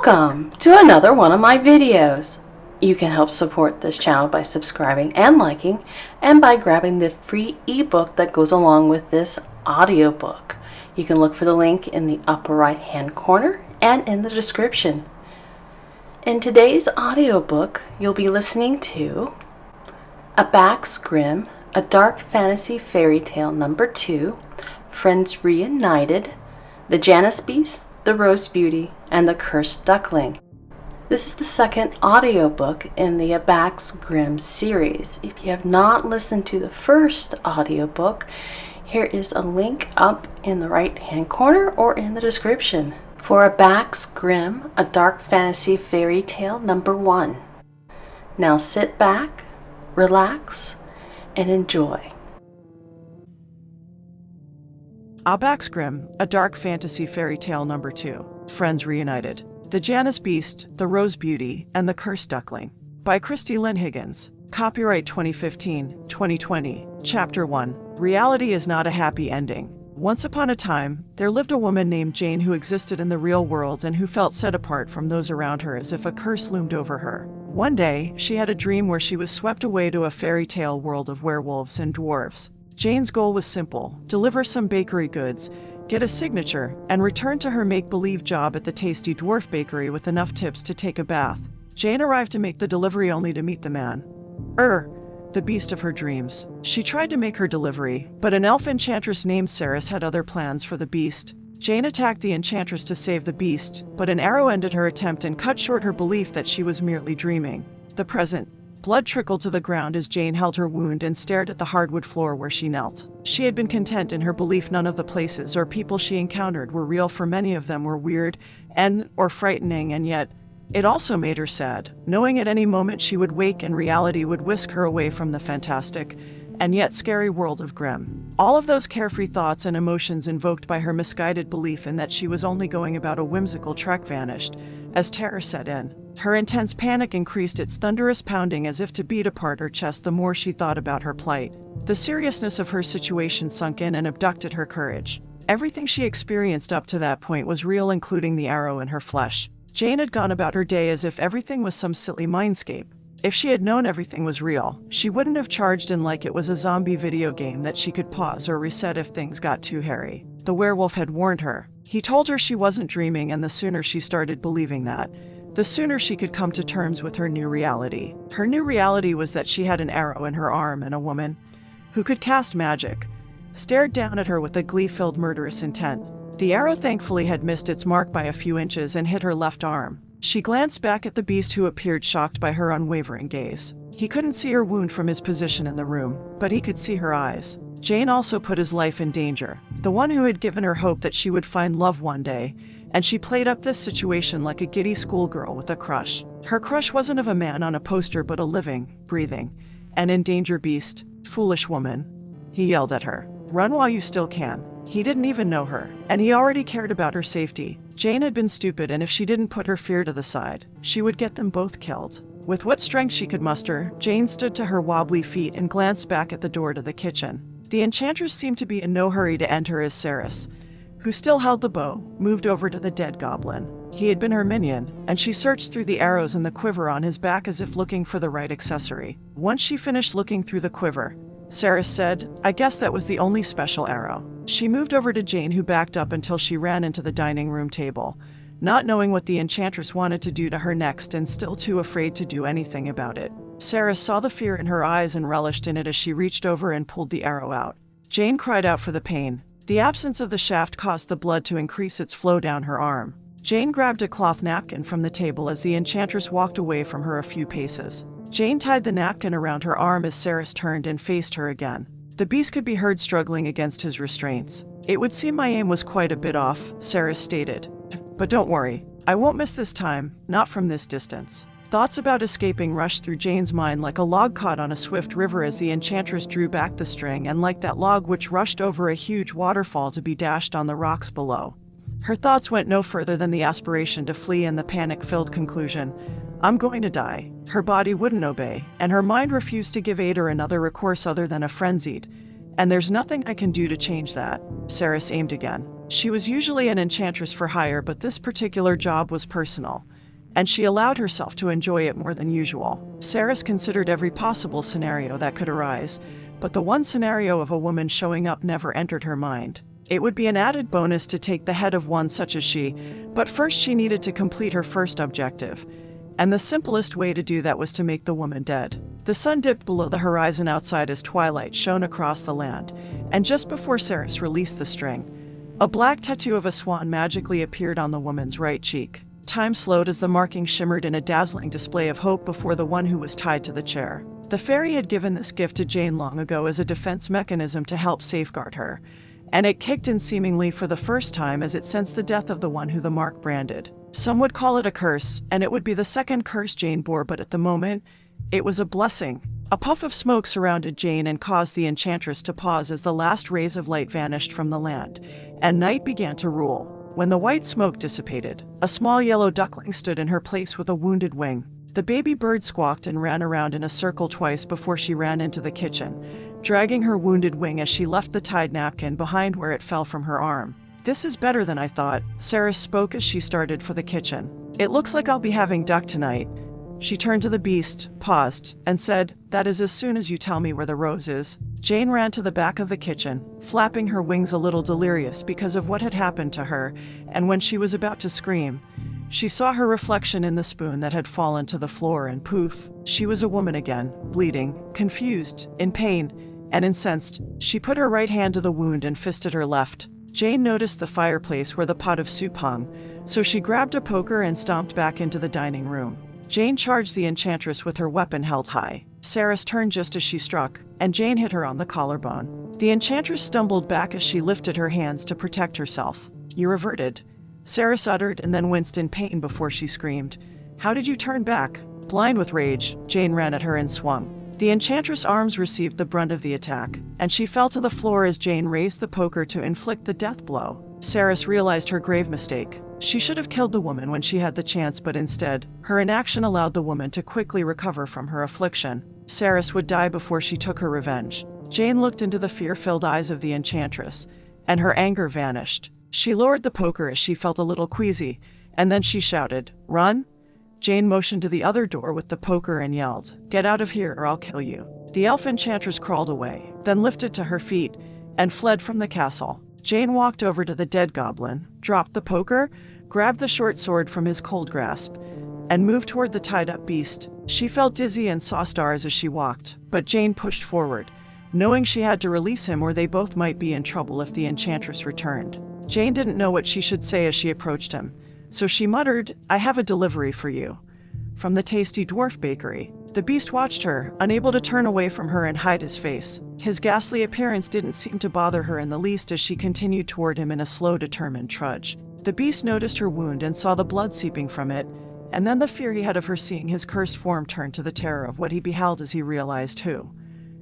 Welcome to another one of my videos. You can help support this channel by subscribing and liking, and by grabbing the free ebook that goes along with this audiobook. You can look for the link in the upper right hand corner and in the description. In today's audiobook, you'll be listening to AaBack's Grimm, a dark fantasy fairy tale number 2, Friends Reunited, The Janus Beast, The Rose Beauty, and The Cursed Duckling. This is the second audiobook in the AaBack's Grimm series. If you have not listened to the first audiobook, here is a link up in the right hand corner or in the description. For AaBack's Grimm, a dark fantasy fairy tale number 1. Now sit back, relax, and enjoy. AaBack's Grimm, a dark fantasy fairy tale number 2, Friends Reunited, The Janus Beast, The Rose Beauty, and The Cursed Duckling, by Kristie Lynn Higgins. Copyright 2015-2020, Chapter 1. Reality is not a happy ending. Once upon a time, there lived a woman named Jane who existed in the real world and who felt set apart from those around her as if a curse loomed over her. One day, she had a dream where she was swept away to a fairy tale world of werewolves and dwarves. Jane's goal was simple: deliver some bakery goods, get a signature, and return to her make-believe job at the tasty dwarf bakery with enough tips to take a bath. Jane arrived to make the delivery only to meet the man. The beast of her dreams. She tried to make her delivery, but an elf enchantress named Ceres had other plans for the beast. Jane attacked the enchantress to save the beast, but an arrow ended her attempt and cut short her belief that she was merely dreaming. The present. Blood trickled to the ground as Jane held her wound and stared at the hardwood floor where she knelt. She had been content in her belief none of the places or people she encountered were real, for many of them were weird or frightening, and yet it also made her sad, knowing at any moment she would wake and reality would whisk her away from the fantastic and yet scary world of Grimm. All of those carefree thoughts and emotions invoked by her misguided belief in that she was only going about a whimsical trek vanished as terror set in. Her intense panic increased its thunderous pounding as if to beat apart her chest the more she thought about her plight. The seriousness of her situation sunk in and abducted her courage. Everything she experienced up to that point was real, including the arrow in her flesh. Jane had gone about her day as if everything was some silly mindscape. If she had known everything was real, she wouldn't have charged in like it was a zombie video game that she could pause or reset if things got too hairy. The werewolf had warned her. He told her she wasn't dreaming, and the sooner she started believing that, the sooner she could come to terms with her new reality. Her new reality was that she had an arrow in her arm, and a woman, who could cast magic, stared down at her with a glee-filled murderous intent. The arrow thankfully had missed its mark by a few inches and hit her left arm. She glanced back at the beast, who appeared shocked by her unwavering gaze. He couldn't see her wound from his position in the room, but he could see her eyes. Jane also put his life in danger, the one who had given her hope that she would find love one day, and she played up this situation like a giddy schoolgirl with a crush. Her crush wasn't of a man on a poster, but a living, breathing, and in danger beast. Foolish woman, he yelled at her. Run while you still can. He didn't even know her, and he already cared about her safety. Jane had been stupid, and if she didn't put her fear to the side, she would get them both killed. With what strength she could muster, Jane stood to her wobbly feet and glanced back at the door to the kitchen. The enchantress seemed to be in no hurry to enter as Ceres, who still held the bow, moved over to the dead goblin. He had been her minion, and she searched through the arrows in the quiver on his back as if looking for the right accessory. Once she finished looking through the quiver, Ceres said, "I guess that was the only special arrow." She moved over to Jane, who backed up until she ran into the dining room table, not knowing what the enchantress wanted to do to her next and still too afraid to do anything about it. Ceres saw the fear in her eyes and relished in it as she reached over and pulled the arrow out. Jane cried out for the pain. The absence of the shaft caused the blood to increase its flow down her arm. Jane grabbed a cloth napkin from the table as the enchantress walked away from her a few paces. Jane tied the napkin around her arm as Ceres turned and faced her again. The beast could be heard struggling against his restraints. "It would seem my aim was quite a bit off," Ceres stated. "But don't worry, I won't miss this time, not from this distance." Thoughts about escaping rushed through Jane's mind like a log caught on a swift river as the enchantress drew back the string, and like that log which rushed over a huge waterfall to be dashed on the rocks below. Her thoughts went no further than the aspiration to flee and the panic-filled conclusion, "I'm going to die." Her body wouldn't obey, and her mind refused to give aid or another recourse other than a frenzied, "And there's nothing I can do to change that." Ceres aimed again. She was usually an enchantress for hire, but this particular job was personal. and she allowed herself to enjoy it more than usual. Saris considered every possible scenario that could arise, but the one scenario of a woman showing up never entered her mind. It would be an added bonus to take the head of one such as she, but first she needed to complete her first objective. And the simplest way to do that was to make the woman dead. The sun dipped below the horizon outside as twilight shone across the land, and just before Saris released the string, a black tattoo of a swan magically appeared on the woman's right cheek. Time slowed as the marking shimmered in a dazzling display of hope before the one who was tied to the chair. The fairy had given this gift to Jane long ago as a defense mechanism to help safeguard her, and it kicked in seemingly for the first time as it sensed the death of the one who the mark branded. Some would call it a curse, and it would be the second curse Jane bore, but at the moment, it was a blessing. A puff of smoke surrounded Jane and caused the enchantress to pause as the last rays of light vanished from the land, and night began to rule. When the white smoke dissipated, a small yellow duckling stood in her place with a wounded wing. The baby bird squawked and ran around in a circle twice before she ran into the kitchen, dragging her wounded wing as she left the tied napkin behind where it fell from her arm. "This is better than I thought," Saris spoke as she started for the kitchen. "It looks like I'll be having duck tonight." She turned to the beast, paused, and said, "That is as soon as you tell me where the rose is." Jane ran to the back of the kitchen, flapping her wings a little delirious because of what had happened to her, and when she was about to scream, she saw her reflection in the spoon that had fallen to the floor, and poof, she was a woman again, bleeding, confused, in pain, and incensed. She put her right hand to the wound and fisted her left. Jane noticed the fireplace where the pot of soup hung, so she grabbed a poker and stomped back into the dining room. Jane charged the enchantress with her weapon held high. Saris turned just as she struck, and Jane hit her on the collarbone. The enchantress stumbled back as she lifted her hands to protect herself. "You reverted," Saris uttered, and then winced in pain before she screamed. "How did you turn back?" Blind with rage, Jane ran at her and swung. The enchantress' arms received the brunt of the attack, and she fell to the floor as Jane raised the poker to inflict the death blow. Saris realized her grave mistake. She should have killed the woman when she had the chance, but instead, her inaction allowed the woman to quickly recover from her affliction. Saris would die before she took her revenge. Jane looked into the fear-filled eyes of the enchantress, and her anger vanished. She lowered the poker as she felt a little queasy, and then she shouted, "Run!" Jane motioned to the other door with the poker and yelled, "Get out of here or I'll kill you." The elf enchantress crawled away, then lifted to her feet, and fled from the castle. Jane walked over to the dead goblin, dropped the poker, grabbed the short sword from his cold grasp, and moved toward the tied-up beast. She felt dizzy and saw stars as she walked, but Jane pushed forward, knowing she had to release him or they both might be in trouble if the enchantress returned. Jane didn't know what she should say as she approached him, so she muttered, "I have a delivery for you. From the tasty dwarf bakery." The beast watched her, unable to turn away from her and hide his face. His ghastly appearance didn't seem to bother her in the least as she continued toward him in a slow, determined trudge. The beast noticed her wound and saw the blood seeping from it, and then the fear he had of her seeing his cursed form turned to the terror of what he beheld as he realized who.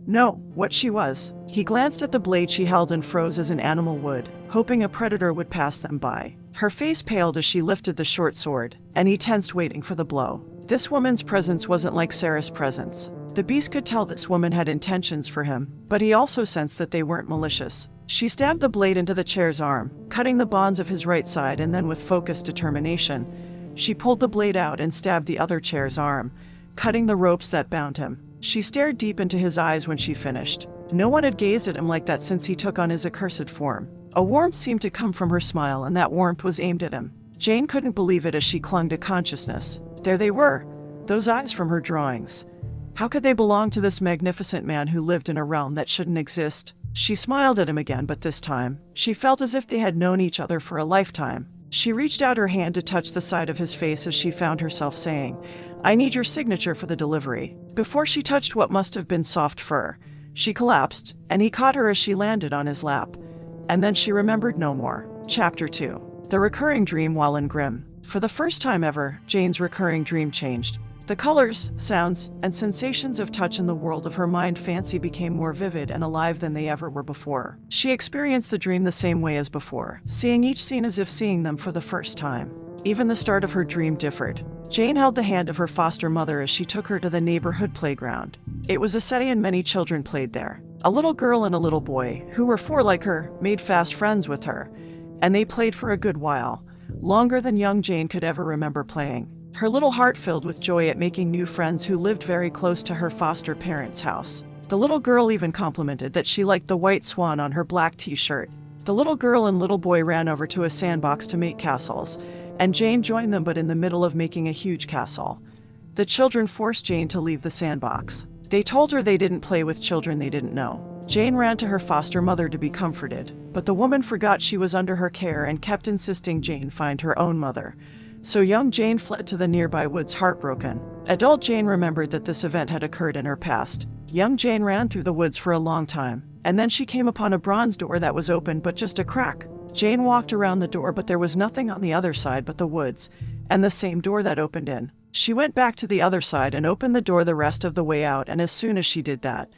No, what she was. He glanced at the blade she held and froze as an animal would, hoping a predator would pass them by. Her face paled as she lifted the short sword, and he tensed waiting for the blow. This woman's presence wasn't like Sarah's presence. The beast could tell this woman had intentions for him, but he also sensed that they weren't malicious. She stabbed the blade into the chair's arm, cutting the bonds of his right side, and then with focused determination, she pulled the blade out and stabbed the other chair's arm, cutting the ropes that bound him. She stared deep into his eyes when she finished. No one had gazed at him like that since he took on his accursed form. A warmth seemed to come from her smile, and that warmth was aimed at him. Jane couldn't believe it as she clung to consciousness. There they were, those eyes from her drawings. How could they belong to this magnificent man who lived in a realm that shouldn't exist? She smiled at him again, but this time, she felt as if they had known each other for a lifetime. She reached out her hand to touch the side of his face as she found herself saying, "I need your signature for the delivery." Before she touched what must have been soft fur, she collapsed, and he caught her as she landed on his lap. And then she remembered no more. Chapter 2. The recurring dream while in Grimm. For the first time ever, Jane's recurring dream changed. The colors, sounds, and sensations of touch in the world of her mind fancy became more vivid and alive than they ever were before. She experienced the dream the same way as before, seeing each scene as if seeing them for the first time. Even the start of her dream differed. Jane held the hand of her foster mother as she took her to the neighborhood playground. It was a setting and many children played there. A little girl and a little boy, who were four like her, made fast friends with her, and they played for a good while, longer than young Jane could ever remember playing. her little heart filled with joy at making new friends who lived very close to her foster parents' house. The little girl even complimented that she liked the white swan on her black t-shirt. The little girl and little boy ran over to a sandbox to make castles, and Jane joined them, but in the middle of making a huge castle. The children forced Jane to leave the sandbox. They told her they didn't play with children they didn't know. Jane ran to her foster mother to be comforted, but the woman forgot she was under her care and kept insisting Jane find her own mother. So young Jane fled to the nearby woods heartbroken. Adult Jane remembered that this event had occurred in her past. Young Jane ran through the woods for a long time, and then she came upon a bronze door that was open but just a crack. Jane walked around the door, but there was nothing on the other side but the woods, and the same door that opened in. She went back to the other side and opened the door the rest of the way out, and as soon as she did that,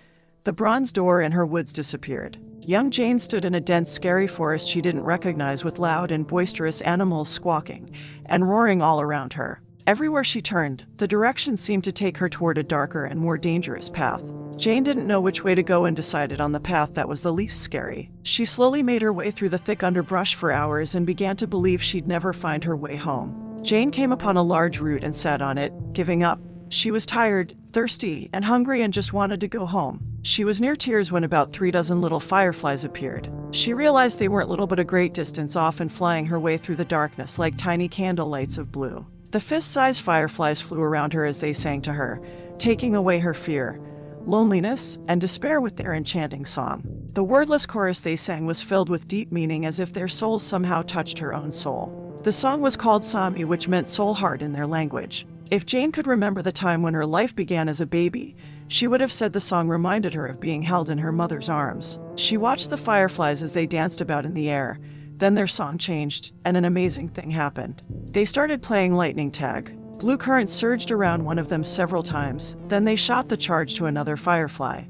the bronze door in her woods disappeared. Young Jane stood in a dense, scary forest she didn't recognize, with loud and boisterous animals squawking and roaring all around her. Everywhere she turned, the direction seemed to take her toward a darker and more dangerous path. Jane didn't know which way to go and decided on the path that was the least scary. She slowly made her way through the thick underbrush for hours and began to believe she'd never find her way home. Jane came upon a large root and sat on it, giving up. She was tired, thirsty, and hungry and just wanted to go home. She was near tears when about 3 dozen little fireflies appeared. She realized they weren't little but a great distance off and flying her way through the darkness like tiny candle lights of blue. The fist-sized fireflies flew around her as they sang to her, taking away her fear, loneliness, and despair with their enchanting song. The wordless chorus they sang was filled with deep meaning, as if their souls somehow touched her own soul. The song was called Sami, which meant soul heart in their language. If Jane could remember the time when her life began as a baby, she would have said the song reminded her of being held in her mother's arms. She watched the fireflies as they danced about in the air. Then their song changed, and an amazing thing happened. They started playing lightning tag. Blue currents surged around one of them several times. Then they shot the charge to another firefly,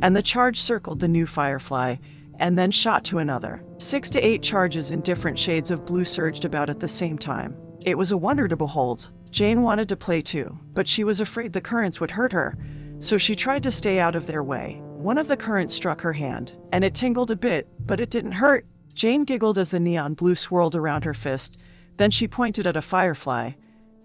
and the charge circled the new firefly, and then shot to another. 6 to 8 charges in different shades of blue surged about at the same time. It was a wonder to behold. Jane wanted to play too, but she was afraid the currents would hurt her, so she tried to stay out of their way. One of the currents struck her hand, and it tingled a bit, but it didn't hurt. Jane giggled as the neon blue swirled around her fist. Then she pointed at a firefly,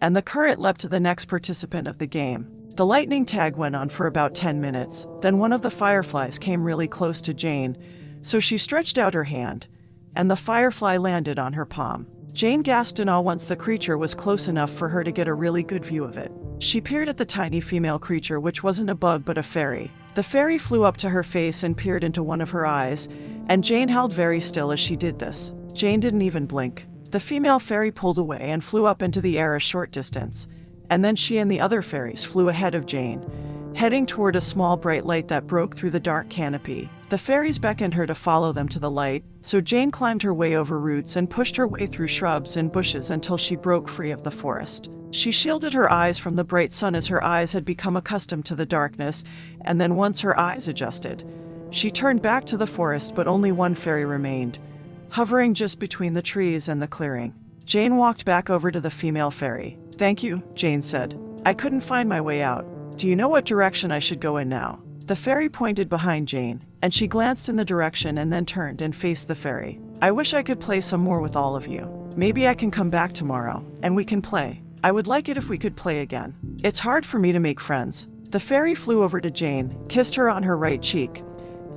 and the current leapt to the next participant of the game. The lightning tag went on for about 10 minutes. Then one of the fireflies came really close to Jane, so she stretched out her hand, and the firefly landed on her palm. Jane gasped in awe once the creature was close enough for her to get a really good view of it. She peered at the tiny female creature, which wasn't a bug but a fairy. The fairy flew up to her face and peered into one of her eyes, and Jane held very still as she did this. Jane didn't even blink. The female fairy pulled away and flew up into the air a short distance, and then she and the other fairies flew ahead of Jane, heading toward a small bright light that broke through the dark canopy. The fairies beckoned her to follow them to the light, so Jane climbed her way over roots and pushed her way through shrubs and bushes until she broke free of the forest. She shielded her eyes from the bright sun as her eyes had become accustomed to the darkness, and then once her eyes adjusted, she turned back to the forest, but only one fairy remained, hovering just between the trees and the clearing. Jane walked back over to the female fairy. "Thank you," Jane said. "I couldn't find my way out. Do you know what direction I should go in now?" The fairy pointed behind Jane, and she glanced in the direction and then turned and faced the fairy. "I wish I could play some more with all of you. Maybe I can come back tomorrow, and we can play. I would like it if we could play again. It's hard for me to make friends." The fairy flew over to Jane, kissed her on her right cheek,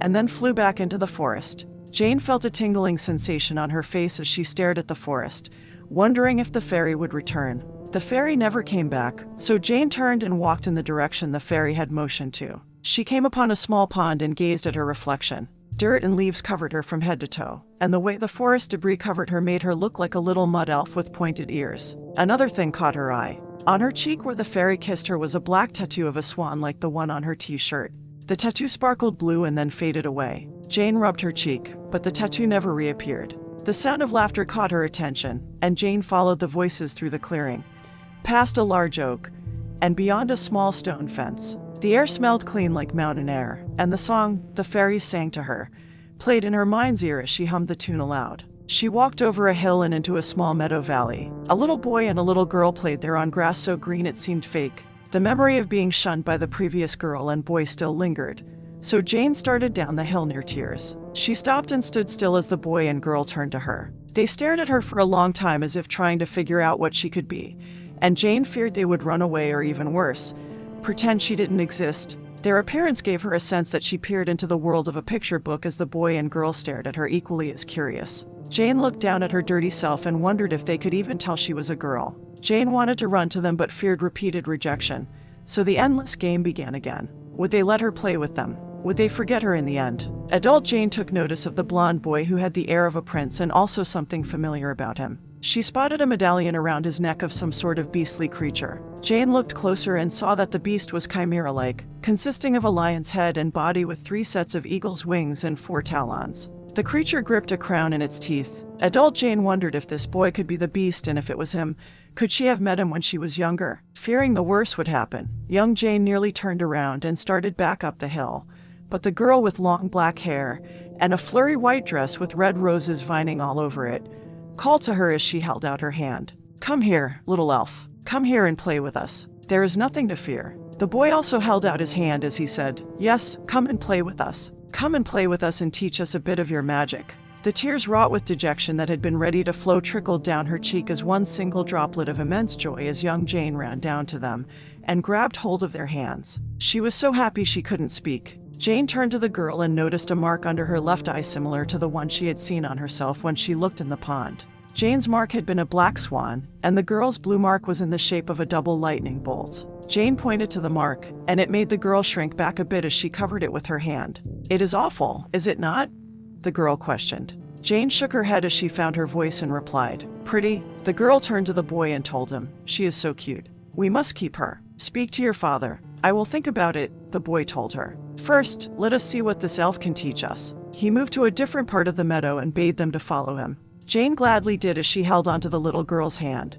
and then flew back into the forest. Jane felt a tingling sensation on her face as she stared at the forest, wondering if the fairy would return. The fairy never came back, so Jane turned and walked in the direction the fairy had motioned to. She came upon a small pond and gazed at her reflection. Dirt and leaves covered her from head to toe, and the way the forest debris covered her made her look like a little mud elf with pointed ears. Another thing caught her eye. On her cheek where the fairy kissed her was a black tattoo of a swan like the one on her t-shirt. The tattoo sparkled blue and then faded away. Jane rubbed her cheek, but the tattoo never reappeared. The sound of laughter caught her attention, and Jane followed the voices through the clearing, past a large oak, and beyond a small stone fence. The air smelled clean like mountain air, and the song the fairies sang to her played in her mind's ear as she hummed the tune aloud. She walked over a hill and into a small meadow valley. A little boy and a little girl played there on grass so green it seemed fake. The memory of being shunned by the previous girl and boy still lingered, so Jane started down the hill near tears. She stopped and stood still as the boy and girl turned to her. They stared at her for a long time as if trying to figure out what she could be, and Jane feared they would run away or even worse, pretend she didn't exist. Their appearance gave her a sense that she peered into the world of a picture book as the boy and girl stared at her equally as curious. Jane looked down at her dirty self and wondered if they could even tell she was a girl. Jane wanted to run to them but feared repeated rejection, so the endless game began again. Would they let her play with them? Would they forget her in the end? Adult Jane took notice of the blonde boy who had the air of a prince and also something familiar about him. She spotted a medallion around his neck of some sort of beastly creature. Jane looked closer and saw that the beast was chimera-like, consisting of a lion's head and body with 3 sets of eagle's wings and 4 talons. The creature gripped a crown in its teeth. Adult Jane wondered if this boy could be the beast, and if it was him, could she have met him when she was younger? Fearing the worst would happen, young Jane nearly turned around and started back up the hill. But the girl with long black hair and a flurry white dress with red roses vining all over it called to her as she held out her hand. "Come here, little elf. Come here and play with us. There is nothing to fear." The boy also held out his hand as he said, "Yes, come and play with us. Come and play with us and teach us a bit of your magic." The tears wrought with dejection that had been ready to flow trickled down her cheek as one single droplet of immense joy as young Jane ran down to them and grabbed hold of their hands. She was so happy she couldn't speak. Jane turned to the girl and noticed a mark under her left eye similar to the one she had seen on herself when she looked in the pond. Jane's mark had been a black swan, and the girl's blue mark was in the shape of a double lightning bolt. Jane pointed to the mark, and it made the girl shrink back a bit as she covered it with her hand. "It is awful, is it not?" the girl questioned. Jane shook her head as she found her voice and replied, "Pretty." The girl turned to the boy and told him, "She is so cute. We must keep her. Speak to your father." "I will think about it," the boy told her. "First, let us see what this elf can teach us." He moved to a different part of the meadow and bade them to follow him. Jane gladly did as she held onto the little girl's hand,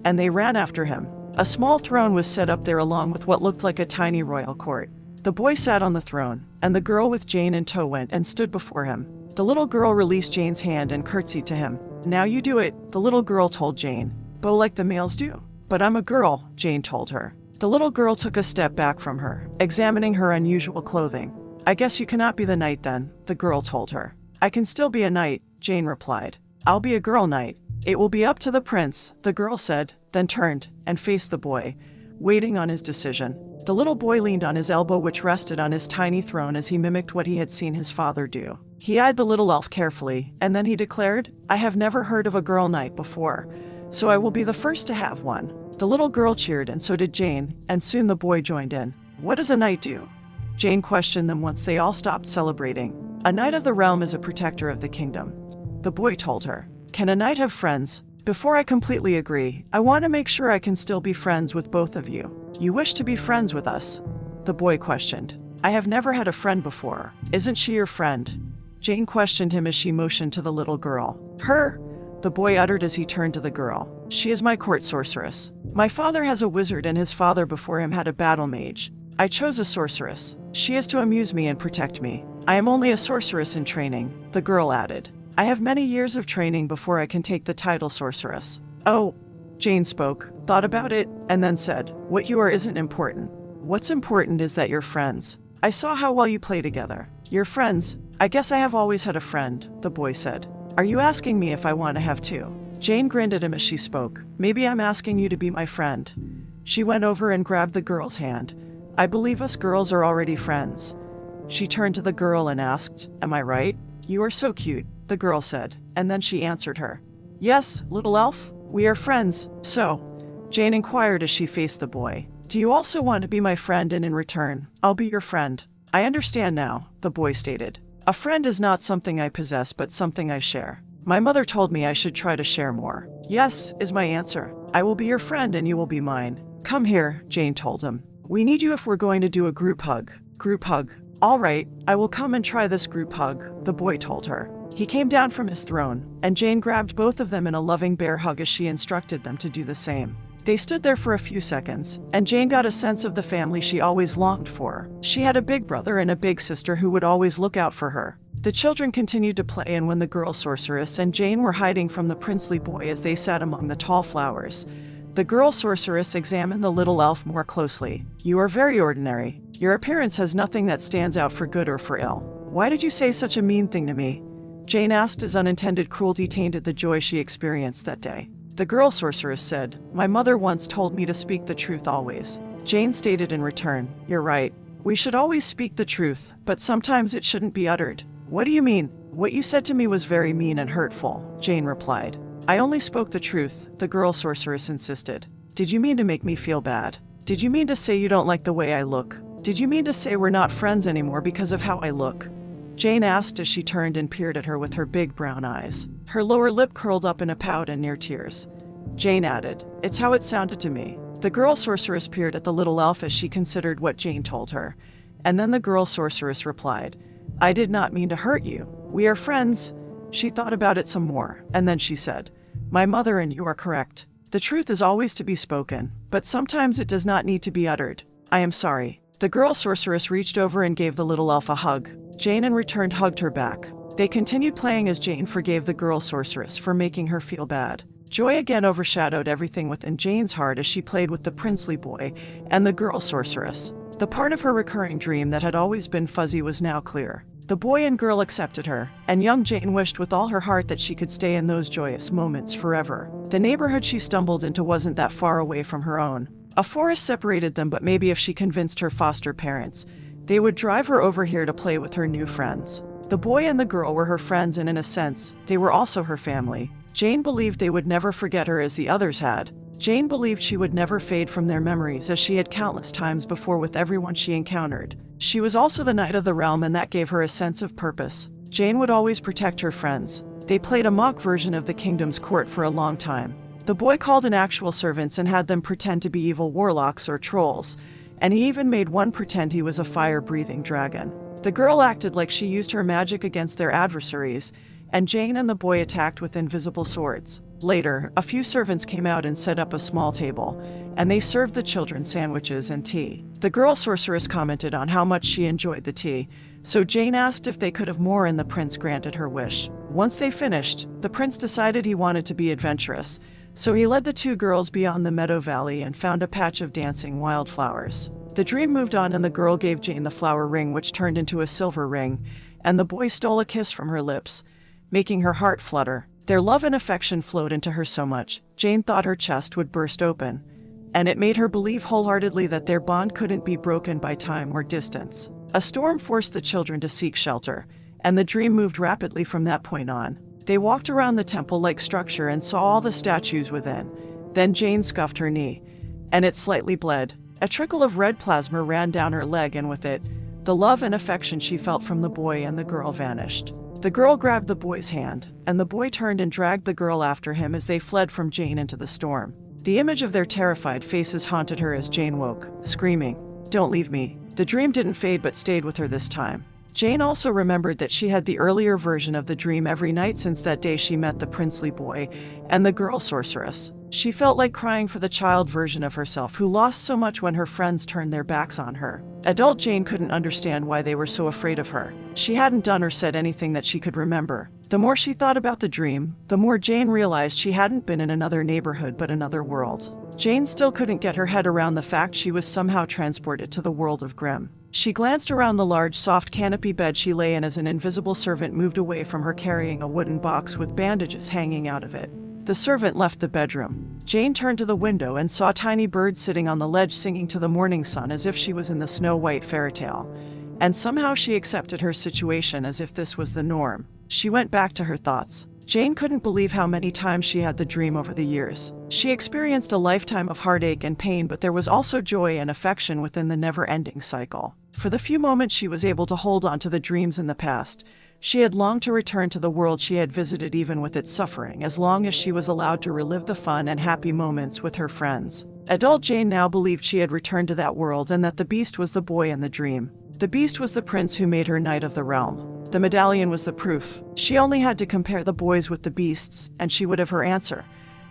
and they ran after him. A small throne was set up there along with what looked like a tiny royal court. The boy sat on the throne, and the girl with Jane in tow went and stood before him. The little girl released Jane's hand and curtsied to him. "Now you do it," the little girl told Jane. "Bow like the males do." "But I'm a girl," Jane told her. The little girl took a step back from her, examining her unusual clothing. "I guess you cannot be the knight then," the girl told her. "I can still be a knight," Jane replied. "I'll be a girl knight." "It will be up to the prince," the girl said, then turned and faced the boy, waiting on his decision. The little boy leaned on his elbow, which rested on his tiny throne, as he mimicked what he had seen his father do. He eyed the little elf carefully, and then he declared, "I have never heard of a girl knight before, so I will be the first to have one." The little girl cheered, and so did Jane, and soon the boy joined in. "What does a knight do?" Jane questioned them once they all stopped celebrating. "A knight of the realm is a protector of the kingdom," the boy told her. "Can a knight have friends?" "Before I completely agree, I want to make sure I can still be friends with both of you." "You wish to be friends with us?" the boy questioned. "I have never had a friend before. Isn't she your friend?" Jane questioned him as she motioned to the little girl. "Her?" the boy uttered as he turned to the girl. "She is my court sorceress. My father has a wizard, and his father before him had a battle mage. I chose a sorceress. She is to amuse me and protect me. I am only a sorceress in training," the girl added. "I have many years of training before I can take the title sorceress." "Oh," Jane spoke, thought about it, and then said, "What you are isn't important. What's important is that you're friends. I saw how well you play together. You're friends. I guess I have always had a friend," the boy said. "Are you asking me if I want to have two?" Jane grinned at him as she spoke. "Maybe I'm asking you to be my friend." She went over and grabbed the girl's hand. "I believe us girls are already friends." She turned to the girl and asked, "Am I right?" "You are so cute," the girl said, and then she answered her. "Yes, little elf, we are friends." "So," Jane inquired as she faced the boy, "do you also want to be my friend, and in return, I'll be your friend?" "I understand now," the boy stated. "A friend is not something I possess, but something I share. My mother told me I should try to share more." "Yes," is my answer. "I will be your friend and you will be mine." "Come here," Jane told him. "We need you if we're going to do a group hug." "Group hug. All right, I will come and try this group hug," the boy told her. He came down from his throne, and Jane grabbed both of them in a loving bear hug as she instructed them to do the same. They stood there for a few seconds, and Jane got a sense of the family she always longed for. She had a big brother and a big sister who would always look out for her. The children continued to play, and when the girl sorceress and Jane were hiding from the princely boy as they sat among the tall flowers, the girl sorceress examined the little elf more closely. "You are very ordinary. Your appearance has nothing that stands out for good or for ill. Why did you say such a mean thing to me?" Jane asked as unintended cruelty tainted the joy she experienced that day. The girl sorceress said, "My mother once told me to speak the truth always." Jane stated in return, "You're right. We should always speak the truth, but sometimes it shouldn't be uttered." "What do you mean?" "What you said to me was very mean and hurtful," Jane replied. "I only spoke the truth," the girl sorceress insisted. "Did you mean to make me feel bad? Did you mean to say you don't like the way I look? Did you mean to say we're not friends anymore because of how I look?" Jane asked as she turned and peered at her with her big brown eyes. Her lower lip curled up in a pout and near tears. Jane added, "It's how it sounded to me." The girl sorceress peered at the little elf as she considered what Jane told her. And then the girl sorceress replied, "I did not mean to hurt you. We are friends." She thought about it some more, and then she said, "My mother and you are correct. The truth is always to be spoken, but sometimes it does not need to be uttered. I am sorry." The girl sorceress reached over and gave the little elf a hug. Jane in return hugged her back. They continued playing as Jane forgave the girl sorceress for making her feel bad. Joy again overshadowed everything within Jane's heart as she played with the princely boy and the girl sorceress. The part of her recurring dream that had always been fuzzy was now clear. The boy and girl accepted her, and young Jane wished with all her heart that she could stay in those joyous moments forever. The neighborhood she stumbled into wasn't that far away from her own. A forest separated them, but maybe if she convinced her foster parents, they would drive her over here to play with her new friends. The boy and the girl were her friends, and in a sense, they were also her family. Jane believed they would never forget her as the others had. Jane believed she would never fade from their memories as she had countless times before with everyone she encountered. She was also the knight of the realm, and that gave her a sense of purpose. Jane would always protect her friends. They played a mock version of the kingdom's court for a long time. The boy called in actual servants and had them pretend to be evil warlocks or trolls, and he even made one pretend he was a fire-breathing dragon. The girl acted like she used her magic against their adversaries, and Jane and the boy attacked with invisible swords. Later, a few servants came out and set up a small table, and they served the children sandwiches and tea. The girl sorceress commented on how much she enjoyed the tea, so Jane asked if they could have more, and the prince granted her wish. Once they finished, the prince decided he wanted to be adventurous, so he led the two girls beyond the meadow valley and found a patch of dancing wildflowers. The dream moved on, and the girl gave Jane the flower ring, which turned into a silver ring, and the boy stole a kiss from her lips, making her heart flutter. Their love and affection flowed into her so much, Jane thought her chest would burst open, and it made her believe wholeheartedly that their bond couldn't be broken by time or distance. A storm forced the children to seek shelter, and the dream moved rapidly from that point on. They walked around the temple-like structure and saw all the statues within. Then Jane scuffed her knee, and it slightly bled. A trickle of red plasma ran down her leg, and with it, the love and affection she felt from the boy and the girl vanished. The girl grabbed the boy's hand, and the boy turned and dragged the girl after him as they fled from Jane into the storm. The image of their terrified faces haunted her as Jane woke, screaming, "Don't leave me." The dream didn't fade but stayed with her this time. Jane also remembered that she had the earlier version of the dream every night since that day she met the princely boy and the girl sorceress. She felt like crying for the child version of herself who lost so much when her friends turned their backs on her. Adult Jane couldn't understand why they were so afraid of her. She hadn't done or said anything that she could remember. The more she thought about the dream, the more Jane realized she hadn't been in another neighborhood but another world. Jane still couldn't get her head around the fact she was somehow transported to the world of Grimm. She glanced around the large, soft canopy bed she lay in as an invisible servant moved away from her carrying a wooden box with bandages hanging out of it. The servant left the bedroom. Jane turned to the window and saw tiny birds sitting on the ledge singing to the morning sun as if she was in the Snow-White fairy tale. And somehow she accepted her situation as if this was the norm. She went back to her thoughts. Jane couldn't believe how many times she had the dream over the years. She experienced a lifetime of heartache and pain, but there was also joy and affection within the never-ending cycle. For the few moments she was able to hold on to the dreams in the past, she had longed to return to the world she had visited, even with its suffering, as long as she was allowed to relive the fun and happy moments with her friends. Adult Jane now believed she had returned to that world and that the beast was the boy in the dream. The beast was the prince who made her knight of the realm. The medallion was the proof. She only had to compare the boys with the beasts, and she would have her answer.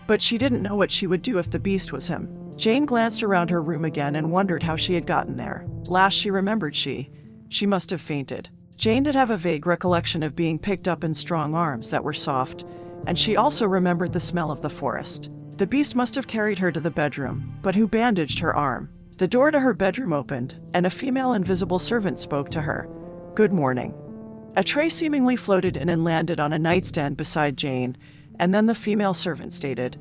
But she didn't know what she would do if the beast was him. Jane glanced around her room again and wondered how she had gotten there. Last she remembered, she must have fainted. Jane did have a vague recollection of being picked up in strong arms that were soft, and she also remembered the smell of the forest. The beast must have carried her to the bedroom, but who bandaged her arm? The door to her bedroom opened, and a female invisible servant spoke to her. "Good morning." A tray seemingly floated in and landed on a nightstand beside Jane, and then the female servant stated,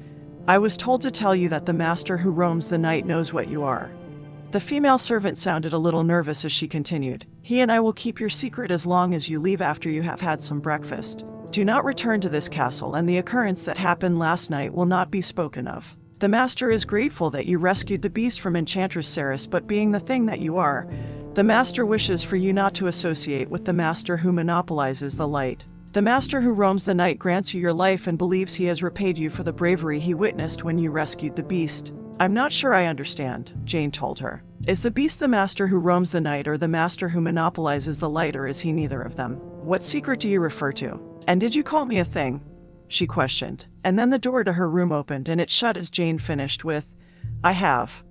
I was told to tell you that the master who roams the night knows what you are. The female servant sounded a little nervous as she continued. He and I will keep your secret as long as you leave after you have had some breakfast. Do not return to this castle, and the occurrence that happened last night will not be spoken of. The master is grateful that you rescued the beast from Enchantress Ceres, but being the thing that you are, the master wishes for you not to associate with the master who monopolizes the light. The master who roams the night grants you your life and believes he has repaid you for the bravery he witnessed when you rescued the beast. I'm not sure I understand, Jane told her. Is the beast the master who roams the night, or the master who monopolizes the light, or is he neither of them? What secret do you refer to? And did you call me a thing? She questioned. And then the door to her room opened, and it shut as Jane finished with, I have.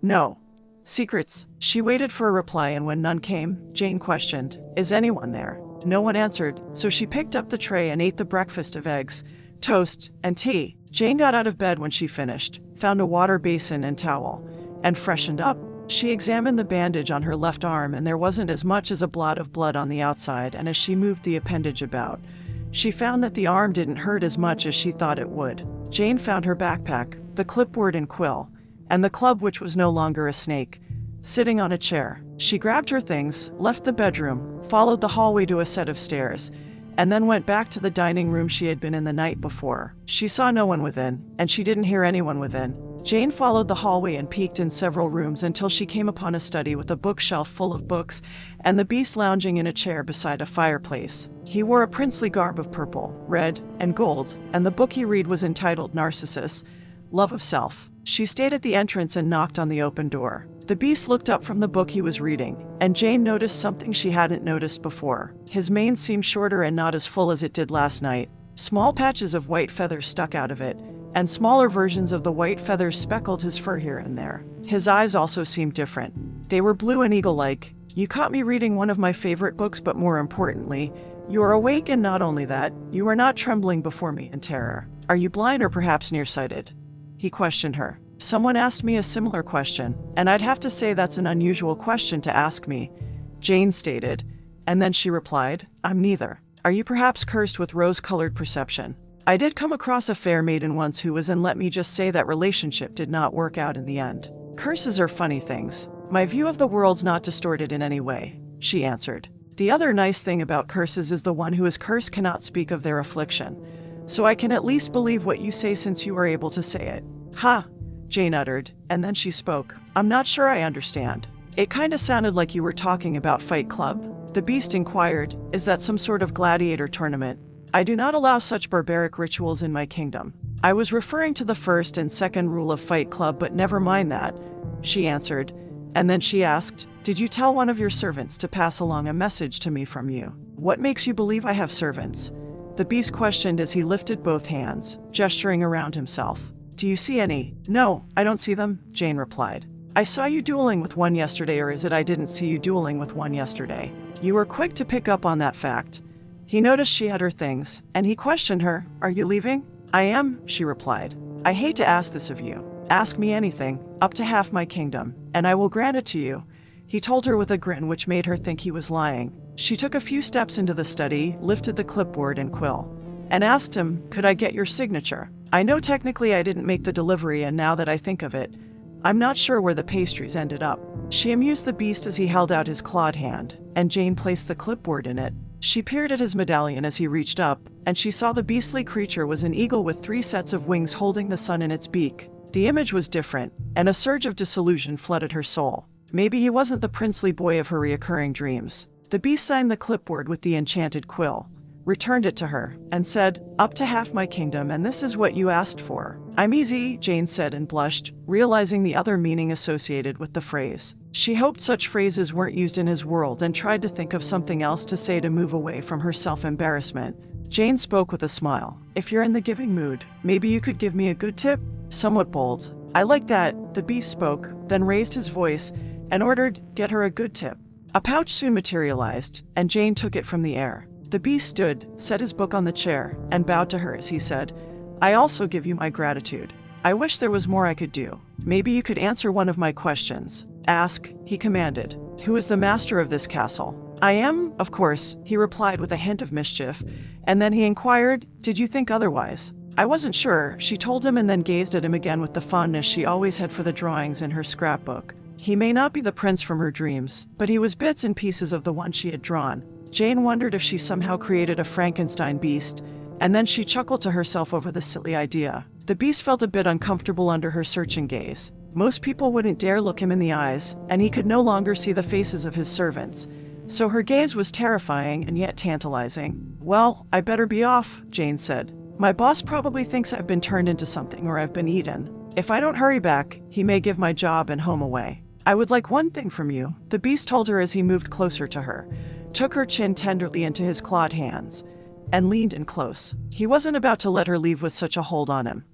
No. Secrets. She waited for a reply, and when none came, Jane questioned, is anyone there? No one answered, so she picked up the tray and ate the breakfast of eggs, toast, and tea. Jane got out of bed when she finished, found a water basin and towel, and freshened up. She examined the bandage on her left arm, and there wasn't as much as a blot of blood on the outside, and as she moved the appendage about, she found that the arm didn't hurt as much as she thought it would. Jane found her backpack, the clipboard and quill, and the club, which was no longer a snake, sitting on a chair. She grabbed her things, left the bedroom, followed the hallway to a set of stairs, and then went back to the dining room she had been in the night before. She saw no one within, and she didn't hear anyone within. Jane followed the hallway and peeked in several rooms until she came upon a study with a bookshelf full of books and the beast lounging in a chair beside a fireplace. He wore a princely garb of purple, red, and gold, and the book he read was entitled Narcissus, Love of Self. She stayed at the entrance and knocked on the open door. The beast looked up from the book he was reading, and Jane noticed something she hadn't noticed before. His mane seemed shorter and not as full as it did last night. Small patches of white feathers stuck out of it, and smaller versions of the white feathers speckled his fur here and there. His eyes also seemed different. They were blue and eagle-like. You caught me reading one of my favorite books, but more importantly, you are awake, and not only that, you are not trembling before me in terror. Are you blind or perhaps nearsighted? He questioned her. Someone asked me a similar question, and I'd have to say that's an unusual question to ask me, Jane stated, and then she replied, I'm neither. Are you perhaps cursed with rose-colored perception? I did come across a fair maiden once who was, and let me just say that relationship did not work out in the end. Curses are funny things. My view of the world's not distorted in any way, she answered. The other nice thing about curses is the one who is cursed cannot speak of their affliction, so I can at least believe what you say since you are able to say it. Ha! Jane uttered, and then she spoke. I'm not sure I understand. It kinda sounded like you were talking about Fight Club. The beast inquired, is that some sort of gladiator tournament? I do not allow such barbaric rituals in my kingdom. I was referring to the first and second rule of Fight Club, but never mind that, she answered, and then she asked, did you tell one of your servants to pass along a message to me from you? What makes you believe I have servants? The beast questioned as he lifted both hands, gesturing around himself. Do you see any? No, I don't see them, Jane replied. I saw you dueling with one yesterday, or is it I didn't see you dueling with one yesterday? You were quick to pick up on that fact. He noticed she had her things, and he questioned her, are you leaving? I am, she replied. I hate to ask this of you. Ask me anything, up to half my kingdom, and I will grant it to you, he told her with a grin which made her think he was lying. She took a few steps into the study, lifted the clipboard and quill, and asked him, could I get your signature? I know technically I didn't make the delivery, and now that I think of it, I'm not sure where the pastries ended up. She amused the beast as he held out his clawed hand, and Jane placed the clipboard in it. She peered at his medallion as he reached up, and she saw the beastly creature was an eagle with 3 sets of wings holding the sun in its beak. The image was different, and a surge of disillusion flooded her soul. Maybe he wasn't the princely boy of her reoccurring dreams. The beast signed the clipboard with the enchanted quill, returned it to her, and said, up to half my kingdom, and this is what you asked for. I'm easy, Jane said and blushed, realizing the other meaning associated with the phrase. She hoped such phrases weren't used in his world and tried to think of something else to say to move away from her self-embarrassment. Jane spoke with a smile. If you're in the giving mood, maybe you could give me a good tip? Somewhat bold. I like that, the beast spoke, then raised his voice and ordered, get her a good tip. A pouch soon materialized, and Jane took it from the air. The beast stood, set his book on the chair, and bowed to her as he said, I also give you my gratitude. I wish there was more I could do. Maybe you could answer one of my questions. Ask, he commanded. Who is the master of this castle? I am, of course, he replied with a hint of mischief, and then he inquired, did you think otherwise? I wasn't sure, she told him, and then gazed at him again with the fondness she always had for the drawings in her scrapbook. He may not be the prince from her dreams, but he was bits and pieces of the one she had drawn. Jane wondered if she somehow created a Frankenstein beast, and then she chuckled to herself over the silly idea. The beast felt a bit uncomfortable under her searching gaze. Most people wouldn't dare look him in the eyes, and he could no longer see the faces of his servants. So her gaze was terrifying and yet tantalizing. "Well, I better be off," Jane said. "My boss probably thinks I've been turned into something or I've been eaten. If I don't hurry back, he may give my job and home away." "I would like one thing from you," the beast told her as he moved closer to her, took her chin tenderly into his clawed hands, and leaned in close. He wasn't about to let her leave with such a hold on him.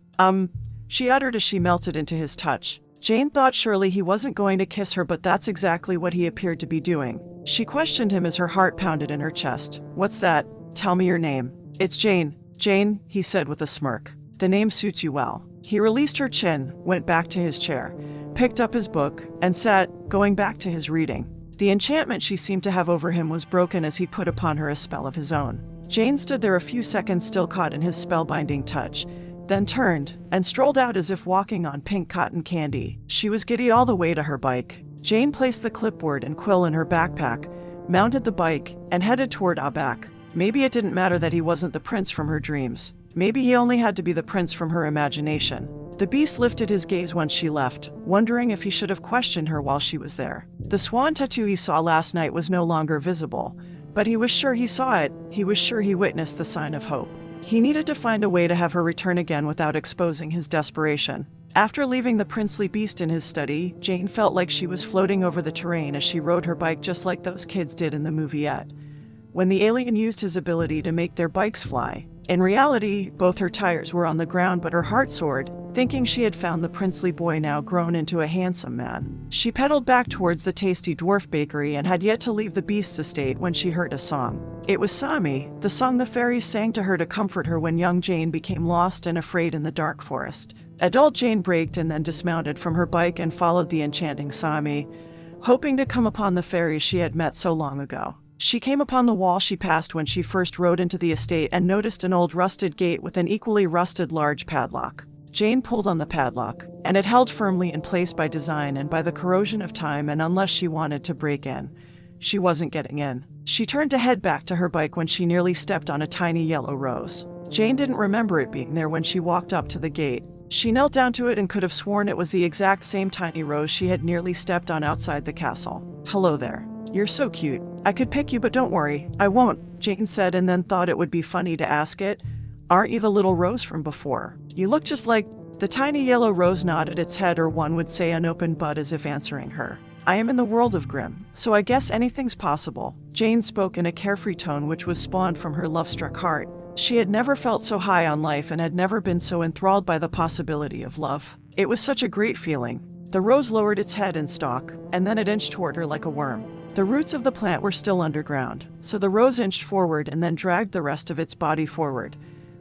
She uttered as she melted into his touch. Jane thought surely he wasn't going to kiss her, but that's exactly what he appeared to be doing. She questioned him as her heart pounded in her chest. "What's that? Tell me your name." "It's Jane." "Jane," he said with a smirk. "The name suits you well." He released her chin, went back to his chair, picked up his book, and sat, going back to his reading. The enchantment she seemed to have over him was broken as he put upon her a spell of his own. Jane stood there a few seconds, still caught in his spellbinding touch, then turned and strolled out as if walking on pink cotton candy. She was giddy all the way to her bike. Jane placed the clipboard and quill in her backpack, mounted the bike, and headed toward AaBack. Maybe it didn't matter that he wasn't the prince from her dreams. Maybe he only had to be the prince from her imagination. The beast lifted his gaze once she left, wondering if he should have questioned her while she was there. The swan tattoo he saw last night was no longer visible, but he was sure he saw it. He was sure he witnessed the sign of hope. He needed to find a way to have her return again without exposing his desperation. After leaving the princely beast in his study, Jane felt like she was floating over the terrain as she rode her bike, just like those kids did in the moviette, when the alien used his ability to make their bikes fly. In reality, both her tires were on the ground, but her heart soared, thinking she had found the princely boy now grown into a handsome man. She pedaled back towards the tasty dwarf bakery and had yet to leave the beast's estate when she heard a song. It was Sami, the song the fairies sang to her to comfort her when young Jane became lost and afraid in the dark forest. Adult Jane braked and then dismounted from her bike and followed the enchanting Sami, hoping to come upon the fairies she had met so long ago. She came upon the wall she passed when she first rode into the estate and noticed an old rusted gate with an equally rusted large padlock. Jane pulled on the padlock, and it held firmly in place by design and by the corrosion of time, and unless she wanted to break in, she wasn't getting in. She turned to head back to her bike when she nearly stepped on a tiny yellow rose. Jane didn't remember it being there when she walked up to the gate. She knelt down to it and could have sworn it was the exact same tiny rose she had nearly stepped on outside the castle. "Hello there. You're so cute. I could pick you, but don't worry, I won't," Jane said, and then thought it would be funny to ask it. "Aren't you the little rose from before? You look just like—" The tiny yellow rose nodded its head, or one would say an open bud, as if answering her. "I am in the world of Grimm, so I guess anything's possible." Jane spoke in a carefree tone which was spawned from her love-struck heart. She had never felt so high on life and had never been so enthralled by the possibility of love. It was such a great feeling. The rose lowered its head and stalk, and then it inched toward her like a worm. The roots of the plant were still underground, so the rose inched forward and then dragged the rest of its body forward,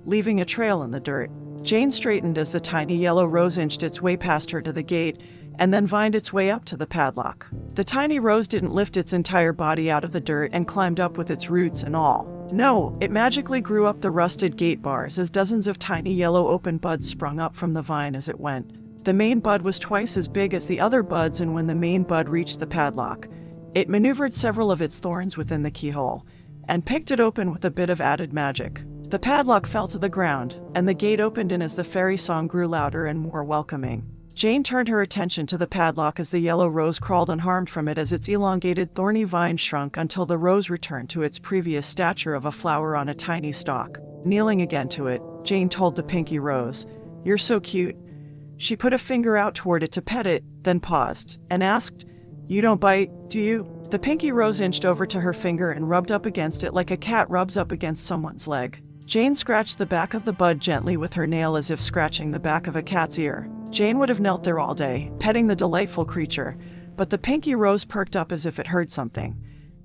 leaving a trail in the dirt. Jane straightened as the tiny yellow rose inched its way past her to the gate, and then vined its way up to the padlock. The tiny rose didn't lift its entire body out of the dirt and climbed up with its roots and all. No, it magically grew up the rusted gate bars as dozens of tiny yellow open buds sprung up from the vine as it went. The main bud was twice as big as the other buds, and when the main bud reached the padlock, it maneuvered several of its thorns within the keyhole and picked it open with a bit of added magic. The padlock fell to the ground, and the gate opened in as the fairy song grew louder and more welcoming. Jane turned her attention to the padlock as the yellow rose crawled unharmed from it as its elongated thorny vine shrunk until the rose returned to its previous stature of a flower on a tiny stalk. Kneeling again to it, Jane told the pinky rose, "You're so cute." She put a finger out toward it to pet it, then paused, and asked, "You don't bite, do you?" The pinky rose inched over to her finger and rubbed up against it like a cat rubs up against someone's leg. Jane scratched the back of the bud gently with her nail as if scratching the back of a cat's ear. Jane would have knelt there all day, petting the delightful creature, but the pinky rose perked up as if it heard something,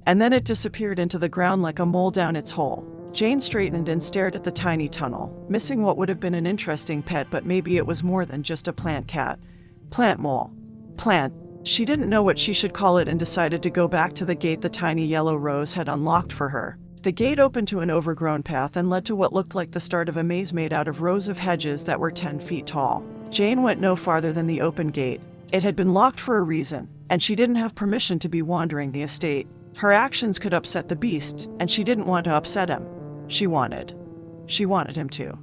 and then it disappeared into the ground like a mole down its hole. Jane straightened and stared at the tiny tunnel, missing what would have been an interesting pet, but maybe it was more than just a plant cat. Plant mole. Plant. She didn't know what she should call it and decided to go back to the gate the tiny yellow rose had unlocked for her. The gate opened to an overgrown path and led to what looked like the start of a maze made out of rows of hedges that were 10 feet tall. Jane went no farther than the open gate. It had been locked for a reason, and she didn't have permission to be wandering the estate. Her actions could upset the beast, and she didn't want to upset him. She wanted him to.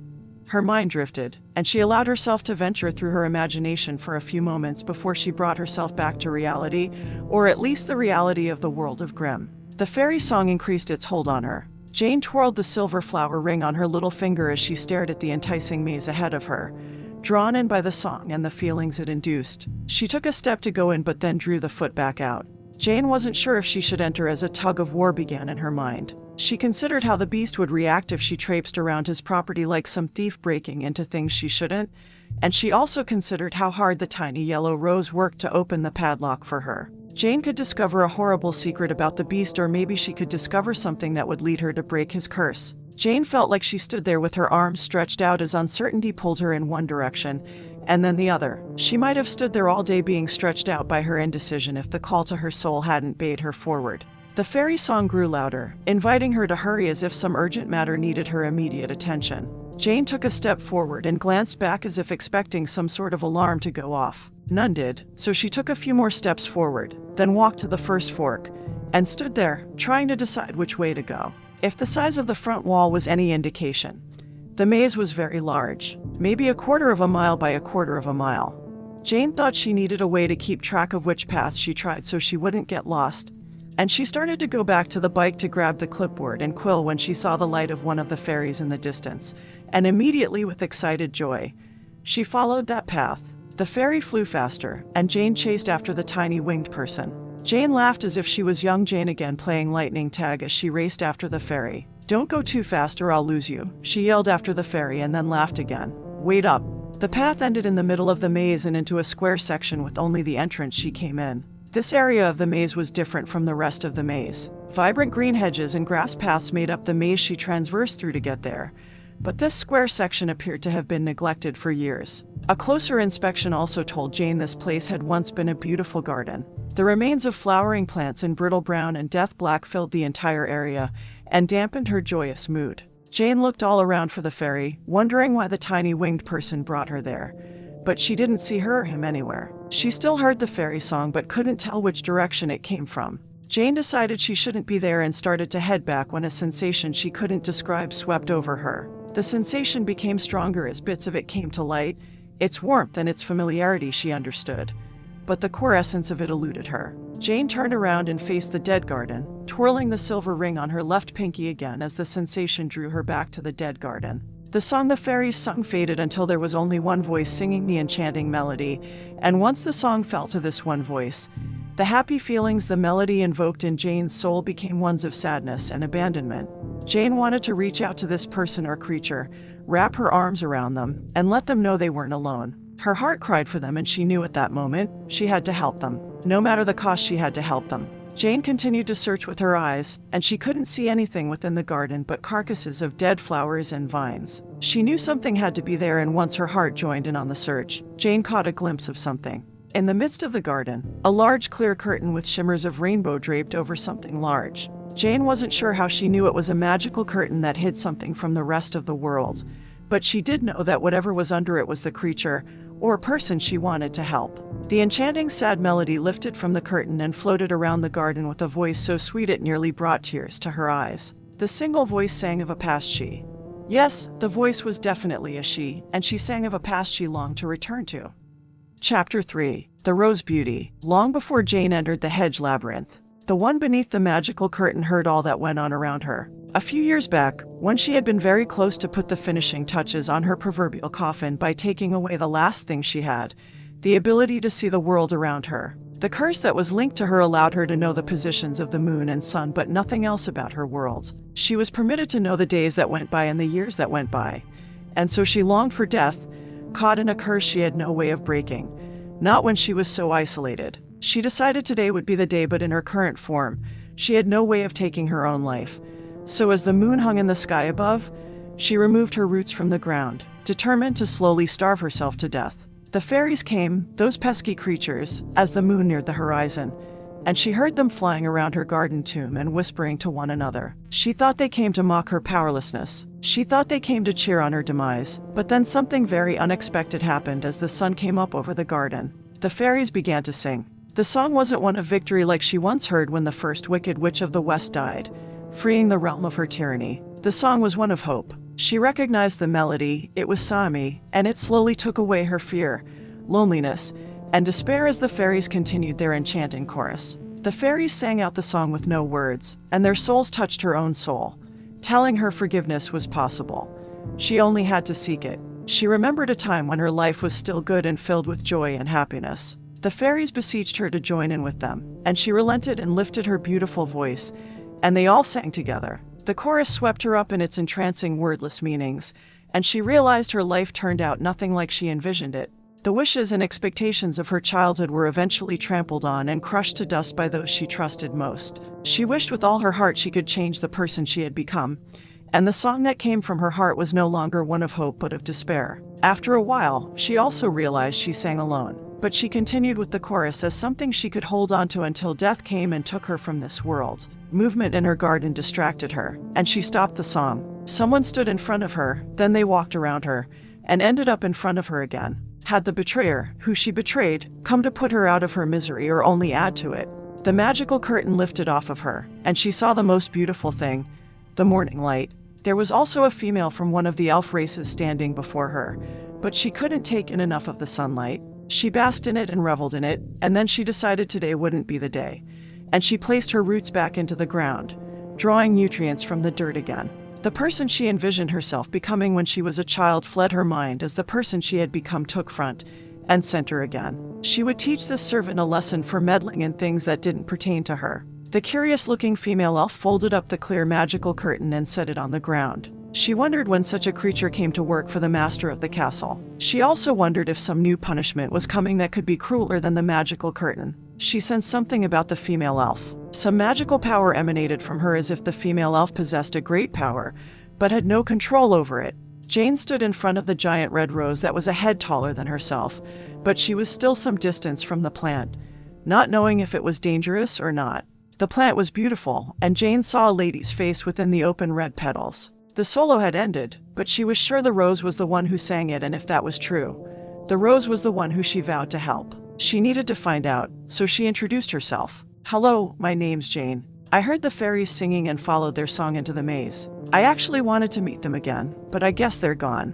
Her mind drifted, and she allowed herself to venture through her imagination for a few moments before she brought herself back to reality, or at least the reality of the World of Grimm. The fairy song increased its hold on her. Jane twirled the silver flower ring on her little finger as she stared at the enticing maze ahead of her, drawn in by the song and the feelings it induced. She took a step to go in but then drew the foot back out. Jane wasn't sure if she should enter as a tug of war began in her mind. She considered how the beast would react if she traipsed around his property like some thief breaking into things she shouldn't, and she also considered how hard the tiny yellow rose worked to open the padlock for her. Jane could discover a horrible secret about the beast, or maybe she could discover something that would lead her to break his curse. Jane felt like she stood there with her arms stretched out as uncertainty pulled her in one direction, and then the other. She might have stood there all day being stretched out by her indecision if the call to her soul hadn't bade her forward. The fairy song grew louder, inviting her to hurry as if some urgent matter needed her immediate attention. Jane took a step forward and glanced back as if expecting some sort of alarm to go off. None did, so she took a few more steps forward, then walked to the first fork, and stood there, trying to decide which way to go. If the size of the front wall was any indication, the maze was very large, maybe 1/4 mile by 1/4 mile. Jane thought she needed a way to keep track of which path she tried so she wouldn't get lost, and she started to go back to the bike to grab the clipboard and quill when she saw the light of one of the fairies in the distance, and immediately with excited joy, she followed that path. The fairy flew faster, and Jane chased after the tiny winged person. Jane laughed as if she was young Jane again playing lightning tag as she raced after the fairy. "Don't go too fast or I'll lose you," she yelled after the fairy and then laughed again. "Wait up." The path ended in the middle of the maze and into a square section with only the entrance she came in. This area of the maze was different from the rest of the maze. Vibrant green hedges and grass paths made up the maze she transversed through to get there, but this square section appeared to have been neglected for years. A closer inspection also told Jane this place had once been a beautiful garden. The remains of flowering plants in brittle brown and death black filled the entire area and dampened her joyous mood. Jane looked all around for the fairy, wondering why the tiny winged person brought her there, but she didn't see her or him anywhere. She still heard the fairy song but couldn't tell which direction it came from. Jane decided she shouldn't be there and started to head back when a sensation she couldn't describe swept over her. The sensation became stronger as bits of it came to light. Its warmth and its familiarity she understood, but the core essence of it eluded her. Jane turned around and faced the dead garden, twirling the silver ring on her left pinky again as the sensation drew her back to the dead garden. The song the fairies sung faded until there was only one voice singing the enchanting melody, and once the song fell to this one voice, the happy feelings the melody invoked in Jane's soul became ones of sadness and abandonment. Jane wanted to reach out to this person or creature, wrap her arms around them, and let them know they weren't alone. Her heart cried for them, and she knew at that moment she had to help them. No matter the cost, she had to help them. Jane continued to search with her eyes, and she couldn't see anything within the garden but carcasses of dead flowers and vines. She knew something had to be there, and once her heart joined in on the search, Jane caught a glimpse of something. In the midst of the garden, a large clear curtain with shimmers of rainbow draped over something large. Jane wasn't sure how she knew it was a magical curtain that hid something from the rest of the world, but she did know that whatever was under it was the creature or person she wanted to help. The enchanting sad melody lifted from the curtain and floated around the garden with a voice so sweet it nearly brought tears to her eyes. The single voice sang of a past she. Yes, the voice was definitely a she, and she sang of a past she longed to return to. Chapter 3. The Rose Beauty. Long before Jane entered the hedge labyrinth, the one beneath the magical curtain heard all that went on around her. A few years back, when she had been very close to put the finishing touches on her proverbial coffin by taking away the last thing she had, the ability to see the world around her. The curse that was linked to her allowed her to know the positions of the moon and sun, but nothing else about her world. She was permitted to know the days that went by and the years that went by, and so she longed for death, caught in a curse she had no way of breaking, not when she was so isolated. She decided today would be the day, but in her current form, she had no way of taking her own life. So as the moon hung in the sky above, she removed her roots from the ground, determined to slowly starve herself to death. The fairies came, those pesky creatures, as the moon neared the horizon, and she heard them flying around her garden tomb and whispering to one another. She thought they came to mock her powerlessness. She thought they came to cheer on her demise. But then something very unexpected happened as the sun came up over the garden. The fairies began to sing. The song wasn't one of victory like she once heard when the first Wicked Witch of the West died, freeing the realm of her tyranny. The song was one of hope. She recognized the melody, it was Sami, and it slowly took away her fear, loneliness, and despair as the fairies continued their enchanting chorus. The fairies sang out the song with no words, and their souls touched her own soul, telling her forgiveness was possible. She only had to seek it. She remembered a time when her life was still good and filled with joy and happiness. The fairies beseeched her to join in with them, and she relented and lifted her beautiful voice, and they all sang together. The chorus swept her up in its entrancing wordless meanings, and she realized her life turned out nothing like she envisioned it. The wishes and expectations of her childhood were eventually trampled on and crushed to dust by those she trusted most. She wished with all her heart she could change the person she had become, and the song that came from her heart was no longer one of hope but of despair. After a while, she also realized she sang alone, but she continued with the chorus as something she could hold on to until death came and took her from this world. Movement in her garden distracted her, and she stopped the song. Someone stood in front of her, then they walked around her, and ended up in front of her again. Had the betrayer, who she betrayed, come to put her out of her misery or only add to it? The magical curtain lifted off of her, and she saw the most beautiful thing, the morning light. There was also a female from one of the elf races standing before her, but she couldn't take in enough of the sunlight. She basked in it and reveled in it, and then she decided today wouldn't be the day. And she placed her roots back into the ground, drawing nutrients from the dirt again. The person she envisioned herself becoming when she was a child fled her mind as the person she had become took front and center again. She would teach this servant a lesson for meddling in things that didn't pertain to her. The curious-looking female elf folded up the clear magical curtain and set it on the ground. She wondered when such a creature came to work for the master of the castle. She also wondered if some new punishment was coming that could be crueler than the magical curtain. She sensed something about the female elf. Some magical power emanated from her as if the female elf possessed a great power, but had no control over it. Jane stood in front of the giant red rose that was a head taller than herself, but she was still some distance from the plant, not knowing if it was dangerous or not. The plant was beautiful, and Jane saw a lady's face within the open red petals. The solo had ended, but she was sure the rose was the one who sang it, and if that was true, the rose was the one who she vowed to help. She needed to find out, so she introduced herself. "Hello, my name's Jane. I heard the fairies singing and followed their song into the maze. I actually wanted to meet them again, but I guess they're gone."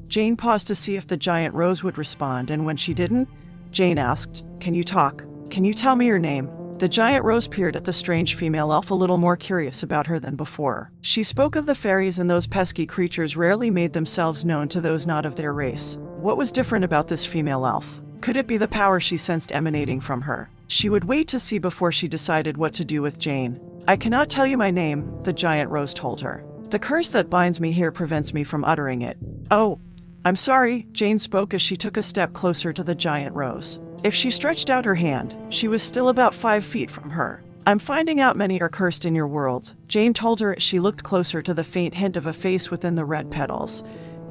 Jane paused to see if the giant rose would respond, and when she didn't, Jane asked, "Can you talk? Can you tell me your name?" The giant rose peered at the strange female elf, a little more curious about her than before. She spoke of the fairies, and those pesky creatures rarely made themselves known to those not of their race. What was different about this female elf? Could it be the power she sensed emanating from her? She would wait to see before she decided what to do with Jane. "I cannot tell you my name," the giant rose told her. "The curse that binds me here prevents me from uttering it." "Oh, I'm sorry," Jane spoke as she took a step closer to the giant rose. If she stretched out her hand, she was still about 5 feet from her. "I'm finding out many are cursed in your world," Jane told her as she looked closer to the faint hint of a face within the red petals.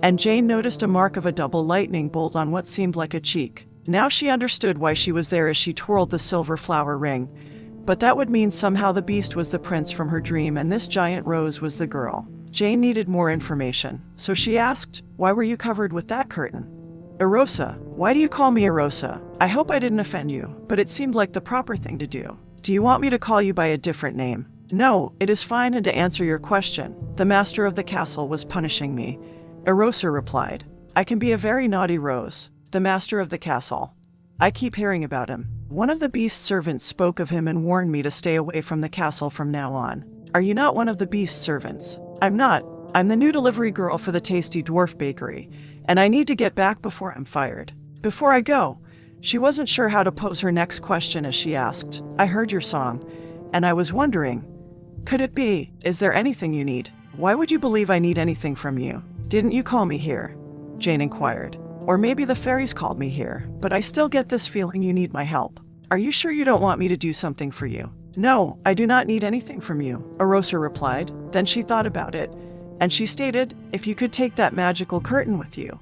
And Jane noticed a mark of a double lightning bolt on what seemed like a cheek. Now she understood why she was there as she twirled the silver flower ring. But that would mean somehow the beast was the prince from her dream and this giant rose was the girl. Jane needed more information, so she asked, "Why were you covered with that curtain?" "Erosa. Why do you call me Erosa? I hope I didn't offend you, but it seemed like the proper thing to do. Do you want me to call you by a different name?" "No, it is fine, and to answer your question, the master of the castle was punishing me," Erosa replied. "I can be a very naughty rose. The master of the castle. I keep hearing about him. One of the beast's servants spoke of him and warned me to stay away from the castle from now on." "Are you not one of the beast's servants?" "I'm not. I'm the new delivery girl for the Tasty Dwarf Bakery, and I need to get back before I'm fired." Before I go, she wasn't sure how to pose her next question as she asked, "I heard your song, and I was wondering, could it be, is there anything you need?" "Why would you believe I need anything from you? Didn't you call me here?" Jane inquired. "Or maybe the fairies called me here, but I still get this feeling you need my help. Are you sure you don't want me to do something for you?" "No, I do not need anything from you," Erosa replied. Then she thought about it, and she stated, "If you could take that magical curtain with you,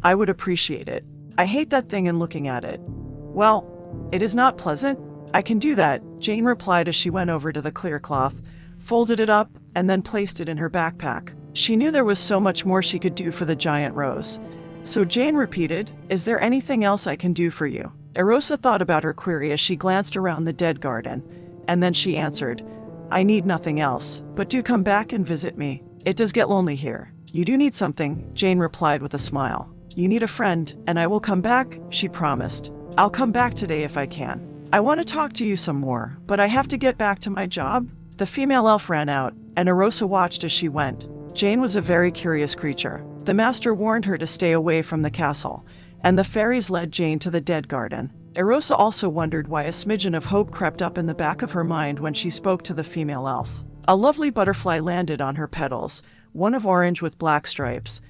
I would appreciate it. I hate that thing and looking at it. Well, it is not pleasant." I can do that, Jane replied as she went over to the clear cloth, folded it up, and then placed it in her backpack. She knew there was so much more she could do for the giant rose. So Jane repeated, "Is there anything else I can do for you?" Erosa thought about her query as she glanced around the dead garden, and then she answered, "I need nothing else, but do come back and visit me. It does get lonely here." "You do need something," Jane replied with a smile. "You need a friend, and I will come back," she promised. "I'll come back today if I can. I want to talk to you some more, but I have to get back to my job." The female elf ran out, and Erosa watched as she went. Jane was a very curious creature. The master warned her to stay away from the castle, and the fairies led Jane to the dead garden. Erosa also wondered why a smidgen of hope crept up in the back of her mind when she spoke to the female elf. A lovely butterfly landed on her petals, one of orange with black stripes,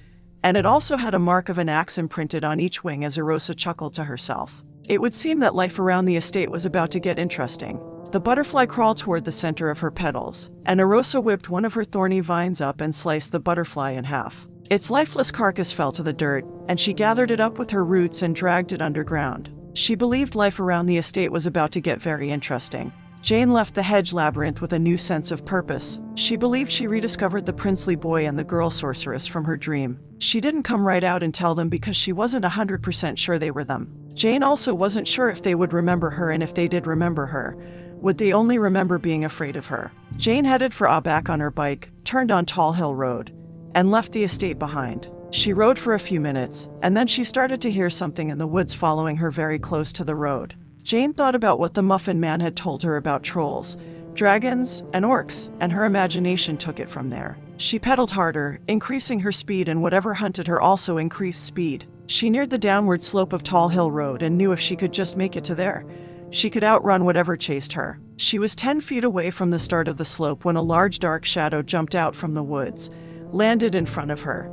and it also had a mark of an axe imprinted on each wing as Erosa chuckled to herself. It would seem that life around the estate was about to get interesting. The butterfly crawled toward the center of her petals, and Erosa whipped one of her thorny vines up and sliced the butterfly in half. Its lifeless carcass fell to the dirt, and she gathered it up with her roots and dragged it underground. She believed life around the estate was about to get very interesting. Jane left the hedge labyrinth with a new sense of purpose. She believed she rediscovered the princely boy and the girl sorceress from her dream. She didn't come right out and tell them because she wasn't 100% sure they were them. Jane also wasn't sure if they would remember her, and if they did remember her, would they only remember being afraid of her? Jane headed for AaBack on her bike, turned on Tall Hill Road, and left the estate behind. She rode for a few minutes, and then she started to hear something in the woods following her very close to the road. Jane thought about what the Muffin Man had told her about trolls, dragons, and orcs, and her imagination took it from there. She pedaled harder, increasing her speed, and whatever hunted her also increased speed. She neared the downward slope of Tall Hill Road and knew if she could just make it to there, she could outrun whatever chased her. She was 10 feet away from the start of the slope when a large dark shadow jumped out from the woods, landed in front of her,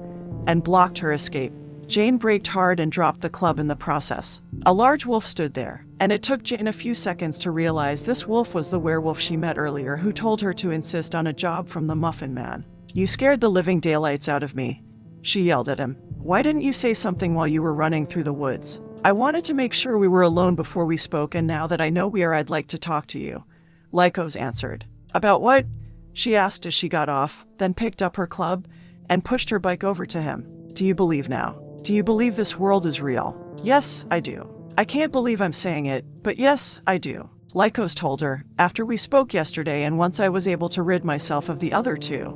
and blocked her escape. Jane braked hard and dropped the club in the process. A large wolf stood there, and it took Jane a few seconds to realize this wolf was the werewolf she met earlier, who told her to insist on a job from the Muffin Man. "You scared the living daylights out of me," she yelled at him. "Why didn't you say something while you were running through the woods?" "I wanted to make sure we were alone before we spoke, and now that I know we are, I'd like to talk to you," Lycos answered. "About what?" she asked as she got off, then picked up her club and pushed her bike over to him. "Do you believe now? Do you believe this world is real?" "Yes, I do. I can't believe I'm saying it, but yes, I do," Lycos told her. "After we spoke yesterday, and once I was able to rid myself of the other two,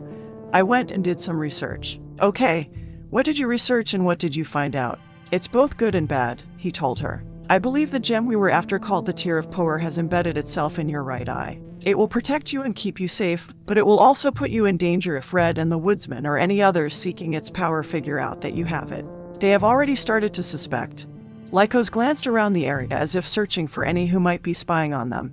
I went and did some research." "Okay, what did you research and what did you find out?" "It's both good and bad," he told her. "I believe the gem we were after, called the Tear of Power, has embedded itself in your right eye. It will protect you and keep you safe, but it will also put you in danger if Red and the Woodsman or any others seeking its power figure out that you have it. They have already started to suspect." Lycos glanced around the area as if searching for any who might be spying on them,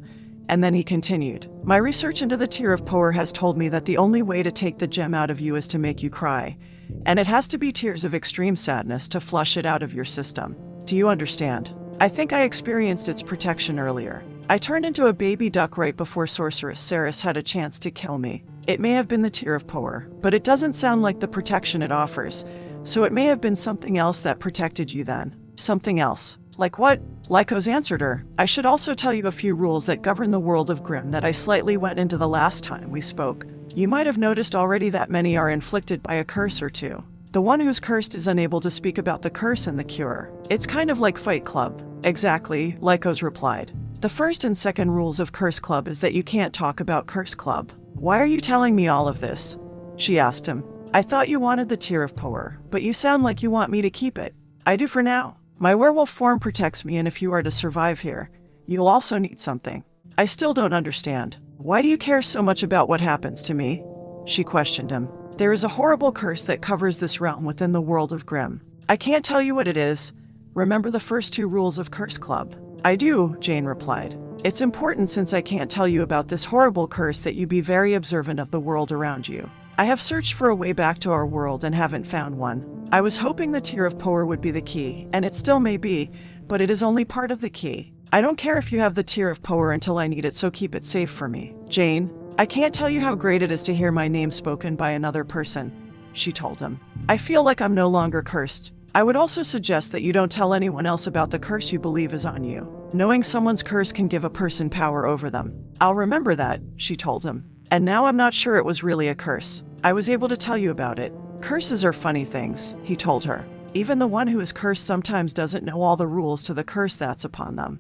and then he continued. "My research into the Tear of Power has told me that the only way to take the gem out of you is to make you cry, and it has to be tears of extreme sadness to flush it out of your system. Do you understand? I think I experienced its protection earlier. I turned into a baby duck right before Sorceress Ceres had a chance to kill me. It may have been the Tear of Power, but it doesn't sound like the protection it offers, so it may have been something else that protected you then." "Something else? Like what?" Lycos answered her. "I should also tell you a few rules that govern the World of Grimm that I slightly went into the last time we spoke. You might have noticed already that many are inflicted by a curse or two. The one who's cursed is unable to speak about the curse and the cure. It's kind of like Fight Club." "Exactly," Lycos replied. "The first and second rules of Curse Club is that you can't talk about Curse Club." "Why are you telling me all of this?" she asked him. "I thought you wanted the Tear of Power, but you sound like you want me to keep it." "I do for now. My werewolf form protects me, and if you are to survive here, you'll also need something." "I still don't understand. Why do you care so much about what happens to me?" she questioned him. "There is a horrible curse that covers this realm within the World of Grimm. I can't tell you what it is. Remember the first 2 rules of Curse Club?" "I do," Jane replied. "It's important, since I can't tell you about this horrible curse, that you be very observant of the world around you. I have searched for a way back to our world and haven't found one. I was hoping the Tear of Power would be the key, and it still may be, but it is only part of the key. I don't care if you have the Tear of Power until I need it, so keep it safe for me." "Jane, I can't tell you how great it is to hear my name spoken by another person," she told him. "I feel like I'm no longer cursed. I would also suggest that you don't tell anyone else about the curse you believe is on you. Knowing someone's curse can give a person power over them. I'll remember that, she told him. And now I'm not sure it was really a curse. I was able to tell you about it. Curses are funny things, he told her. Even the one who is cursed sometimes doesn't know all the rules to the curse that's upon them.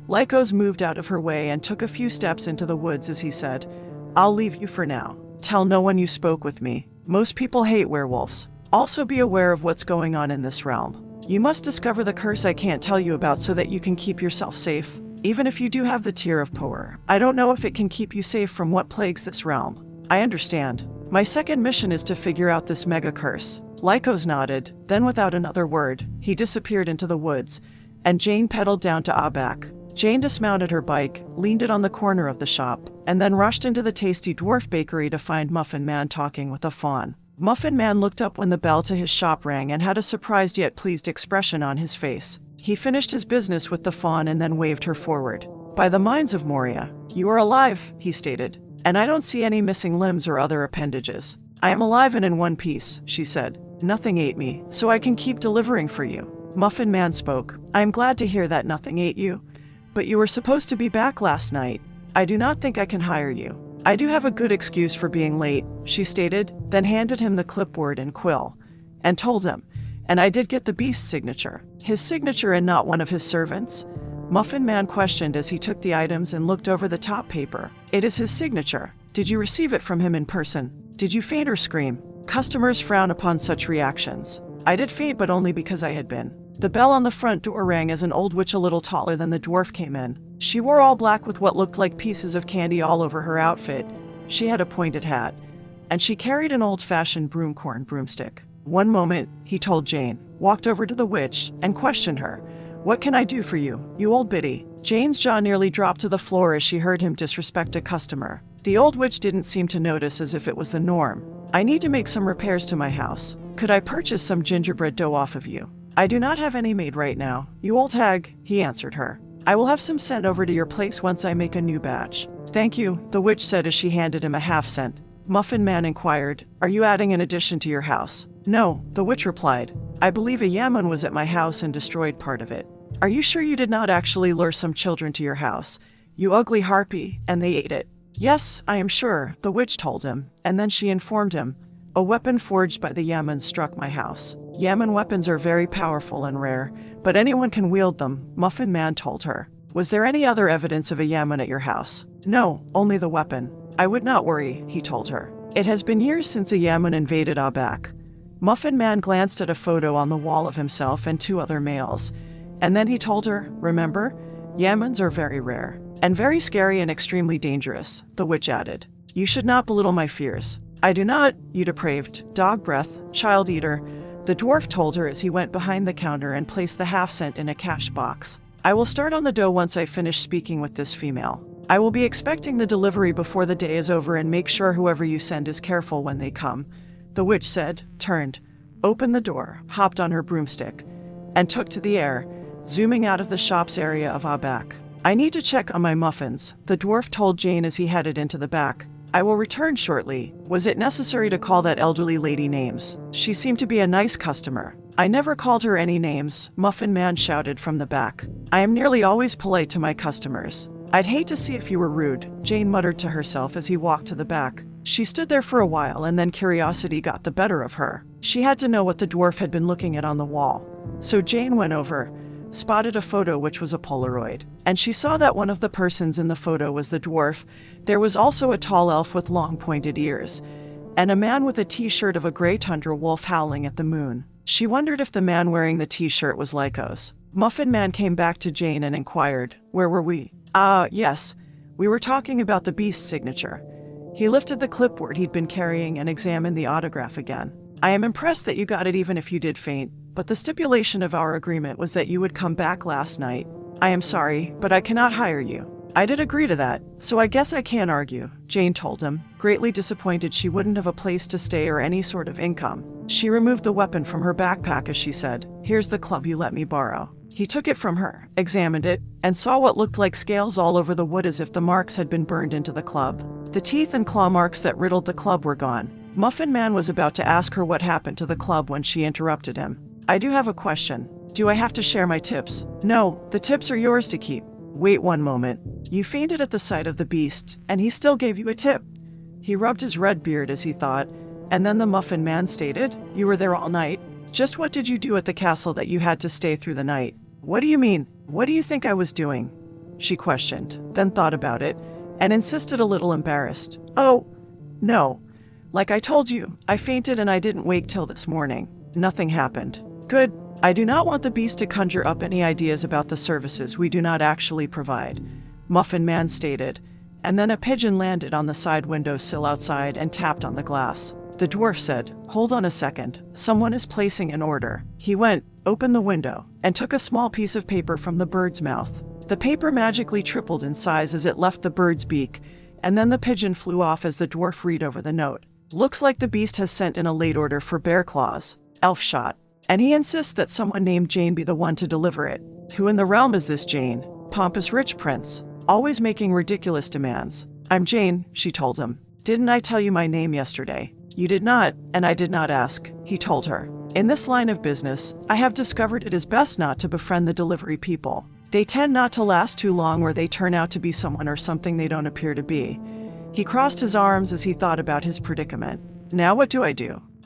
Lycos moved out of her way and took a few steps into the woods as he said, I'll leave you for now. Tell no one you spoke with me. Most people hate werewolves. Also be aware of what's going on in this realm. You must discover the curse I can't tell you about so that you can keep yourself safe. Even if you do have the Tear of Power, I don't know if it can keep you safe from what plagues this realm. I understand. My second mission is to figure out this mega curse. Lycos nodded, then without another word, he disappeared into the woods, and Jane pedaled down to AaBack. Jane dismounted her bike, leaned it on the corner of the shop, and then rushed into the tasty dwarf bakery to find Muffin Man talking with a fawn. Muffin Man looked up when the bell to his shop rang and had a surprised yet pleased expression on his face. He finished his business with the fawn and then waved her forward. By the mines of Moria, you are alive, he stated, and I don't see any missing limbs or other appendages. I am alive and in one piece, she said. Nothing ate me, so I can keep delivering for you. Muffin Man spoke. I am glad to hear that nothing ate you, but you were supposed to be back last night. I do not think I can hire you. I do have a good excuse for being late, she stated, then handed him the clipboard and quill, and told him, and I did get the beast's signature. His signature and not one of his servants? Muffin Man questioned as he took the items and looked over the top paper. It is his signature. Did you receive it from him in person? Did you faint or scream? Customers frown upon such reactions. I did faint, but only because I had been. The bell on the front door rang as an old witch a little taller than the dwarf came in. She wore all black with what looked like pieces of candy all over her outfit. She had a pointed hat, and she carried an old-fashioned broomcorn broomstick. One moment, he told Jane, walked over to the witch, and questioned her. What can I do for you, you old biddy? Jane's jaw nearly dropped to the floor as she heard him disrespect a customer. The old witch didn't seem to notice, as if it was the norm. I need to make some repairs to my house. Could I purchase some gingerbread dough off of you? I do not have any made right now, you old hag, he answered her. I will have some sent over to your place once I make a new batch. Thank you, the witch said as she handed him a half-cent. Muffin Man inquired, Are you adding an addition to your house? No, the witch replied. I believe a yaman was at my house and destroyed part of it. Are you sure you did not actually lure some children to your house? You ugly harpy, and they ate it. Yes, I am sure, the witch told him, and then she informed him. A weapon forged by the yaman struck my house. Yaman weapons are very powerful and rare, but anyone can wield them, Muffin Man told her. Was there any other evidence of a yaman at your house? No, only the weapon. I would not worry, he told her. It has been years since a yaman invaded AaBack. Muffin Man glanced at a photo on the wall of himself and two other males, and then he told her, Remember, yamans are very rare, and very scary and extremely dangerous, the witch added. You should not belittle my fears. I do not, you depraved, dog breath, child eater, the dwarf told her as he went behind the counter and placed the half-cent in a cash box. I will start on the dough once I finish speaking with this female. I will be expecting the delivery before the day is over, and make sure whoever you send is careful when they come, the witch said, turned, opened the door, hopped on her broomstick, and took to the air, zooming out of the shop's area of AaBack. I need to check on my muffins, the dwarf told Jane as he headed into the back. I will return shortly. Was it necessary to call that elderly lady names? She seemed to be a nice customer. I never called her any names, Muffin Man shouted from the back. I am nearly always polite to my customers. I'd hate to see if you were rude, Jane muttered to herself as he walked to the back. She stood there for a while, and then curiosity got the better of her. She had to know what the dwarf had been looking at on the wall. So Jane went over, spotted a photo which was a Polaroid, and she saw that one of the persons in the photo was the dwarf. There was also a tall elf with long pointed ears, and a man with a t-shirt of a gray tundra wolf howling at the moon. She wondered if the man wearing the t-shirt was Lycos. Muffin Man came back to Jane and inquired, Where were we? Yes. We were talking about the beast's signature. He lifted the clipboard he'd been carrying and examined the autograph again. I am impressed that you got it even if you did faint, but the stipulation of our agreement was that you would come back last night. I am sorry, but I cannot hire you. I did agree to that, so I guess I can't argue, Jane told him, greatly disappointed she wouldn't have a place to stay or any sort of income. She removed the weapon from her backpack as she said, Here's the club you let me borrow. He took it from her, examined it, and saw what looked like scales all over the wood as if the marks had been burned into the club. The teeth and claw marks that riddled the club were gone. Muffin Man was about to ask her what happened to the club when she interrupted him. I do have a question. Do I have to share my tips? No, the tips are yours to keep. Wait one moment. You fainted at the sight of the beast, and he still gave you a tip. He rubbed his red beard as he thought, and then the Muffin Man stated, You were there all night? Just what did you do at the castle that you had to stay through the night? What do you mean? What do you think I was doing? She questioned, then thought about it, and insisted a little embarrassed. Oh, no. Like I told you, I fainted and I didn't wake till this morning. Nothing happened. Good. I do not want the beast to conjure up any ideas about the services we do not actually provide, Muffin Man stated, and then a pigeon landed on the side windowsill outside and tapped on the glass. The dwarf said, Hold on a second, someone is placing an order. He went, opened the window, and took a small piece of paper from the bird's mouth. The paper magically tripled in size as it left the bird's beak, and then the pigeon flew off as the dwarf read over the note. Looks like the beast has sent in a late order for bear claws, elf shot, and he insists that someone named Jane be the one to deliver it. Who in the realm is this Jane? Pompous rich prince, always making ridiculous demands. I'm Jane, she told him. Didn't I tell you my name yesterday? You did not, and I did not ask, he told her. In this line of business, I have discovered it is best not to befriend the delivery people. They tend not to last too long, or they turn out to be someone or something they don't appear to be. He crossed his arms as he thought about his predicament. Now what do?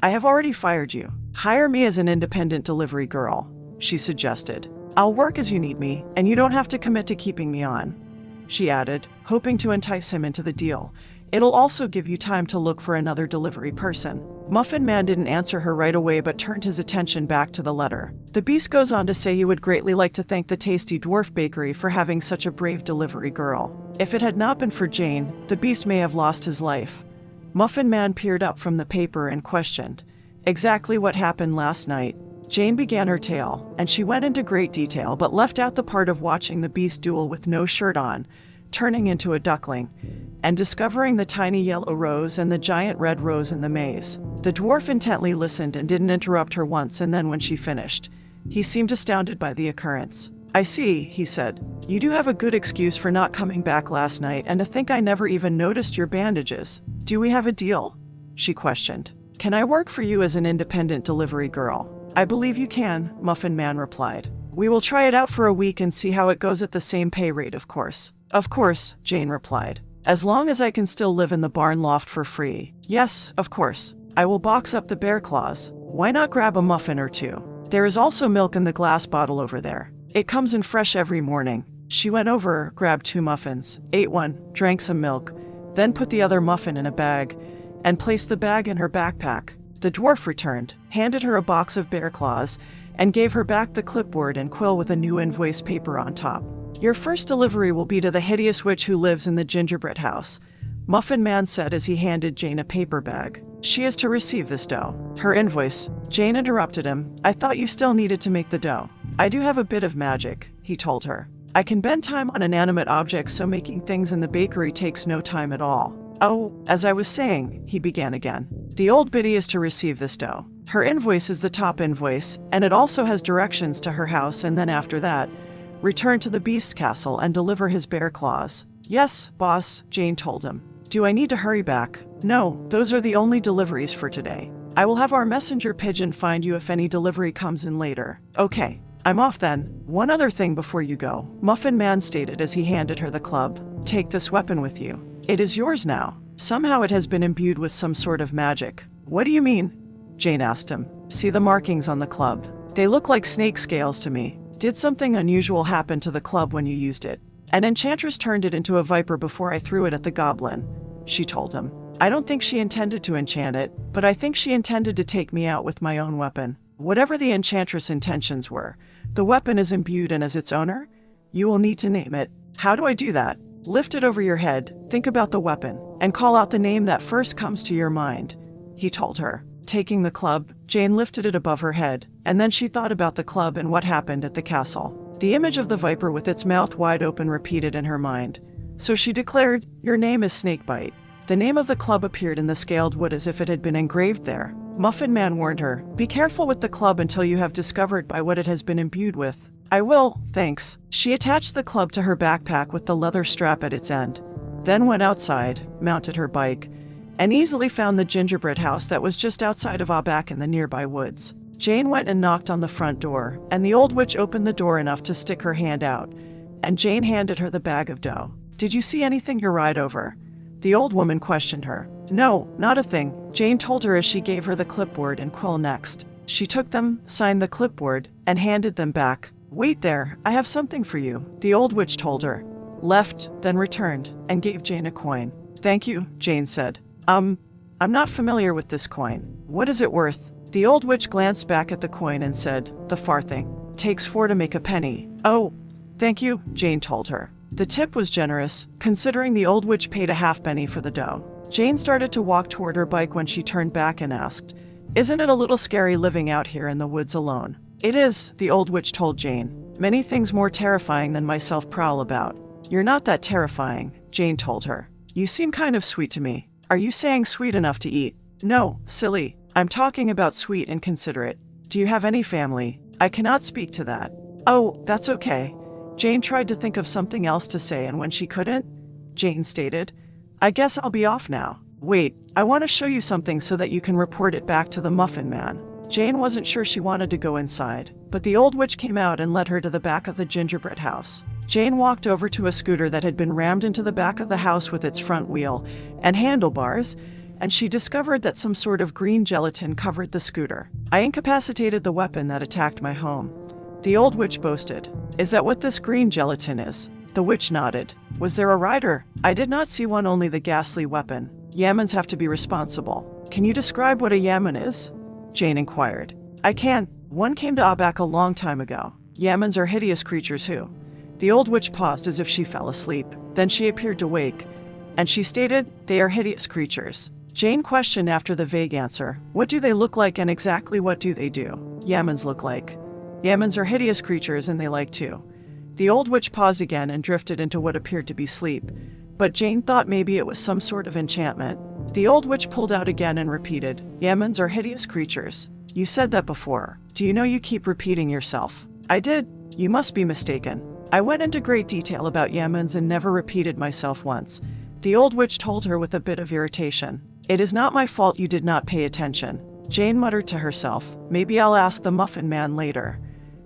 I have already fired you. Hire me as an independent delivery girl, she suggested. I'll work as you need me, and you don't have to commit to keeping me on, she added, hoping to entice him into the deal. It'll also give you time to look for another delivery person. Muffin Man didn't answer her right away but turned his attention back to the letter. The beast goes on to say he would greatly like to thank the Tasty Dwarf Bakery for having such a brave delivery girl. If it had not been for Jane, the beast may have lost his life. Muffin Man peered up from the paper and questioned, Exactly what happened last night? Jane began her tale, and she went into great detail but left out the part of watching the beast duel with no shirt on, turning into a duckling, and discovering the tiny yellow rose and the giant red rose in the maze. The dwarf intently listened and didn't interrupt her once, and then when she finished, he seemed astounded by the occurrence. I see, he said. You do have a good excuse for not coming back last night, and to think I never even noticed your bandages. Do we have a deal? She questioned. Can I work for you as an independent delivery girl? I believe you can, Muffin Man replied. We will try it out for a week and see how it goes at the same pay rate, of course. Of course, Jane replied. As long as I can still live in the barn loft for free. Yes, of course. I will box up the bear claws. Why not grab a muffin or two? There is also milk in the glass bottle over there. It comes in fresh every morning. She went over, grabbed 2 muffins, ate one, drank some milk, then put the other muffin in a bag, and placed the bag in her backpack. The dwarf returned, handed her a box of bear claws, and gave her back the clipboard and quill with a new invoice paper on top. Your first delivery will be to the hideous witch who lives in the gingerbread house, Muffin Man said as he handed Jane a paper bag. She is to receive this dough. Her invoice. Jane interrupted him. I thought you still needed to make the dough. I do have a bit of magic, he told her. I can bend time on inanimate objects, so making things in the bakery takes no time at all. Oh, as I was saying, he began again. The old biddy is to receive this dough. Her invoice is the top invoice, and it also has directions to her house, and then after that, return to the beast's castle and deliver his bear claws. Yes, boss, Jane told him. Do I need to hurry back? No, those are the only deliveries for today. I will have our messenger pigeon find you if any delivery comes in later. Okay, I'm off then. One other thing before you go, Muffin Man stated as he handed her the club. Take this weapon with you. It is yours now. Somehow it has been imbued with some sort of magic. What do you mean? Jane asked him. See the markings on the club. They look like snake scales to me. Did something unusual happen to the club when you used it? An enchantress turned it into a viper before I threw it at the goblin, she told him. I don't think she intended to enchant it, but I think she intended to take me out with my own weapon. Whatever the enchantress' intentions were, the weapon is imbued, and as its owner, you will need to name it. How do I do that? Lift it over your head, think about the weapon, and call out the name that first comes to your mind, he told her. Taking the club, Jane lifted it above her head, and then she thought about the club and what happened at the castle. The image of the viper with its mouth wide open repeated in her mind. So she declared, Your name is Snakebite. The name of the club appeared in the scaled wood as if it had been engraved there. Muffin Man warned her, Be careful with the club until you have discovered by what it has been imbued with. I will, thanks. She attached the club to her backpack with the leather strap at its end, then went outside, mounted her bike, and easily found the gingerbread house that was just outside of AaBack in the nearby woods. Jane went and knocked on the front door, and the old witch opened the door enough to stick her hand out, and Jane handed her the bag of dough. "Did you see anything your ride over?" The old woman questioned her. "No, not a thing," Jane told her as she gave her the clipboard and quill next. She took them, signed the clipboard, and handed them back. "Wait there, I have something for you," the old witch told her. Left, then returned, and gave Jane a coin. "Thank you," Jane said. I'm not familiar with this coin. What is it worth?" The old witch glanced back at the coin and said, "The farthing. Takes 4 to make a penny." "Oh, thank you," Jane told her. The tip was generous, considering the old witch paid a halfpenny for the dough. Jane started to walk toward her bike when she turned back and asked, "Isn't it a little scary living out here in the woods alone?" "It is," the old witch told Jane. "Many things more terrifying than myself prowl about." "You're not that terrifying," Jane told her. "You seem kind of sweet to me." "Are you saying sweet enough to eat?" "No, silly. I'm talking about sweet and considerate. Do you have any family?" "I cannot speak to that." "Oh, that's okay." Jane tried to think of something else to say, and when she couldn't, Jane stated, "I guess I'll be off now." "Wait, I want to show you something so that you can report it back to the Muffin Man." Jane wasn't sure she wanted to go inside, but the old witch came out and led her to the back of the gingerbread house. Jane walked over to a scooter that had been rammed into the back of the house with its front wheel and handlebars, and she discovered that some sort of green gelatin covered the scooter. "I incapacitated the weapon that attacked my home," the old witch boasted. "Is that what this green gelatin is?" The witch nodded. "Was there a rider?" "I did not see one, only the ghastly weapon. Yamans have to be responsible." "Can you describe what a yaman is?" Jane inquired. "I can. One came to AaBack a long time ago. Yamans are hideous creatures who..." The old witch paused as if she fell asleep. Then she appeared to wake, and she stated, "They are hideous creatures." Jane questioned after the vague answer, "What do they look like and exactly what do they do?" "Yamans look like..." "Yamans are hideous creatures and they like to..." The old witch paused again and drifted into what appeared to be sleep, but Jane thought maybe it was some sort of enchantment. The old witch pulled out again and repeated, "Yamans are hideous creatures." "You said that before. Do you know you keep repeating yourself?" "I did. You must be mistaken. I went into great detail about Yamans and never repeated myself once," the old witch told her with a bit of irritation. "It is not my fault you did not pay attention." Jane muttered to herself, "Maybe I'll ask the Muffin Man later."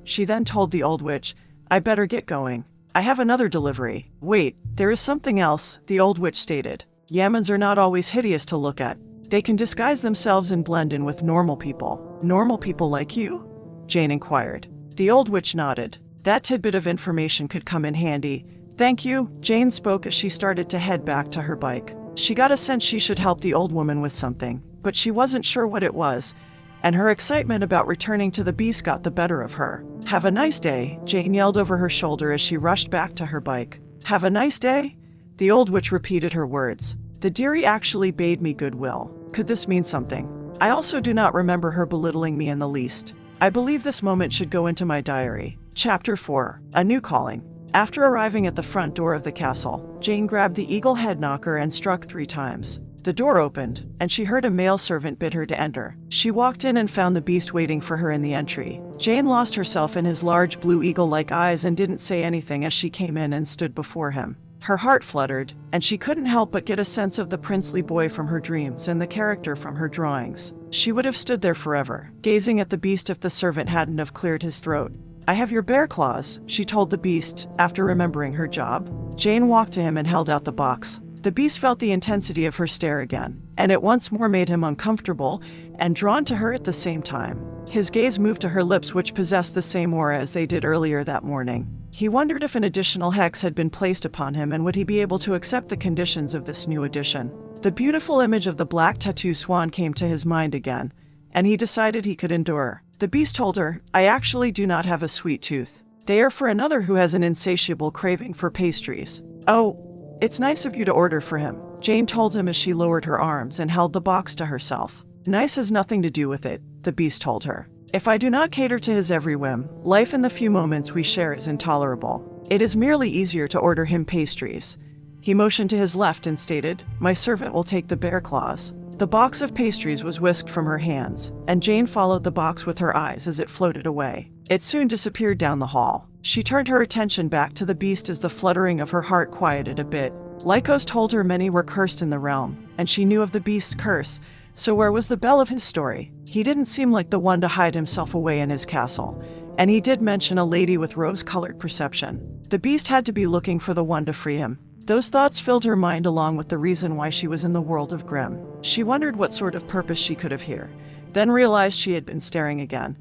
She then told the old witch, "I better get going. I have another delivery." "Wait, there is something else," the old witch stated. "Yamans are not always hideous to look at. They can disguise themselves and blend in with normal people." "Normal people like you?" Jane inquired. The old witch nodded. That tidbit of information could come in handy. "Thank you," Jane spoke as she started to head back to her bike. She got a sense she should help the old woman with something, but she wasn't sure what it was, and her excitement about returning to the beast got the better of her. "Have a nice day," Jane yelled over her shoulder as she rushed back to her bike. "Have a nice day?" The old witch repeated her words. "The dearie actually bade me goodwill. Could this mean something? I also do not remember her belittling me in the least. I believe this moment should go into my diary." Chapter 4. A New Calling. After arriving at the front door of the castle, Jane grabbed the eagle head knocker and struck 3 times. The door opened, and she heard a male servant bid her to enter. She walked in and found the beast waiting for her in the entry. Jane lost herself in his large blue eagle-like eyes and didn't say anything as she came in and stood before him. Her heart fluttered, and she couldn't help but get a sense of the princely boy from her dreams and the character from her drawings. She would have stood there forever, gazing at the beast if the servant hadn't have cleared his throat. "I have your bear claws," she told the beast, after remembering her job. Jane walked to him and held out the box. The beast felt the intensity of her stare again, and it once more made him uncomfortable and drawn to her at the same time. His gaze moved to her lips, which possessed the same aura as they did earlier that morning. He wondered if an additional hex had been placed upon him and would he be able to accept the conditions of this new addition. The beautiful image of the black tattoo swan came to his mind again, and he decided he could endure. The beast told her, "I actually do not have a sweet tooth. They are for another who has an insatiable craving for pastries." "Oh, it's nice of you to order for him," Jane told him as she lowered her arms and held the box to herself. "Nice has nothing to do with it," the beast told her. "If I do not cater to his every whim, life in the few moments we share is intolerable. It is merely easier to order him pastries." He motioned to his left and stated, "My servant will take the bear claws." The box of pastries was whisked from her hands, and Jane followed the box with her eyes as it floated away. It soon disappeared down the hall. She turned her attention back to the beast as the fluttering of her heart quieted a bit. Lycos told her many were cursed in the realm, and she knew of the beast's curse, So where was the belle of his story? He didn't seem like the one to hide himself away in his castle, and he did mention a lady with rose-colored perception. The beast had to be looking for the one to free him. Those thoughts filled her mind along with the reason why she was in the World of Grimm. She wondered what sort of purpose she could have here, then realized she had been staring again,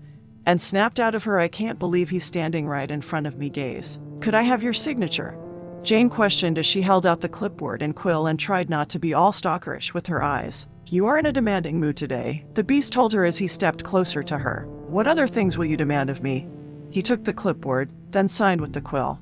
and snapped out of her "I can't believe he's standing right in front of me" gaze. "Could I have your signature?" Jane questioned as she held out the clipboard and quill and tried not to be all stalkerish with her eyes. "You are in a demanding mood today," the beast told her as he stepped closer to her. "What other things will you demand of me?" He took the clipboard, then signed with the quill,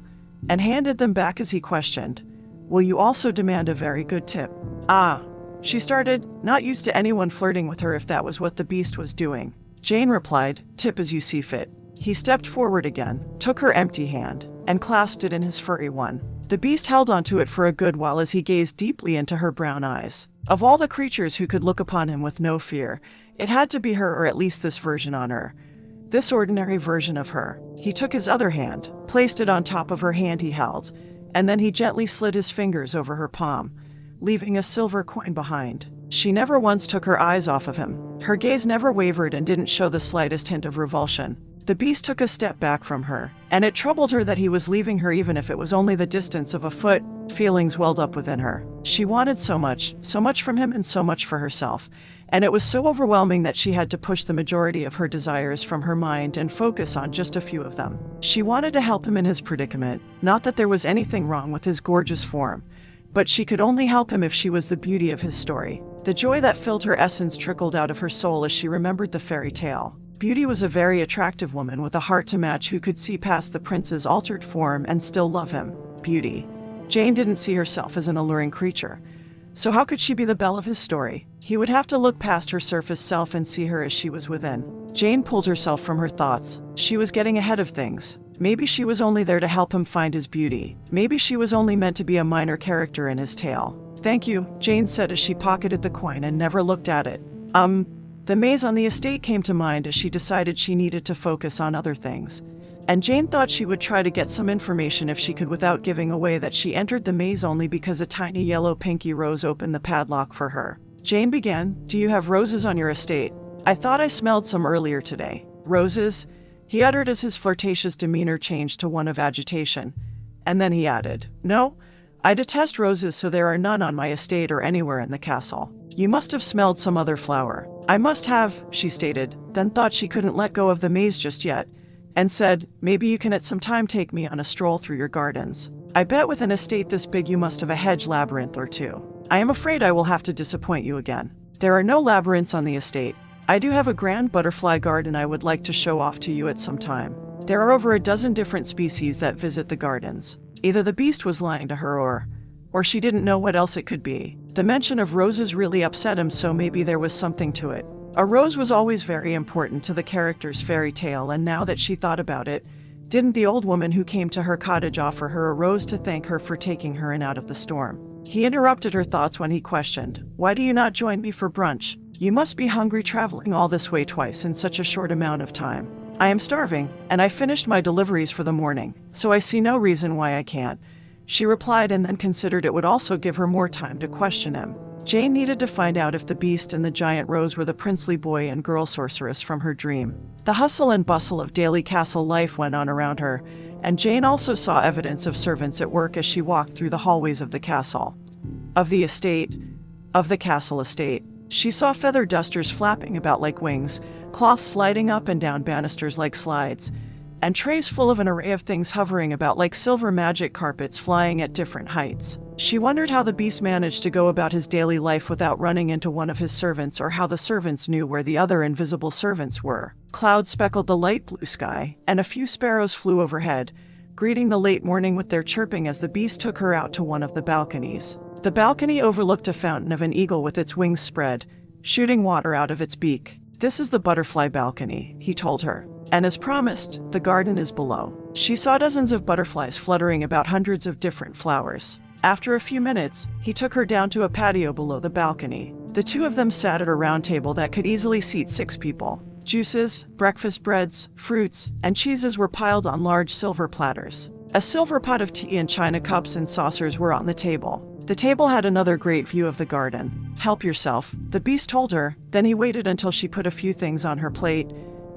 and handed them back as he questioned, "Will you also demand a very good tip?" "Ah," she started, not used to anyone flirting with her if that was what the beast was doing. Jane replied, "Tip as you see fit." He stepped forward again, took her empty hand, and clasped it in his furry one. The beast held onto it for a good while as he gazed deeply into her brown eyes. Of all the creatures who could look upon him with no fear, it had to be her, or at least this version on her. This ordinary version of her. He took his other hand, placed it on top of her hand he held, and then he gently slid his fingers over her palm, leaving a silver coin behind. She never once took her eyes off of him. Her gaze never wavered and didn't show the slightest hint of revulsion. The beast took a step back from her, and it troubled her that he was leaving her even if it was only the distance of a foot. Feelings welled up within her. She wanted so much from him and so much for herself, and it was so overwhelming that she had to push the majority of her desires from her mind and focus on just a few of them. She wanted to help him in his predicament, not that there was anything wrong with his gorgeous form, but she could only help him if she was the beauty of his story. The joy that filled her essence trickled out of her soul as she remembered the fairy tale. Beauty was a very attractive woman with a heart to match who could see past the prince's altered form and still love him. Beauty. Jane didn't see herself as an alluring creature. So how could she be the belle of his story? He would have to look past her surface self and see her as she was within. Jane pulled herself from her thoughts. She was getting ahead of things. Maybe she was only there to help him find his beauty. Maybe she was only meant to be a minor character in his tale. "Thank you," Jane said as she pocketed the coin and never looked at it. The maze on the estate came to mind as she decided she needed to focus on other things. And Jane thought she would try to get some information if she could without giving away that she entered the maze only because a tiny yellow pinky rose opened the padlock for her. Jane began, "Do you have roses on your estate? I thought I smelled some earlier today." "Roses?" he uttered as his flirtatious demeanor changed to one of agitation. And then he added, "No, I detest roses, so there are none on my estate or anywhere in the castle. You must have smelled some other flower." "I must have," she stated, then thought she couldn't let go of the maze just yet, and said, "Maybe you can at some time take me on a stroll through your gardens. I bet with an estate this big you must have a hedge labyrinth or two." "I am afraid I will have to disappoint you again. There are no labyrinths on the estate. I do have a grand butterfly garden I would like to show off to you at some time. There are over a dozen different species that visit the gardens." Either the beast was lying to her or she didn't know what else it could be. The mention of roses really upset him, so maybe there was something to it. A rose was always very important to the character's fairy tale, and now that she thought about it, didn't the old woman who came to her cottage offer her a rose to thank her for taking her in out of the storm? He interrupted her thoughts when he questioned, "Why do you not join me for brunch? You must be hungry traveling all this way twice in such a short amount of time." "I am starving, and I finished my deliveries for the morning, so I see no reason why I can't," she replied, and then considered it would also give her more time to question him. Jane needed to find out if the beast and the giant rose were the princely boy and girl sorceress from her dream. The hustle and bustle of daily castle life went on around her, and Jane also saw evidence of servants at work as she walked through the hallways of the castle. Of the castle estate. She saw feather dusters flapping about like wings, cloths sliding up and down banisters like slides, and trays full of an array of things hovering about like silver magic carpets flying at different heights. She wondered how the beast managed to go about his daily life without running into one of his servants, or how the servants knew where the other invisible servants were. Clouds speckled the light blue sky, and a few sparrows flew overhead, greeting the late morning with their chirping as the beast took her out to one of the balconies. The balcony overlooked a fountain of an eagle with its wings spread, shooting water out of its beak. "This is the butterfly balcony," he told her. "And as promised, the garden is below." She saw dozens of butterflies fluttering about hundreds of different flowers. After a few minutes, he took her down to a patio below the balcony. The two of them sat at a round table that could easily seat 6 people. Juices, breakfast breads, fruits, and cheeses were piled on large silver platters. A silver pot of tea and china cups and saucers were on the table. The table had another great view of the garden. "Help yourself," the beast told her. Then he waited until she put a few things on her plate,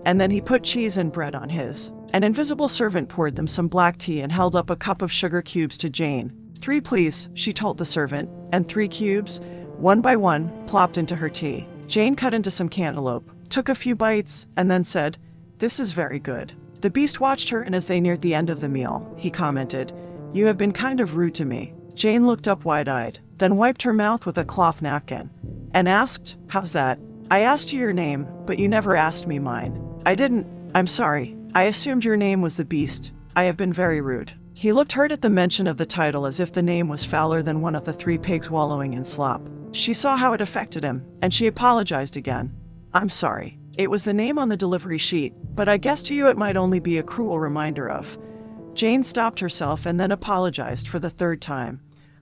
and then he put cheese and bread on his. An invisible servant poured them some black tea and held up a cup of sugar cubes to Jane. "3, please," she told the servant, and 3 cubes, one by one, plopped into her tea. Jane cut into some cantaloupe, took a few bites, and then said, "This is very good." The beast watched her, and as they neared the end of the meal, he commented, "You have been kind of rude to me." Jane looked up wide-eyed, then wiped her mouth with a cloth napkin, and asked, "How's that? I asked you your name, but you never asked me mine." "I didn't. I'm sorry. I assumed your name was the beast. I have been very rude." He looked hurt at the mention of the title, as if the name was fouler than one of the 3 pigs wallowing in slop. She saw how it affected him, and she apologized again. "I'm sorry. It was the name on the delivery sheet, but I guess to you it might only be a cruel reminder of." Jane stopped herself and then apologized for the 3rd time.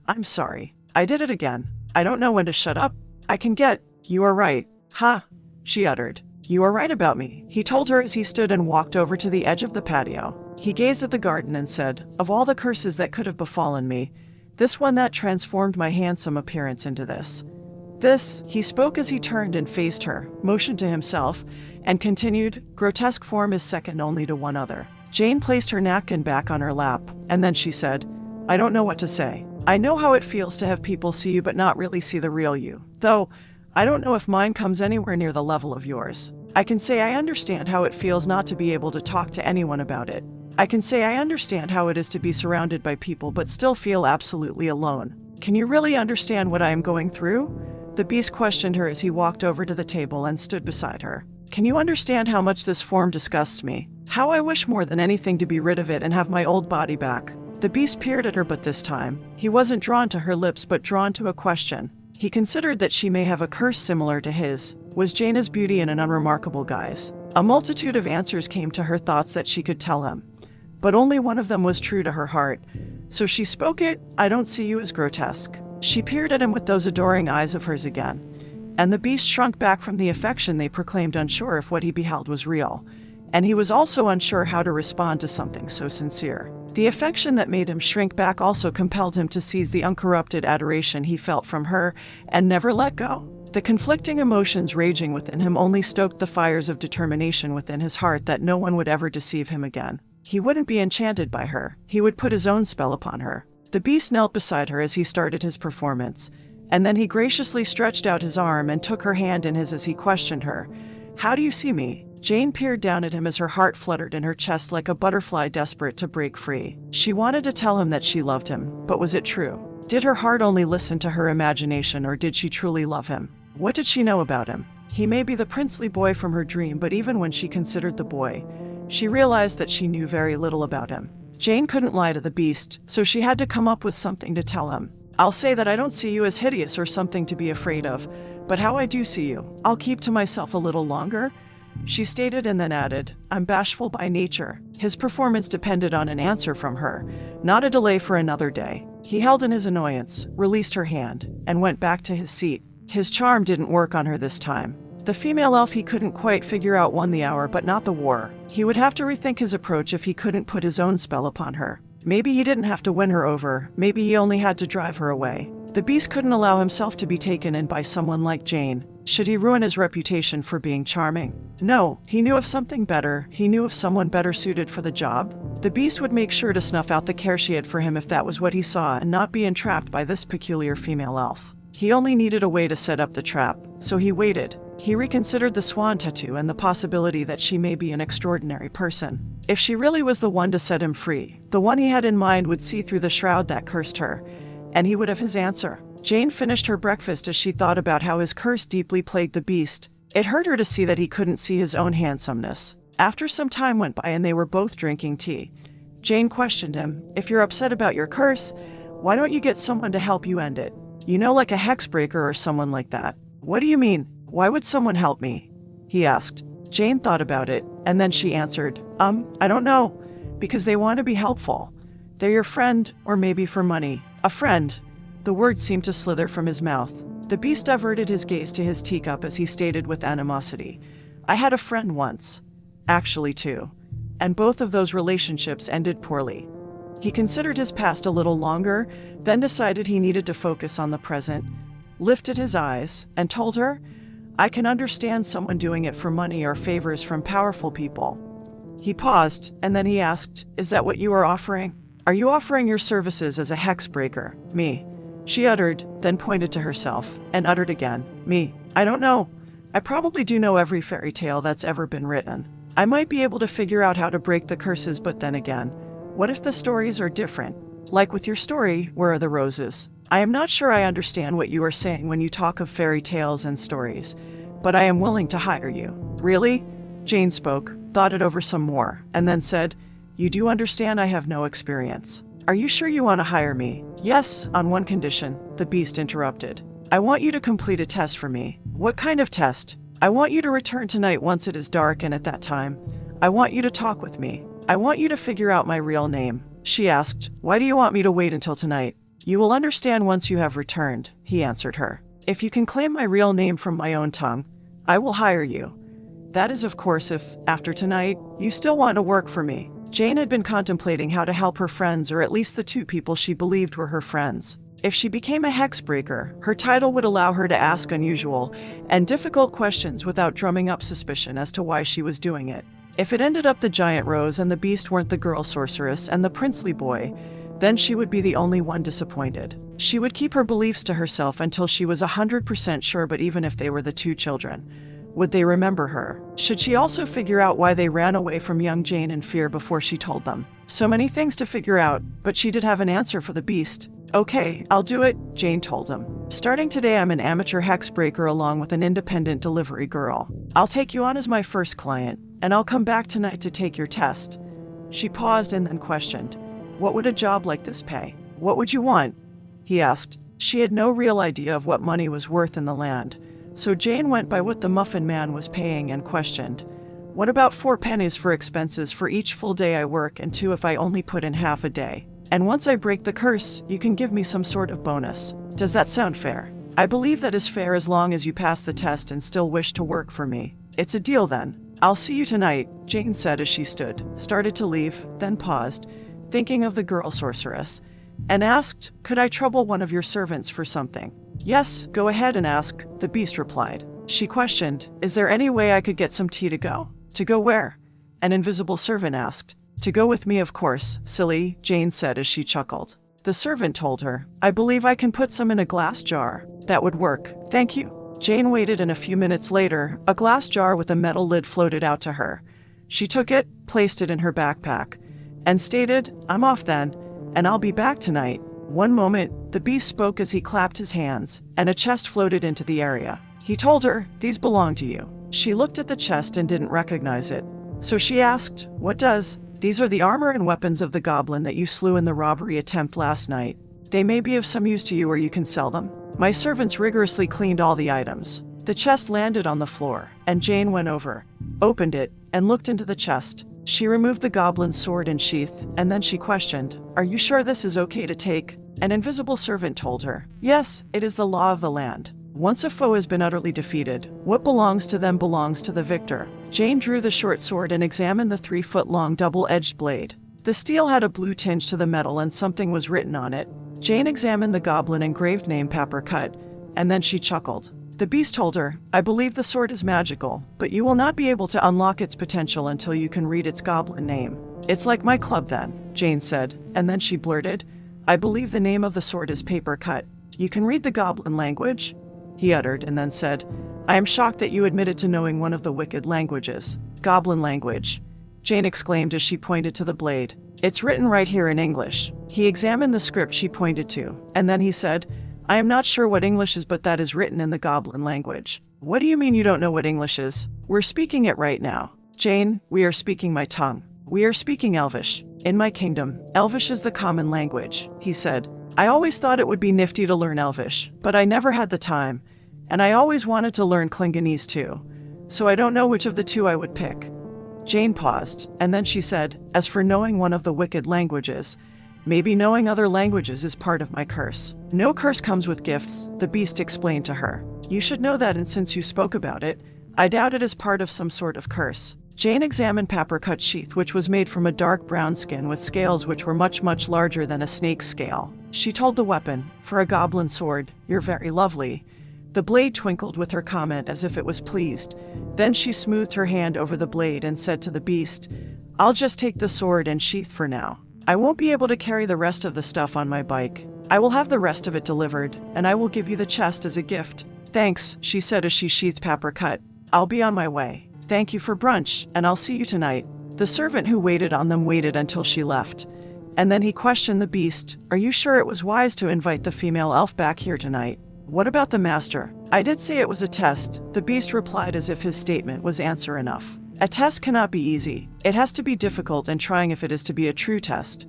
"I'm sorry. I did it again. I don't know when to shut up. I can get—" "You are right." "Ha," she uttered. "You are right about me," he told her as he stood and walked over to the edge of the patio. He gazed at the garden and said, "Of all the curses that could have befallen me, this one that transformed my handsome appearance into this." This, he spoke as he turned and faced her, motioned to himself, and continued, "Grotesque form is second only to one other." Jane placed her napkin back on her lap, and then she said, "I don't know what to say. I know how it feels to have people see you but not really see the real you, though I don't know if mine comes anywhere near the level of yours. I can say I understand how it feels not to be able to talk to anyone about it. I can say I understand how it is to be surrounded by people but still feel absolutely alone. Can you really understand what I am going through?" The beast questioned her as he walked over to the table and stood beside her. "Can you understand how much this form disgusts me? How I wish more than anything to be rid of it and have my old body back." The beast peered at her, but this time, he wasn't drawn to her lips but drawn to a question. He considered that she may have a curse similar to his. Was Janus beauty in an unremarkable guise? A multitude of answers came to her thoughts that she could tell him, but only one of them was true to her heart. So she spoke it. "I don't see you as grotesque." She peered at him with those adoring eyes of hers again, and the beast shrunk back from the affection they proclaimed, unsure if what he beheld was real, and he was also unsure how to respond to something so sincere. The affection that made him shrink back also compelled him to seize the uncorrupted adoration he felt from her and never let go. The conflicting emotions raging within him only stoked the fires of determination within his heart that no one would ever deceive him again. He wouldn't be enchanted by her. He would put his own spell upon her. The beast knelt beside her as he started his performance, and then he graciously stretched out his arm and took her hand in his as he questioned her. "How do you see me?" Jane peered down at him as her heart fluttered in her chest like a butterfly desperate to break free. She wanted to tell him that she loved him, but was it true? Did her heart only listen to her imagination, or did she truly love him? What did she know about him? He may be the princely boy from her dream, but even when she considered the boy, she realized that she knew very little about him. Jane couldn't lie to the beast, so she had to come up with something to tell him. "I'll say that I don't see you as hideous or something to be afraid of, but how I do see you, I'll keep to myself a little longer," she stated, and then added, "I'm bashful by nature." His performance depended on an answer from her, not a delay for another day. He held in his annoyance, released her hand, and went back to his seat. His charm didn't work on her this time. The female elf he couldn't quite figure out won the hour, but not the war. He would have to rethink his approach if he couldn't put his own spell upon her. Maybe he didn't have to win her over. Maybe he only had to drive her away. The beast couldn't allow himself to be taken in by someone like Jane. Should he ruin his reputation for being charming? No, he knew of something better. He knew of someone better suited for the job. The beast would make sure to snuff out the care she had for him if that was what he saw, and not be entrapped by this peculiar female elf. He only needed a way to set up the trap, so he waited. He reconsidered the swan tattoo and the possibility that she may be an extraordinary person. If she really was the one to set him free, the one he had in mind would see through the shroud that cursed her, and he would have his answer. Jane finished her breakfast as she thought about how his curse deeply plagued the beast. It hurt her to see that he couldn't see his own handsomeness. After some time went by and they were both drinking tea, Jane questioned him, "If you're upset about your curse, why don't you get someone to help you end it? You know, like a hexbreaker or someone like that." "What do you mean? Why would someone help me?" he asked. Jane thought about it, and then she answered, I don't know, because they want to be helpful. They're your friend, or maybe for money." "A friend?" The word seemed to slither from his mouth. The beast diverted his gaze to his teacup as he stated with animosity, "I had a friend once. Actually 2. And both of those relationships ended poorly." He considered his past a little longer, then decided he needed to focus on the present, lifted his eyes, and told her, "I can understand someone doing it for money or favors from powerful people." He paused, and then he asked, "Is that what you are offering? Are you offering your services as a hex breaker?" "Me," she uttered, then pointed to herself, and uttered again, "Me. I don't know. I probably do know every fairy tale that's ever been written. I might be able to figure out how to break the curses, but then again, what if the stories are different? Like with your story, Where Are the Roses? I am not sure I understand what you are saying when you talk of fairy tales and stories, but I am willing to hire you." "Really?" Jane spoke, thought it over some more, and then said, "You do understand I have no experience. Are you sure you want to hire me?" "Yes, on one condition," the beast interrupted. "I want you to complete a test for me." "What kind of test?" "I want you to return tonight once it is dark, and at that time, I want you to talk with me. I want you to figure out my real name." She asked, "Why do you want me to wait until tonight?" "You will understand once you have returned," he answered her. "If you can claim my real name from my own tongue, I will hire you. That is, of course, if, after tonight, you still want to work for me." Jane had been contemplating how to help her friends, or at least the two people she believed were her friends. If she became a hexbreaker, her title would allow her to ask unusual and difficult questions without drumming up suspicion as to why she was doing it. If it ended up the giant rose and the beast weren't the girl sorceress and the princely boy, then she would be the only one disappointed. She would keep her beliefs to herself until she was 100% sure, but even if they were the two children, would they remember her? Should she also figure out why they ran away from young Jane in fear before she told them? So many things to figure out, but she did have an answer for the beast. "Okay, I'll do it," Jane told him. "Starting today, I'm an amateur hexbreaker along with an independent delivery girl. I'll take you on as my first client, and I'll come back tonight to take your test." She paused and then questioned, "What would a job like this pay?" "What would you want?" he asked. She had no real idea of what money was worth in the land, so Jane went by what the Muffin Man was paying and questioned, "What about 4 pennies for expenses for each full day I work, and 2 if I only put in half a day? And once I break the curse, you can give me some sort of bonus. Does that sound fair?" "I believe that is fair as long as you pass the test and still wish to work for me. It's a deal then. I'll see you tonight," Jane said as she started to leave, then paused, thinking of the girl sorceress, and asked, "Could I trouble one of your servants for something?" "Yes, go ahead and ask," the beast replied. She questioned, "Is there any way I could get some tea to go?" "To go where?" an invisible servant asked. "To go with me, of course, silly," Jane said as she chuckled. The servant told her, "I believe I can put some in a glass jar." "That would work. Thank you." Jane waited, and a few minutes later, a glass jar with a metal lid floated out to her. She took it, placed it in her backpack, and stated, "I'm off then, and I'll be back tonight." One moment, the beast spoke as he clapped his hands, and a chest floated into the area. He told her, "These belong to you." She looked at the chest and didn't recognize it. So she asked, "What does?" "These are the armor and weapons of the goblin that you slew in the robbery attempt last night. They may be of some use to you, or you can sell them." My servants rigorously cleaned all the items. The chest landed on the floor, and Jane went over, opened it, and looked into the chest. She removed the goblin's sword and sheath, and then she questioned, "Are you sure this is okay to take?" An invisible servant told her, "Yes, it is the law of the land. Once a foe has been utterly defeated, what belongs to them belongs to the victor." Jane drew the short sword and examined the 3-foot-long double-edged blade. The steel had a blue tinge to the metal, and something was written on it. Jane examined the goblin engraved name Paper Cut, and then she chuckled. The beast told her, "I believe the sword is magical, but you will not be able to unlock its potential until you can read its goblin name." "It's like my club then," Jane said, and then she blurted, "I believe the name of the sword is Paper Cut. You can read the goblin language?" He uttered and then said, "I am shocked that you admitted to knowing one of the wicked languages." "Goblin language," Jane exclaimed as she pointed to the blade. "It's written right here in English." He examined the script she pointed to, and then he said, "I am not sure what English is, but that is written in the goblin language." "What do you mean you don't know what English is?" "We're speaking it right now." "Jane, we are speaking my tongue. We are speaking Elvish. In my kingdom, Elvish is the common language," he said. "I always thought it would be nifty to learn Elvish, but I never had the time, and I always wanted to learn Klingonese too, so I don't know which of the two I would pick." Jane paused, and then she said, "As for knowing one of the wicked languages, maybe knowing other languages is part of my curse." "No curse comes with gifts," the beast explained to her. "You should know that, and since you spoke about it, I doubt it is part of some sort of curse." Jane examined Papricut's sheath, which was made from a dark brown skin with scales which were much, much larger than a snake's scale. She told the weapon, "For a goblin sword, you're very lovely." The blade twinkled with her comment as if it was pleased. Then she smoothed her hand over the blade and said to the beast, "I'll just take the sword and sheath for now. I won't be able to carry the rest of the stuff on my bike. I will have the rest of it delivered, and I will give you the chest as a gift." "Thanks," she said as she sheathed Papricut. "I'll be on my way. Thank you for brunch, and I'll see you tonight." The servant who waited on them waited until she left. And then he questioned the beast, "Are you sure it was wise to invite the female elf back here tonight? What about the master?" "I did say it was a test," the beast replied as if his statement was answer enough. "A test cannot be easy. It has to be difficult and trying if it is to be a true test."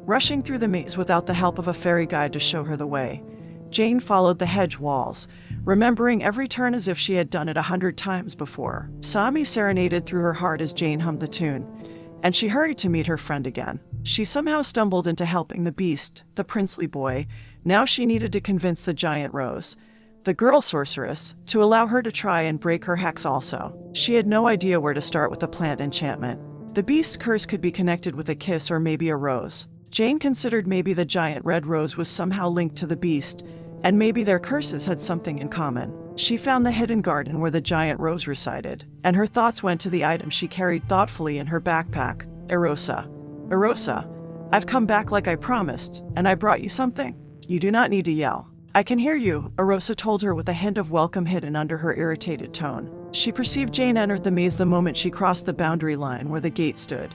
Rushing through the maze without the help of a fairy guide to show her the way, Jane followed the hedge walls, remembering every turn as if she had done it 100 times before. Sami serenaded through her heart as Jane hummed the tune, and she hurried to meet her friend again. She somehow stumbled into helping the beast, the princely boy. Now she needed to convince the giant rose, the girl sorceress, to allow her to try and break her hex also. She had no idea where to start with the plant enchantment. The beast's curse could be connected with a kiss or maybe a rose. Jane considered maybe the giant red rose was somehow linked to the beast, and maybe their curses had something in common. She found the hidden garden where the giant rose resided, and her thoughts went to the item she carried thoughtfully in her backpack, Erosa. "Erosa, I've come back like I promised, and I brought you something. You do not need to yell. I can hear you," Erosa told her with a hint of welcome hidden under her irritated tone. She perceived Jane entered the maze the moment she crossed the boundary line where the gate stood,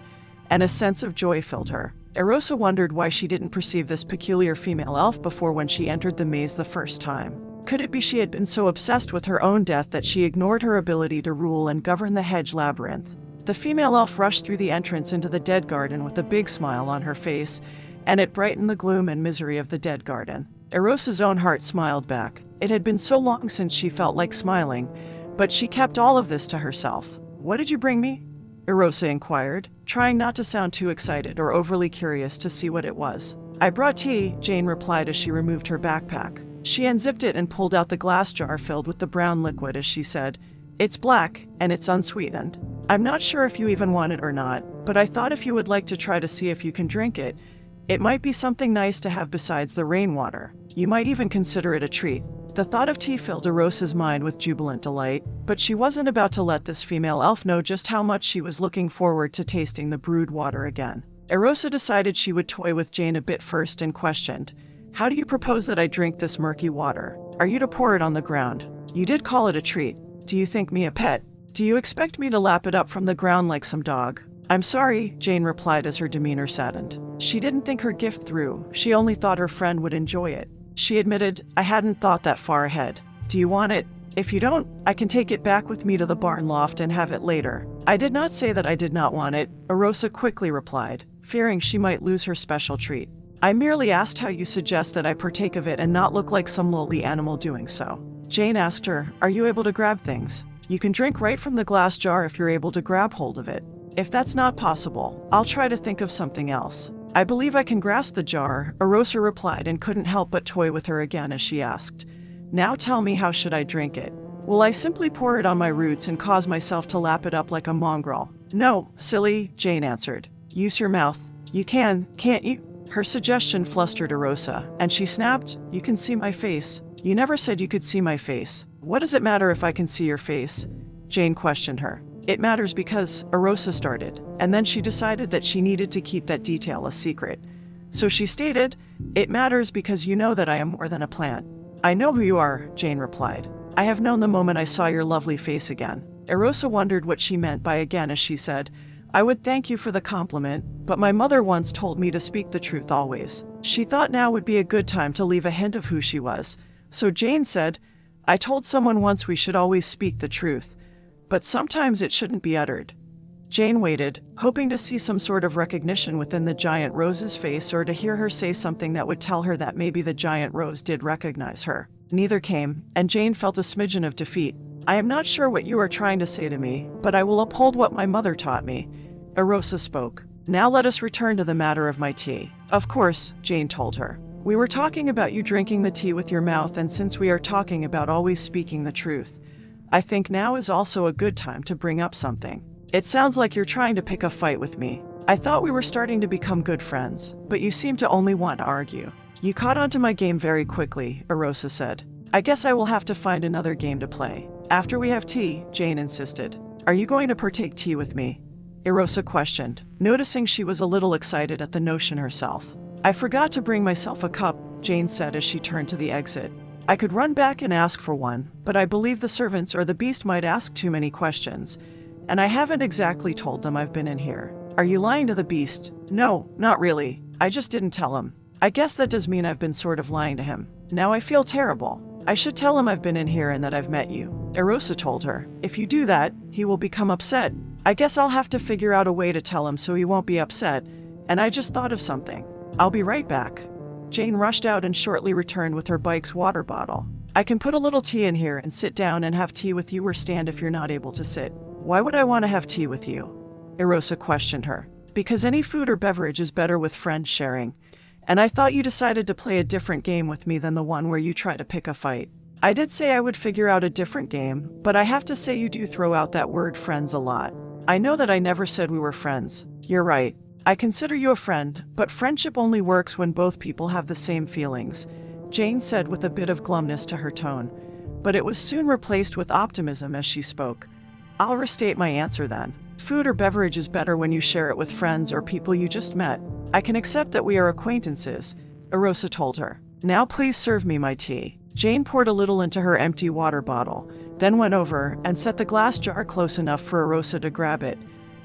and a sense of joy filled her. Erosa wondered why she didn't perceive this peculiar female elf before when she entered the maze the first time. Could it be she had been so obsessed with her own death that she ignored her ability to rule and govern the hedge labyrinth? The female elf rushed through the entrance into the dead garden with a big smile on her face, and it brightened the gloom and misery of the dead garden. Erosa's own heart smiled back. It had been so long since she felt like smiling, but she kept all of this to herself. "What did you bring me?" Erosa inquired, trying not to sound too excited or overly curious to see what it was. "I brought tea," Jane replied as she removed her backpack. She unzipped it and pulled out the glass jar filled with the brown liquid as she said, "It's black, and it's unsweetened. I'm not sure if you even want it or not, but I thought if you would like to try to see if you can drink it, it might be something nice to have besides the rainwater. You might even consider it a treat." The thought of tea filled Erosa's mind with jubilant delight, but she wasn't about to let this female elf know just how much she was looking forward to tasting the brewed water again. Erosa decided she would toy with Jane a bit first and questioned, "How do you propose that I drink this murky water? Are you to pour it on the ground? You did call it a treat. Do you think me a pet? Do you expect me to lap it up from the ground like some dog?" "I'm sorry," Jane replied as her demeanor saddened. She didn't think her gift through. She only thought her friend would enjoy it. She admitted, "I hadn't thought that far ahead. Do you want it? If you don't, I can take it back with me to the barn loft and have it later." "I did not say that I did not want it," Erosa quickly replied, fearing she might lose her special treat. "I merely asked how you suggest that I partake of it and not look like some lowly animal doing so." Jane asked her, "Are you able to grab things? You can drink right from the glass jar if you're able to grab hold of it. If that's not possible, I'll try to think of something else." "I believe I can grasp the jar," Erosa replied and couldn't help but toy with her again as she asked, "Now tell me, how should I drink it? Will I simply pour it on my roots and cause myself to lap it up like a mongrel?" "No, silly," Jane answered. "Use your mouth. You can, can't you?" Her suggestion flustered Erosa, and she snapped, "You can see my face. You never said you could see my face. What does it matter if I can see your face?" Jane questioned her. "It matters because," Erosa started, and then she decided that she needed to keep that detail a secret. So she stated, "It matters because you know that I am more than a plant." "I know who you are," Jane replied. "I have known the moment I saw your lovely face again." Erosa wondered what she meant by again as she said, "I would thank you for the compliment, but my mother once told me to speak the truth always." She thought now would be a good time to leave a hint of who she was. So Jane said, "I told someone once we should always speak the truth, but sometimes it shouldn't be uttered." Jane waited, hoping to see some sort of recognition within the giant rose's face or to hear her say something that would tell her that maybe the giant rose did recognize her. Neither came, and Jane felt a smidgen of defeat. "I am not sure what you are trying to say to me, but I will uphold what my mother taught me." Erosa spoke. "Now let us return to the matter of my tea." "Of course," Jane told her. "We were talking about you drinking the tea with your mouth, and since we are talking about always speaking the truth, I think now is also a good time to bring up something." It sounds like you're trying to pick a fight with me. I thought we were starting to become good friends, but you seem to only want to argue. You caught on to my game very quickly, Erosa said. I guess I will have to find another game to play. After we have tea, Jane insisted. Are you going to partake tea with me? Erosa questioned, noticing she was a little excited at the notion herself. I forgot to bring myself a cup, Jane said as she turned to the exit. I could run back and ask for one, but I believe the servants or the beast might ask too many questions, and I haven't exactly told them I've been in here. Are you lying to the beast? No, not really. I just didn't tell him. I guess that does mean I've been sort of lying to him. Now I feel terrible. I should tell him I've been in here and that I've met you. Erosa told her. If you do that, he will become upset. I guess I'll have to figure out a way to tell him so he won't be upset, and I just thought of something. I'll be right back. Jane rushed out and shortly returned with her bike's water bottle. I can put a little tea in here and sit down and have tea with you or stand if you're not able to sit. Why would I want to have tea with you? Erosa questioned her. Because any food or beverage is better with friends sharing. And I thought you decided to play a different game with me than the one where you try to pick a fight. I did say I would figure out a different game, but I have to say you do throw out that word friends a lot. I know that I never said we were friends. You're right. I consider you a friend, but friendship only works when both people have the same feelings, Jane said with a bit of glumness to her tone. But it was soon replaced with optimism as she spoke. I'll restate my answer then. Food or beverage is better when you share it with friends or people you just met. I can accept that we are acquaintances, Erosa told her. Now please serve me my tea. Jane poured a little into her empty water bottle, then went over and set the glass jar close enough for Erosa to grab it.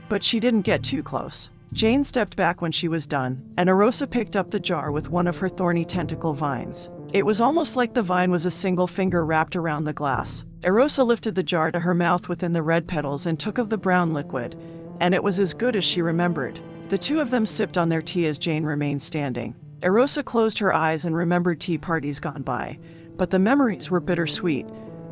But she didn't get too close. Jane stepped back when she was done, and Erosa picked up the jar with one of her thorny tentacle vines. It was almost like the vine was a single finger wrapped around the glass. Erosa lifted the jar to her mouth within the red petals and took of the brown liquid, and it was as good as she remembered. The two of them sipped on their tea as Jane remained standing. Erosa closed her eyes and remembered tea parties gone by, but the memories were bittersweet,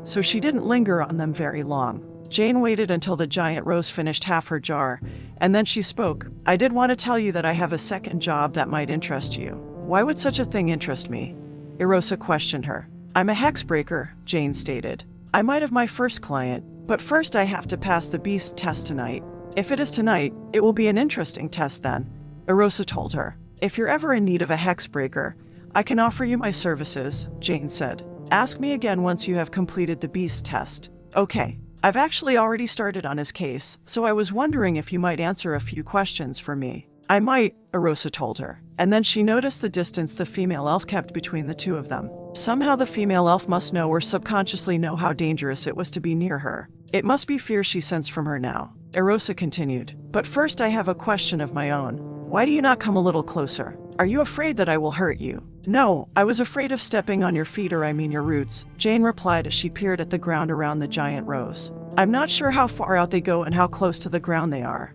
so she didn't linger on them very long. Jane waited until the giant rose finished half her jar, and then she spoke. I did want to tell you that I have a second job that might interest you. Why would such a thing interest me? Erosa questioned her. I'm a hexbreaker, Jane stated. I might have my first client, but first I have to pass the beast test tonight. If it is tonight, it will be an interesting test then, Erosa told her. If you're ever in need of a hexbreaker, I can offer you my services, Jane said. Ask me again once you have completed the beast test. Okay. I've actually already started on his case, so I was wondering if you might answer a few questions for me. I might, Erosa told her, and then she noticed the distance the female elf kept between the two of them. Somehow the female elf must know or subconsciously know how dangerous it was to be near her. It must be fear she sensed from her now. Erosa continued, but first I have a question of my own. Why do you not come a little closer? Are you afraid that I will hurt you? No, I was afraid of stepping on your feet or I mean your roots, Jane replied as she peered at the ground around the giant rose. I'm not sure how far out they go and how close to the ground they are.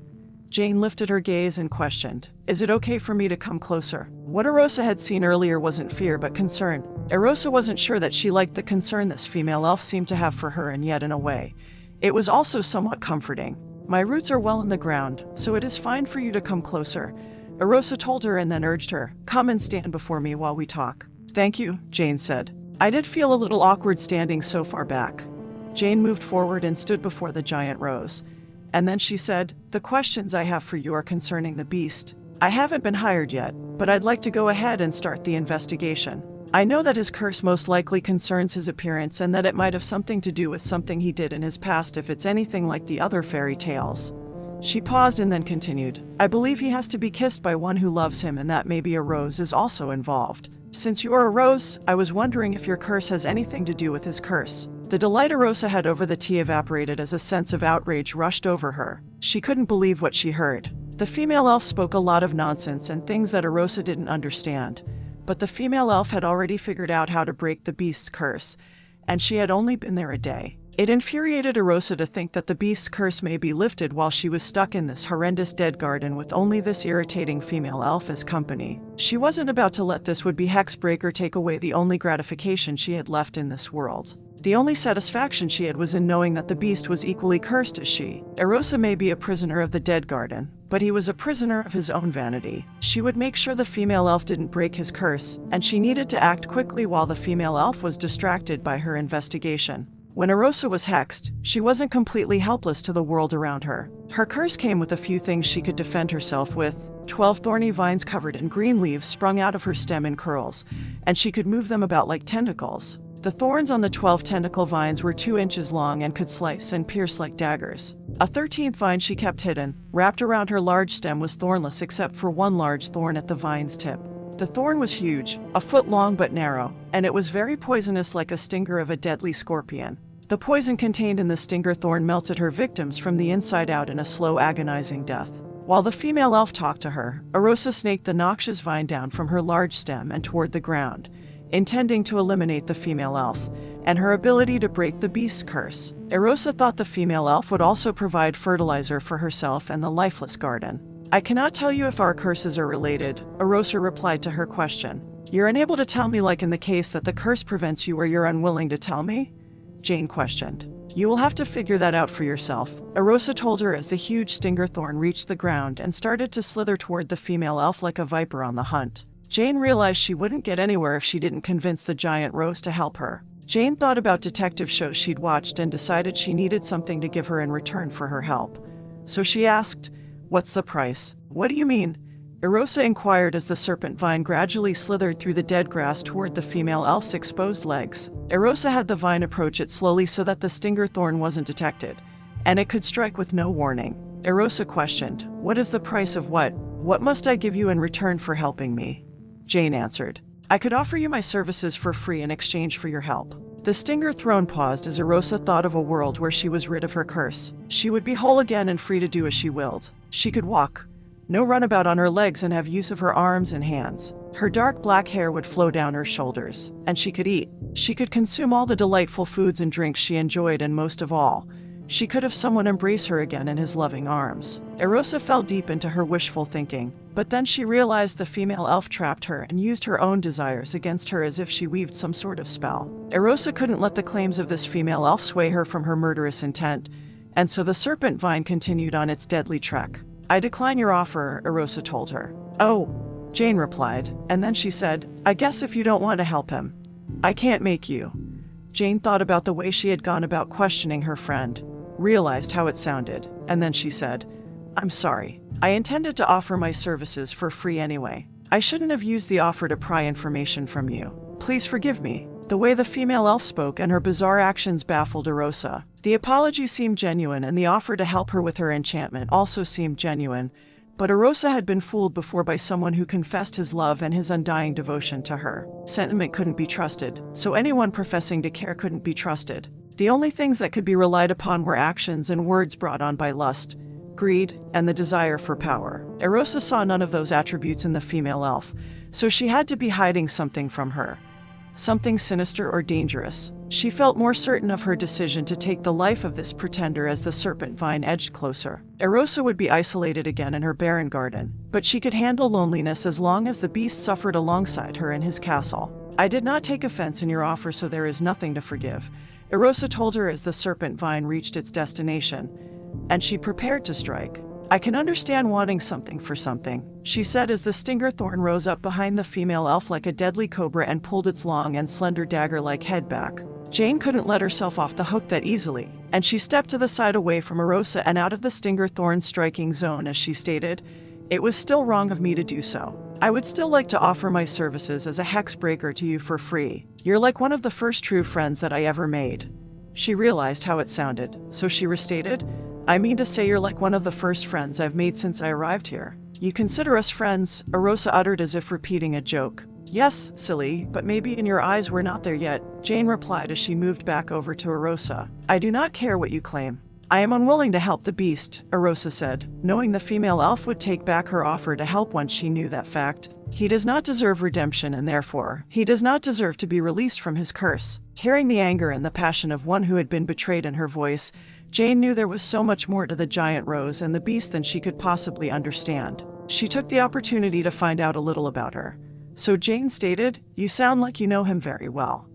Jane lifted her gaze and questioned, is it okay for me to come closer? What Erosa had seen earlier wasn't fear but concern. Erosa wasn't sure that she liked the concern this female elf seemed to have for her, and yet in a way, it was also somewhat comforting. My roots are well in the ground, so it is fine for you to come closer, Erosa told her and then urged her, come and stand before me while we talk. Thank you, Jane said. I did feel a little awkward standing so far back. Jane moved forward and stood before the giant rose. And then she said, the questions I have for you are concerning the beast. I haven't been hired yet, but I'd like to go ahead and start the investigation. I know that his curse most likely concerns his appearance and that it might have something to do with something he did in his past if it's anything like the other fairy tales. She paused and then continued, I believe he has to be kissed by one who loves him and that maybe a rose is also involved. Since you are a rose, I was wondering if your curse has anything to do with his curse. The delight Erosa had over the tea evaporated as a sense of outrage rushed over her. She couldn't believe what she heard. The female elf spoke a lot of nonsense and things that Erosa didn't understand, but the female elf had already figured out how to break the beast's curse, and she had only been there a day. It infuriated Erosa to think that the beast's curse may be lifted while she was stuck in this horrendous dead garden with only this irritating female elf as company. She wasn't about to let this would-be hexbreaker take away the only gratification she had left in this world. The only satisfaction she had was in knowing that the beast was equally cursed as she. Erosa may be a prisoner of the dead garden, but he was a prisoner of his own vanity. She would make sure the female elf didn't break his curse, and she needed to act quickly while the female elf was distracted by her investigation. When Erosa was hexed, she wasn't completely helpless to the world around her. Her curse came with a few things she could defend herself with: 12 thorny vines covered in green leaves sprung out of her stem in curls, and she could move them about like tentacles. The thorns on the 12 tentacle vines were 2 inches long and could slice and pierce like daggers. A 13th vine she kept hidden, wrapped around her large stem, was thornless except for one large thorn at the vine's tip. The thorn was huge, a foot long but narrow, and it was very poisonous, like a stinger of a deadly scorpion. The poison contained in the stinger thorn melted her victims from the inside out in a slow, agonizing death. While the female elf talked to her, Erosa snaked the noxious vine down from her large stem and toward the ground, intending to eliminate the female elf and her ability to break the beast's curse. Erosa thought the female elf would also provide fertilizer for herself and the lifeless garden. "I cannot tell you if our curses are related," Erosa replied to her question. "You're unable to tell me, like in the case that the curse prevents you, or you're unwilling to tell me?" Jane questioned. "You will have to figure that out for yourself," Erosa told her as the huge stinger thorn reached the ground and started to slither toward the female elf like a viper on the hunt. Jane realized she wouldn't get anywhere if she didn't convince the giant rose to help her. Jane thought about detective shows she'd watched and decided she needed something to give her in return for her help. So she asked, "What's the price?" "What do you mean?" Erosa inquired as the serpent vine gradually slithered through the dead grass toward the female elf's exposed legs. Erosa had the vine approach it slowly so that the stinger thorn wasn't detected, and it could strike with no warning. Erosa questioned, "What is the price of what? What must I give you in return for helping me?" Jane answered, "I could offer you my services for free in exchange for your help." The stinger thorn paused as Erosa thought of a world where she was rid of her curse. She would be whole again and free to do as she willed. She could walk, no runabout on her legs, and have use of her arms and hands. Her dark black hair would flow down her shoulders, and she could eat. She could consume all the delightful foods and drinks she enjoyed, and most of all, she could have someone embrace her again in his loving arms. Erosa fell deep into her wishful thinking, but then she realized the female elf trapped her and used her own desires against her as if she weaved some sort of spell. Erosa couldn't let the claims of this female elf sway her from her murderous intent, and so the serpent vine continued on its deadly trek. "I decline your offer," Erosa told her. "Oh," Jane replied, and then she said, "I guess if you don't want to help him, I can't make you." Jane thought about the way she had gone about questioning her friend, realized how it sounded, and then she said, "I'm sorry. I intended to offer my services for free anyway. I shouldn't have used the offer to pry information from you. Please forgive me." The way the female elf spoke and her bizarre actions baffled Erosa. The apology seemed genuine, and the offer to help her with her enchantment also seemed genuine, but Erosa had been fooled before by someone who confessed his love and his undying devotion to her. Sentiment couldn't be trusted, so anyone professing to care couldn't be trusted. The only things that could be relied upon were actions and words brought on by lust, greed, and the desire for power. Erosa saw none of those attributes in the female elf, so she had to be hiding something from her. Something sinister or dangerous. She felt more certain of her decision to take the life of this pretender as the serpent vine edged closer. Erosa would be isolated again in her barren garden, but she could handle loneliness as long as the beast suffered alongside her in his castle. "I did not take offense in your offer, so there is nothing to forgive," Erosa told her as the serpent vine reached its destination, and she prepared to strike. "I can understand wanting something for something," she said as the stinger thorn rose up behind the female elf like a deadly cobra and pulled its long and slender dagger-like head back. Jane couldn't let herself off the hook that easily, and she stepped to the side away from Erosa and out of the stinger thorn's striking zone as she stated, "It was still wrong of me to do so. I would still like to offer my services as a hex breaker to you for free. You're like one of the first true friends that I ever made." She realized how it sounded, so she restated, "I mean to say you're like one of the first friends I've made since I arrived here." "You consider us friends?" Erosa uttered as if repeating a joke. "Yes, silly, but maybe in your eyes we're not there yet," Jane replied as she moved back over to Erosa. "I do not care what you claim. I am unwilling to help the beast," Erosa said, knowing the female elf would take back her offer to help once she knew that fact. "He does not deserve redemption, and therefore, he does not deserve to be released from his curse." Hearing the anger and the passion of one who had been betrayed in her voice, Jane knew there was so much more to the giant rose and the beast than she could possibly understand. She took the opportunity to find out a little about her. So Jane stated, "You sound like you know him very well."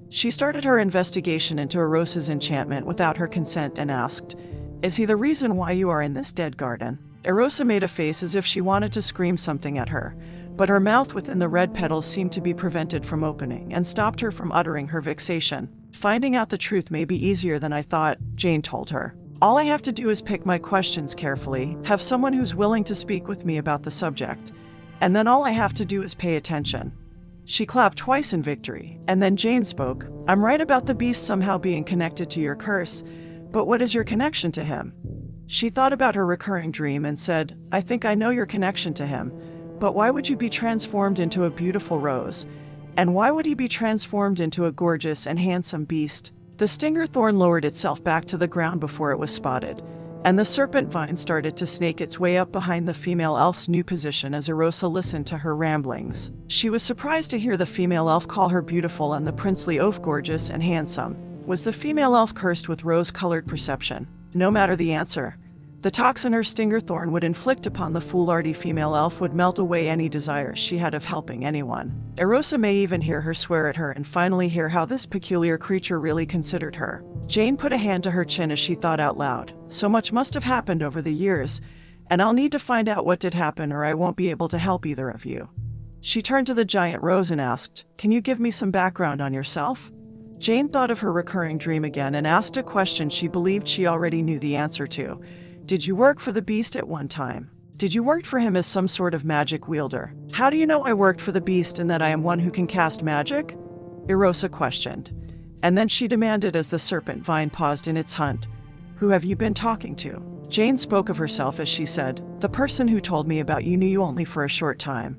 She started her investigation into Erosa's enchantment without her consent and asked, "Is he the reason why you are in this dead garden?" Erosa made a face as if she wanted to scream something at her, but her mouth within the red petals seemed to be prevented from opening and stopped her from uttering her vexation. Finding out the truth may be easier than I thought, Jane told her. All I have to do is pick my questions carefully, have someone who's willing to speak with me about the subject, and then all I have to do is pay attention. She clapped twice in victory, and then Jane spoke. I'm right about the beast somehow being connected to your curse, but what is your connection to him? She thought about her recurring dream and said, I think I know your connection to him, but why would you be transformed into a beautiful rose? And why would he be transformed into a gorgeous and handsome beast? The stinger thorn lowered itself back to the ground before it was spotted, and the serpent vine started to snake its way up behind the female elf's new position as Erosa listened to her ramblings. She was surprised to hear the female elf call her beautiful and the princely oaf gorgeous and handsome. Was the female elf cursed with rose-colored perception? No matter the answer, the toxin her stinger thorn would inflict upon the foolhardy female elf would melt away any desire she had of helping anyone. Erosa may even hear her swear at her and finally hear how this peculiar creature really considered her. Jane put a hand to her chin as she thought out loud. So much must have happened over the years, and I'll need to find out what did happen or I won't be able to help either of you. She turned to the giant rose and asked, Can you give me some background on yourself? Jane thought of her recurring dream again and asked a question she believed she already knew the answer to. Did you work for the beast at one time? Did you work for him as some sort of magic wielder? How do you know I worked for the beast and that I am one who can cast magic? Erosa questioned. And then she demanded as the serpent vine paused in its hunt, Who have you been talking to? Jane spoke of herself as she said, The person who told me about you knew you only for a short time,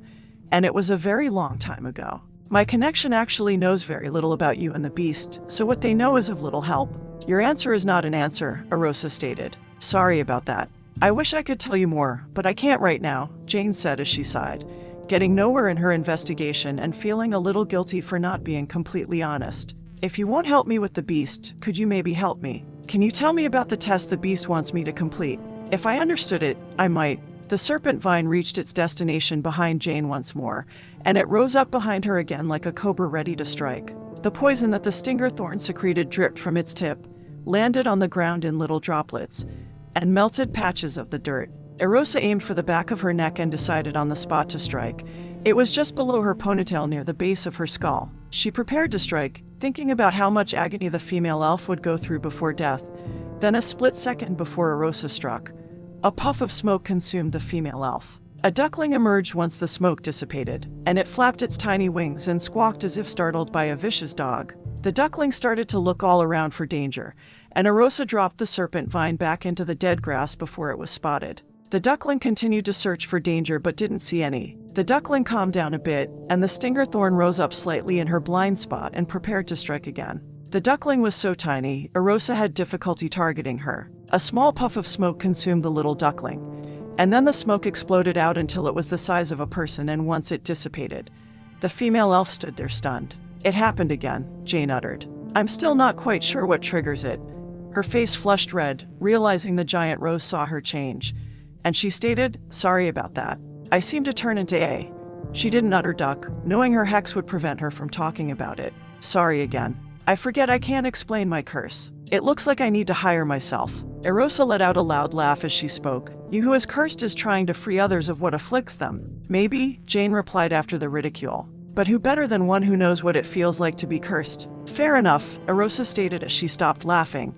and it was a very long time ago. My connection actually knows very little about you and the beast, so what they know is of little help. Your answer is not an answer, Erosa stated. Sorry about that. I wish I could tell you more, but I can't right now, Jane said as she sighed, getting nowhere in her investigation and feeling a little guilty for not being completely honest. If you won't help me with the beast, could you maybe help me? Can you tell me about the test the beast wants me to complete? If I understood it, I might. The serpent vine reached its destination behind Jane once more, and it rose up behind her again like a cobra ready to strike. The poison that the stinger thorn secreted dripped from its tip, landed on the ground in little droplets, and melted patches of the dirt. Erosa aimed for the back of her neck and decided on the spot to strike. It was just below her ponytail near the base of her skull. She prepared to strike, thinking about how much agony the female elf would go through before death. Then a split second before Erosa struck, a puff of smoke consumed the female elf. A duckling emerged once the smoke dissipated, and it flapped its tiny wings and squawked as if startled by a vicious dog. The duckling started to look all around for danger, and Erosa dropped the serpent vine back into the dead grass before it was spotted. The duckling continued to search for danger but didn't see any. The duckling calmed down a bit, and the stinger thorn rose up slightly in her blind spot and prepared to strike again. The duckling was so tiny, Erosa had difficulty targeting her. A small puff of smoke consumed the little duckling, and then the smoke exploded out until it was the size of a person, and once it dissipated, the female elf stood there stunned. It happened again, Jane uttered. I'm still not quite sure what triggers it. Her face flushed red, realizing the giant rose saw her change, and she stated, Sorry about that. I seem to turn into A. She didn't utter duck, knowing her hex would prevent her from talking about it. Sorry again. I forget I can't explain my curse. It looks like I need to hire myself. Erosa let out a loud laugh as she spoke. You who is cursed is trying to free others of what afflicts them. Maybe, Jane replied after the ridicule. But who better than one who knows what it feels like to be cursed? Fair enough, Erosa stated as she stopped laughing.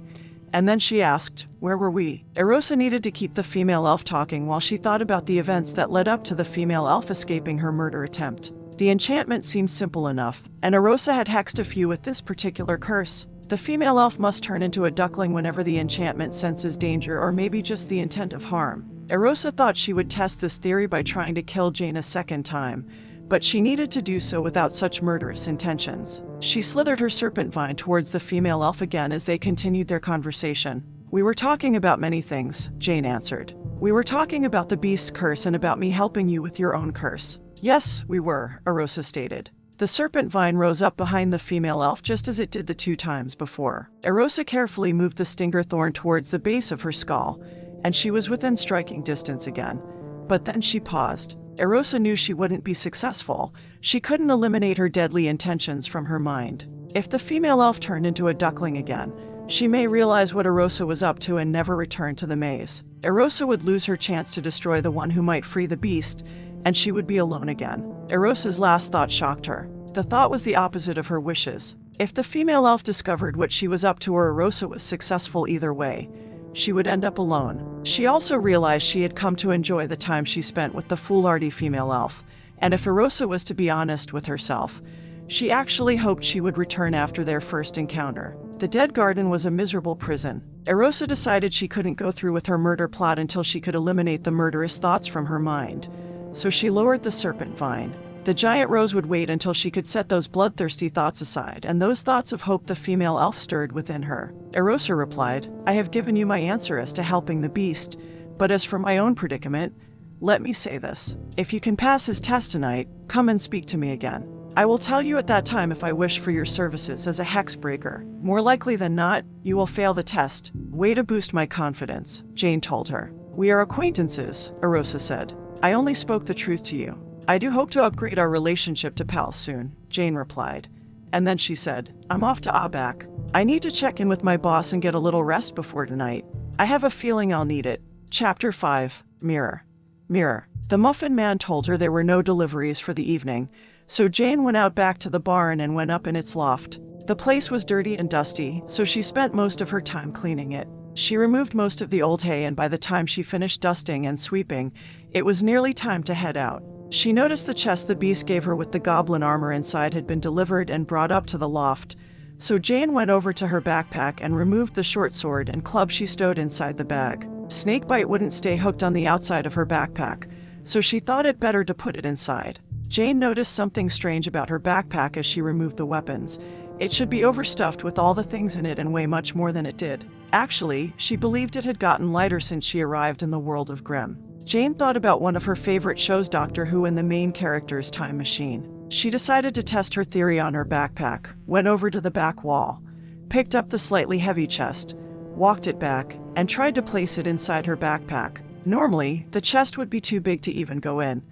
And then she asked, Where were we? Erosa needed to keep the female elf talking while she thought about the events that led up to the female elf escaping her murder attempt. The enchantment seemed simple enough, and Erosa had hexed a few with this particular curse. The female elf must turn into a duckling whenever the enchantment senses danger or maybe just the intent of harm. Erosa thought she would test this theory by trying to kill Jane a second time, but she needed to do so without such murderous intentions. She slithered her serpent vine towards the female elf again as they continued their conversation. We were talking about many things, Jane answered. We were talking about the beast's curse and about me helping you with your own curse. Yes, we were, Erosa stated. The serpent vine rose up behind the female elf just as it did the 2 times before. Erosa carefully moved the stinger thorn towards the base of her skull, and she was within striking distance again. But then she paused. Erosa knew she wouldn't be successful. She couldn't eliminate her deadly intentions from her mind. If the female elf turned into a duckling again, she may realize what Erosa was up to and never return to the maze. Erosa would lose her chance to destroy the one who might free the beast, and she would be alone again. Erosa's last thought shocked her. The thought was the opposite of her wishes. If the female elf discovered what she was up to or Erosa was successful either way, she would end up alone. She also realized she had come to enjoy the time she spent with the foolhardy female elf, and if Erosa was to be honest with herself, she actually hoped she would return after their first encounter. The Dead Garden was a miserable prison. Erosa decided she couldn't go through with her murder plot until she could eliminate the murderous thoughts from her mind, so she lowered the serpent vine. The giant rose would wait until she could set those bloodthirsty thoughts aside, and those thoughts of hope the female elf stirred within her. Erosa replied, "I have given you my answer as to helping the beast, but as for my own predicament, let me say this. If you can pass his test tonight, come and speak to me again. I will tell you at that time if I wish for your services as a hex breaker. More likely than not, you will fail the test. Way to boost my confidence," Jane told her. "We are acquaintances," Erosa said. "I only spoke the truth to you. I do hope to upgrade our relationship to pals soon," Jane replied. And then she said, "I'm off to AaBack. I need to check in with my boss and get a little rest before tonight. I have a feeling I'll need it." Chapter 5. Mirror. Mirror. The Muffin Man told her there were no deliveries for the evening, so Jane went out back to the barn and went up in its loft. The place was dirty and dusty, so she spent most of her time cleaning it. She removed most of the old hay, and by the time she finished dusting and sweeping, it was nearly time to head out. She noticed the chest the beast gave her with the goblin armor inside had been delivered and brought up to the loft, so Jane went over to her backpack and removed the short sword and club she stowed inside the bag. Snakebite wouldn't stay hooked on the outside of her backpack, so she thought it better to put it inside. Jane noticed something strange about her backpack as she removed the weapons. It should be overstuffed with all the things in it and weigh much more than it did. Actually, she believed it had gotten lighter since she arrived in the World of Grimm. Jane thought about one of her favorite shows, Doctor Who and the main character's time machine. She decided to test her theory on her backpack, went over to the back wall, picked up the slightly heavy chest, walked it back, and tried to place it inside her backpack. Normally, the chest would be too big to even go in,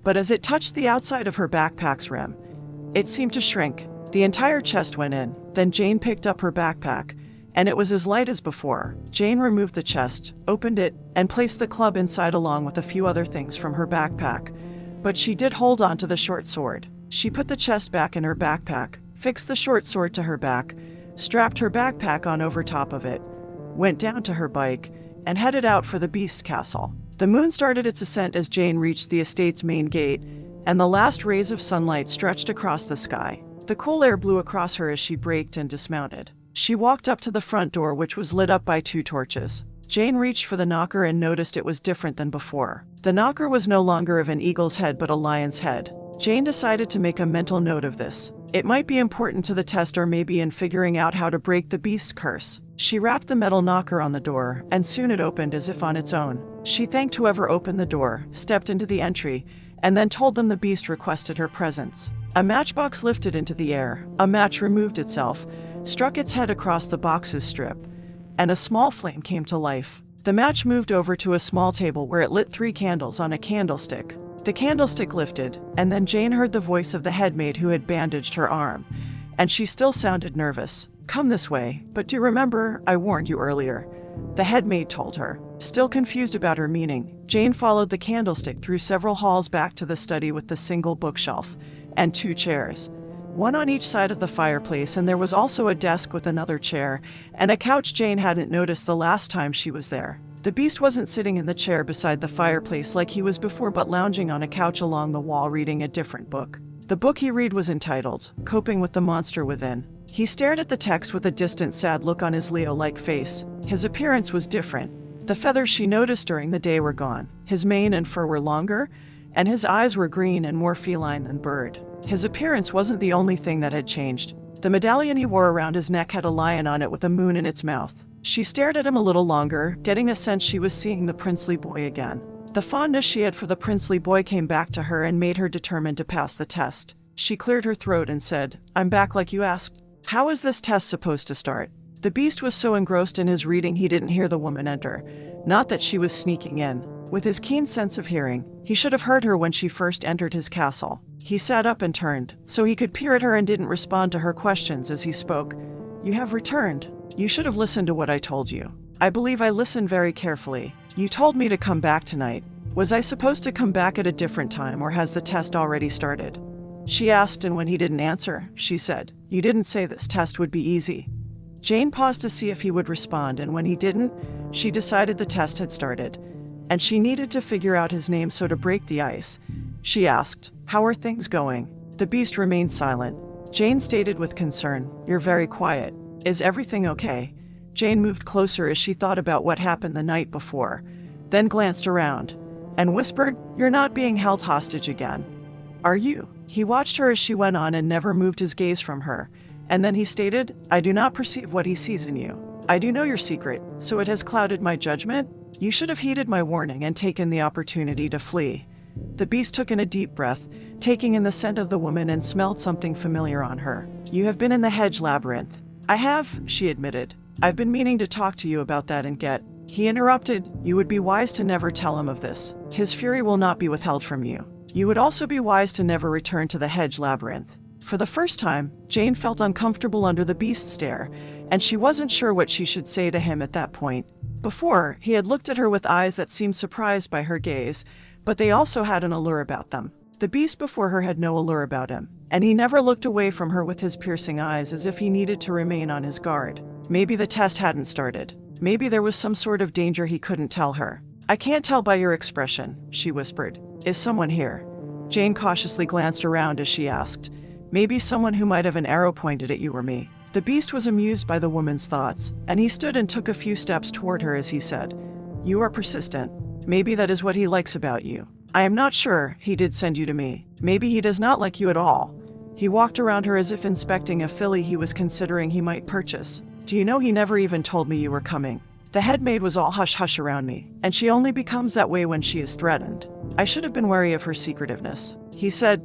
but as it touched the outside of her backpack's rim, it seemed to shrink. The entire chest went in. Then Jane picked up her backpack, and it was as light as before. Jane removed the chest, opened it, and placed the club inside along with a few other things from her backpack. But she did hold on to the short sword. She put the chest back in her backpack, fixed the short sword to her back, strapped her backpack on over top of it, went down to her bike, and headed out for the beast's castle. The moon started its ascent as Jane reached the estate's main gate, and the last rays of sunlight stretched across the sky. The cool air blew across her as she braked and dismounted. She walked up to the front door, which was lit up by 2 torches. Jane reached for the knocker and noticed it was different than before. The knocker was no longer of an eagle's head but a lion's head. Jane decided to make a mental note of this. It might be important to the test, or maybe in figuring out how to break the beast's curse. She wrapped the metal knocker on the door, and soon it opened as if on its own. She thanked whoever opened the door, stepped into the entry, and then told them the beast requested her presence. A matchbox lifted into the air, a match removed itself, struck its head across the box's strip, and a small flame came to life. The match moved over to a small table where it lit 3 candles on a candlestick. The candlestick lifted, and then Jane heard the voice of the headmaid who had bandaged her arm, and she still sounded nervous. "Come this way, but do remember, I warned you earlier," the headmaid told her. Still confused about her meaning, Jane followed the candlestick through several halls back to the study with the single bookshelf and 2 chairs, one on each side of the fireplace, and there was also a desk with another chair and a couch Jane hadn't noticed the last time she was there. The beast wasn't sitting in the chair beside the fireplace like he was before, but lounging on a couch along the wall reading a different book. The book he read was entitled, "Coping with the Monster Within." He stared at the text with a distant, sad look on his Leo-like face. His appearance was different. The feathers she noticed during the day were gone. His mane and fur were longer, and his eyes were green and more feline than bird. His appearance wasn't the only thing that had changed. The medallion he wore around his neck had a lion on it with a moon in its mouth. She stared at him a little longer, getting a sense she was seeing the princely boy again. The fondness she had for the princely boy came back to her and made her determined to pass the test. She cleared her throat and said, "I'm back like you asked. How is this test supposed to start?" The beast was so engrossed in his reading he didn't hear the woman enter. Not that she was sneaking in. With his keen sense of hearing, he should have heard her when she first entered his castle. He sat up and turned, so he could peer at her, and didn't respond to her questions as he spoke. "You have returned. You should have listened to what I told you." "I believe I listened very carefully. You told me to come back tonight. Was I supposed to come back at a different time, or has the test already started?" she asked, and when he didn't answer, she said, "You didn't say this test would be easy." Jane paused to see if he would respond, and when he didn't, she decided the test had started, and she needed to figure out his name, so to break the ice, she asked, "How are things going?" The beast remained silent. Jane stated with concern, "You're very quiet. Is everything okay?" Jane moved closer as she thought about what happened the night before, then glanced around and whispered, "You're not being held hostage again, are you?" He watched her as she went on and never moved his gaze from her, and then he stated, "I do not perceive what he sees in you. I do know your secret, so it has clouded my judgment. You should have heeded my warning and taken the opportunity to flee." The beast took in a deep breath, taking in the scent of the woman, and smelled something familiar on her. "You have been in the hedge labyrinth." "I have," she admitted. "I've been meaning to talk to you about that and get—" He interrupted, "You would be wise to never tell him of this. His fury will not be withheld from you. You would also be wise to never return to the hedge labyrinth." For the first time, Jane felt uncomfortable under the beast's stare, and she wasn't sure what she should say to him at that point. Before, he had looked at her with eyes that seemed surprised by her gaze, but they also had an allure about them. The beast before her had no allure about him, and he never looked away from her with his piercing eyes, as if he needed to remain on his guard. Maybe the test hadn't started. Maybe there was some sort of danger he couldn't tell her. "I can't tell by your expression," she whispered. "Is someone here?" Jane cautiously glanced around as she asked, "Maybe someone who might have an arrow pointed at you or me." The beast was amused by the woman's thoughts, and he stood and took a few steps toward her as he said, "You are persistent. Maybe that is what he likes about you. I am not sure he did send you to me. Maybe he does not like you at all." He walked around her as if inspecting a filly he was considering he might purchase. "Do you know he never even told me you were coming? The head maid was all hush-hush around me, and she only becomes that way when she is threatened. I should have been wary of her secretiveness." He said.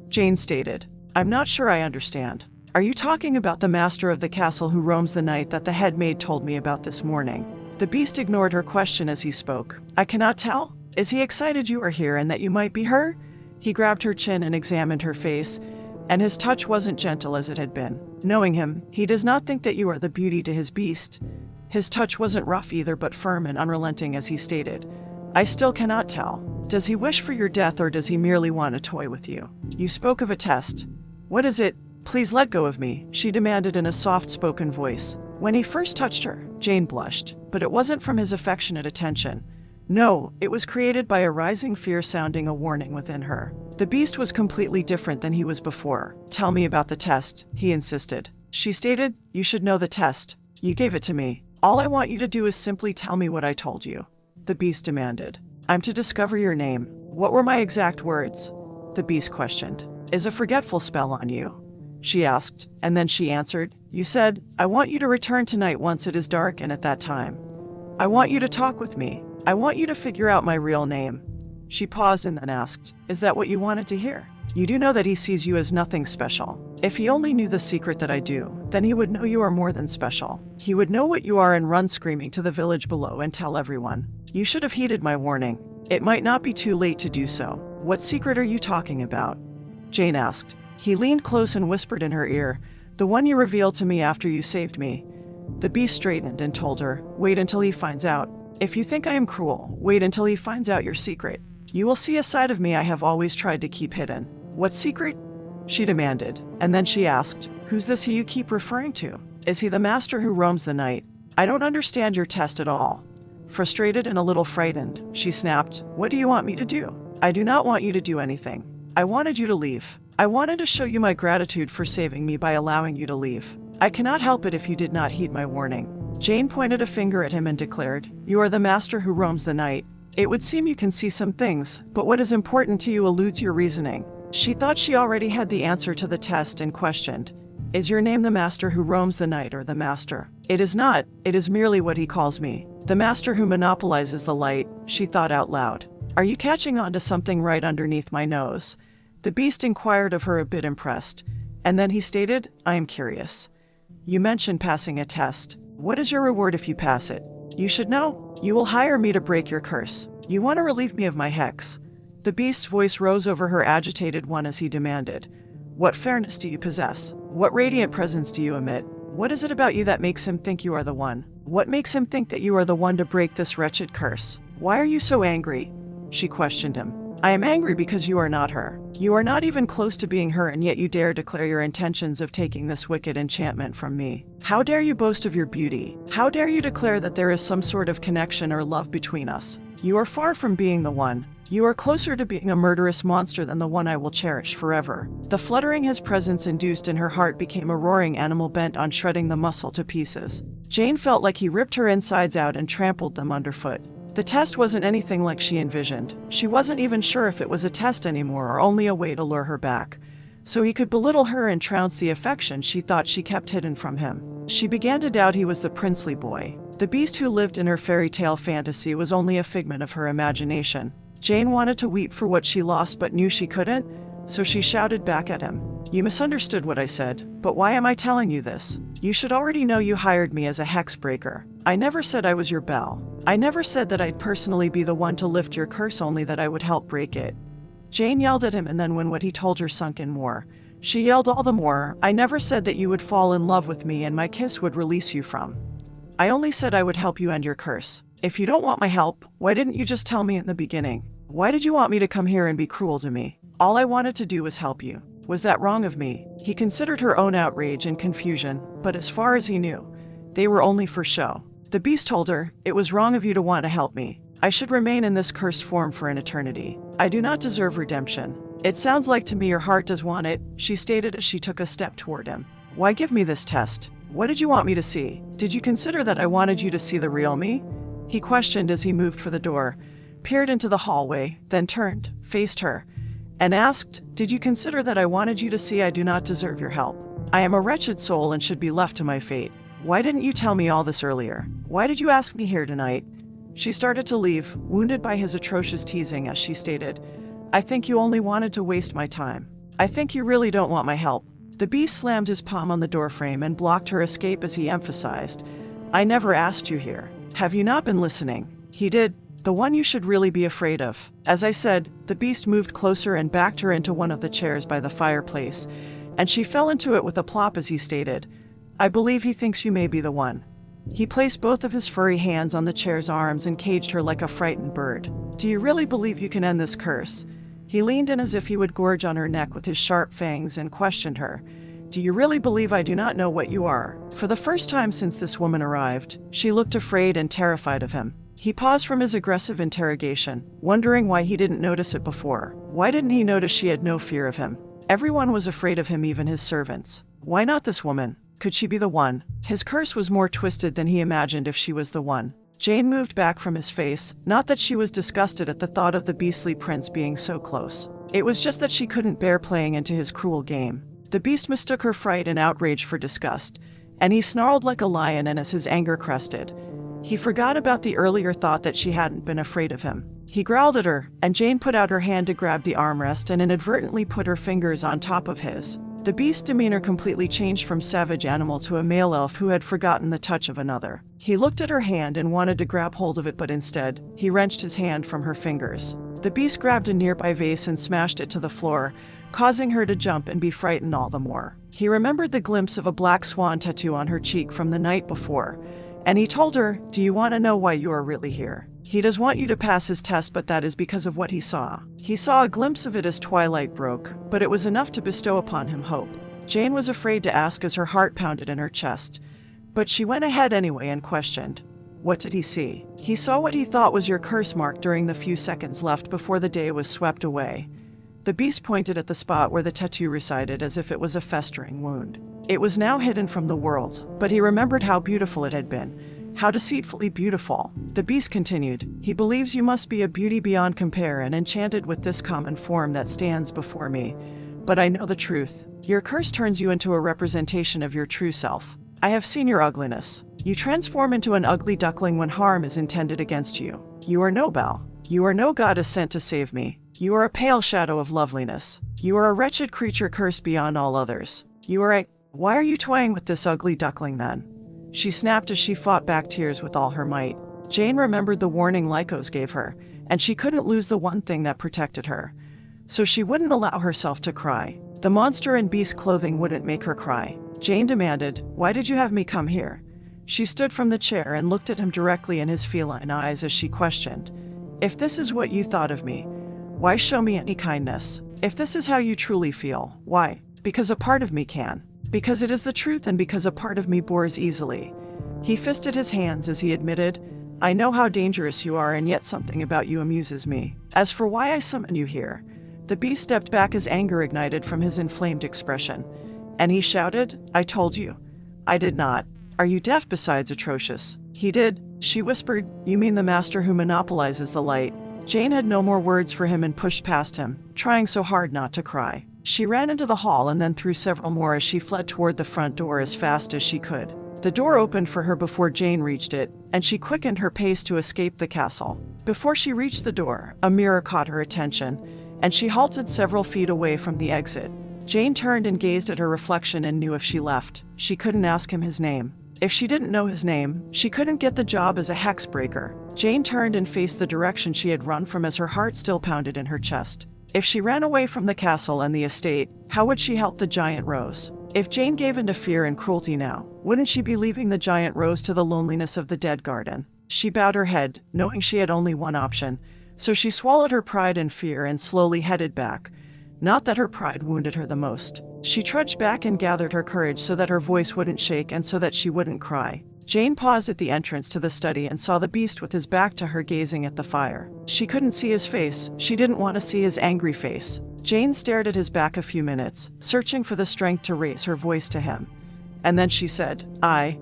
Jane stated, "I'm not sure I understand. Are you talking about the master of the castle who roams the night that the head maid told me about this morning?" The beast ignored her question as he spoke. "I cannot tell. Is he excited you are here and that you might be her?" He grabbed her chin and examined her face, and his touch wasn't gentle as it had been. Knowing him, he does not think that you are the beauty to his beast. His touch wasn't rough either, but firm and unrelenting as he stated, "I still cannot tell. Does he wish for your death, or does he merely want to toy with you? You spoke of a test. What is it? Please let go of me," she demanded in a soft-spoken voice. When he first touched her, Jane blushed, but it wasn't from his affectionate attention. No, it was created by a rising fear, sounding a warning within her. The beast was completely different than he was before. "Tell me about the test," he insisted. She stated, "You should know the test. You gave it to me. All I want you to do is simply tell me what I told you," the beast demanded. "I'm to discover your name." "What were my exact words?" the beast questioned. "Is a forgetful spell on you?" she asked, and then she answered, "You said, I want you to return tonight once it is dark, and at that time, I want you to talk with me. I want you to figure out my real name." She paused and then asked, "Is that what you wanted to hear? You do know that he sees you as nothing special. If he only knew the secret that I do, then he would know you are more than special. He would know what you are and run screaming to the village below and tell everyone. You should have heeded my warning. It might not be too late to do so." "What secret are you talking about?" Jane asked. He leaned close and whispered in her ear, "The one you revealed to me after you saved me." The beast straightened and told her, "Wait until he finds out. If you think I am cruel, wait until he finds out your secret. You will see a side of me I have always tried to keep hidden." "What secret?" she demanded, and then she asked, "Who's this he you keep referring to? Is he the master who roams the night? I don't understand your test at all." Frustrated and a little frightened, she snapped, "What do you want me to do?" "I do not want you to do anything. I wanted you to leave. I wanted to show you my gratitude for saving me by allowing you to leave. I cannot help it if you did not heed my warning." Jane pointed a finger at him and declared, "You are the master who roams the night. It would seem you can see some things, but what is important to you eludes your reasoning." She thought she already had the answer to the test and questioned, "Is your name the master who roams the night, or the master?" "It is not. It is merely what he calls me. The master who monopolizes the light," she thought out loud. "Are you catching on to something right underneath my nose?" The beast inquired of her, a bit impressed, and then he stated, "I am curious. You mentioned passing a test. What is your reward if you pass it?" "You should know. You will hire me to break your curse. You want to relieve me of my hex." The beast's voice rose over her agitated one as he demanded, "What fairness do you possess? What radiant presence do you emit? What is it about you that makes him think you are the one? What makes him think that you are the one to break this wretched curse? Why are you so angry?" she questioned him. I am angry because you are not her. You are not even close to being her, and yet you dare declare your intentions of taking this wicked enchantment from me. How dare you boast of your beauty? How dare you declare that there is some sort of connection or love between us? You are far from being the one. You are closer to being a murderous monster than the one I will cherish forever. The fluttering his presence induced in her heart became a roaring animal bent on shredding the muscle to pieces. Jane felt like he ripped her insides out and trampled them underfoot. The test wasn't anything like she envisioned. She wasn't even sure if it was a test anymore or only a way to lure her back, so he could belittle her and trounce the affection she thought she kept hidden from him. She began to doubt he was the princely boy. The beast who lived in her fairy tale fantasy was only a figment of her imagination. Jane wanted to weep for what she lost but knew she couldn't, so she shouted back at him. You misunderstood what I said, but why am I telling you this? You should already know you hired me as a hex breaker. I never said I was your belle. I never said that I'd personally be the one to lift your curse, only that I would help break it. Jane yelled at him, and then when what he told her sunk in more, she yelled all the more. I never said that you would fall in love with me and my kiss would release you from. I only said I would help you end your curse. If you don't want my help, why didn't you just tell me in the beginning? Why did you want me to come here and be cruel to me? All I wanted to do was help you. Was that wrong of me? He considered her own outrage and confusion, but as far as he knew, they were only for show. The beast told her, it was wrong of you to want to help me. I should remain in this cursed form for an eternity. I do not deserve redemption. It sounds like to me your heart does want it, she stated as she took a step toward him. Why give me this test? What did you want me to see? Did you consider that I wanted you to see the real me? He questioned as he moved for the door, peered into the hallway, then turned, faced her, and asked, did you consider that I wanted you to see I do not deserve your help? I am a wretched soul and should be left to my fate. Why didn't you tell me all this earlier? Why did you ask me here tonight? She started to leave, wounded by his atrocious teasing as she stated, I think you only wanted to waste my time. I think you really don't want my help. The beast slammed his palm on the doorframe and blocked her escape as he emphasized, I never asked you here. Have you not been listening? He did. The one you should really be afraid of. As I said, the beast moved closer and backed her into one of the chairs by the fireplace, and she fell into it with a plop as he stated, I believe he thinks you may be the one. He placed both of his furry hands on the chair's arms and caged her like a frightened bird. Do you really believe you can end this curse? He leaned in as if he would gorge on her neck with his sharp fangs and questioned her. Do you really believe I do not know what you are? For the first time since this woman arrived, she looked afraid and terrified of him. He paused from his aggressive interrogation, wondering why he didn't notice it before. Why didn't he notice she had no fear of him? Everyone was afraid of him, even his servants. Why not this woman? Could she be the one? His curse was more twisted than he imagined if she was the one. Jane moved back from his face, not that she was disgusted at the thought of the beastly prince being so close. It was just that she couldn't bear playing into his cruel game. The beast mistook her fright and outrage for disgust, and he snarled like a lion, and as his anger crested, he forgot about the earlier thought that she hadn't been afraid of him. He growled at her, and Jane put out her hand to grab the armrest and inadvertently put her fingers on top of his. The beast's demeanor completely changed from savage animal to a male elf who had forgotten the touch of another. He looked at her hand and wanted to grab hold of it, but instead, he wrenched his hand from her fingers. The beast grabbed a nearby vase and smashed it to the floor, causing her to jump and be frightened all the more. He remembered the glimpse of a black swan tattoo on her cheek from the night before, and he told her, do you want to know why you are really here? He does want you to pass his test, but that is because of what he saw. He saw a glimpse of it as twilight broke, but it was enough to bestow upon him hope. Jane was afraid to ask as her heart pounded in her chest, but she went ahead anyway and questioned, what did he see? He saw what he thought was your curse mark during the few seconds left before the day was swept away. The beast pointed at the spot where the tattoo resided as if it was a festering wound. It was now hidden from the world, but he remembered how beautiful it had been, how deceitfully beautiful. The beast continued, he believes you must be a beauty beyond compare and enchanted with this common form that stands before me. But I know the truth. Your curse turns you into a representation of your true self. I have seen your ugliness. You transform into an ugly duckling when harm is intended against you. You are no belle. You are no goddess sent to save me. You are a pale shadow of loveliness. You are a wretched creature cursed beyond all others. You are a... Why are you toying with this ugly duckling then? She snapped as she fought back tears with all her might. Jane remembered the warning Lycos gave her, and she couldn't lose the one thing that protected her. So she wouldn't allow herself to cry. The monster in beast clothing wouldn't make her cry. Jane demanded, why did you have me come here? She stood from the chair and looked at him directly in his feline eyes as she questioned, if this is what you thought of me, Why show me any kindness? If this is how you truly feel, why? Because a part of me can. Because it is the truth and because a part of me bores easily. He fisted his hands as he admitted, I know how dangerous you are, and yet something about you amuses me. As for why I summon you here, the beast stepped back as anger ignited from his inflamed expression. And he shouted, I told you. I did not. Are you deaf besides atrocious? He did. She whispered, You mean the master who monopolizes the light? Jane had no more words for him and pushed past him, trying so hard not to cry. She ran into the hall and then through several more as she fled toward the front door as fast as she could. The door opened for her before Jane reached it, and she quickened her pace to escape the castle. Before she reached the door, a mirror caught her attention, and she halted several feet away from the exit. Jane turned and gazed at her reflection and knew if she left, she couldn't ask him his name. If she didn't know his name, she couldn't get the job as a hexbreaker. Jane turned and faced the direction she had run from as her heart still pounded in her chest. If she ran away from the castle and the estate, how would she help the giant rose? If Jane gave in to fear and cruelty now, wouldn't she be leaving the giant rose to the loneliness of the dead garden? She bowed her head, knowing she had only one option, so she swallowed her pride and fear and slowly headed back. Not that her pride wounded her the most. She trudged back and gathered her courage so that her voice wouldn't shake and so that she wouldn't cry. Jane paused at the entrance to the study and saw the beast with his back to her gazing at the fire. She couldn't see his face. She didn't want to see his angry face. Jane stared at his back a few minutes, searching for the strength to raise her voice to him. And then she said, I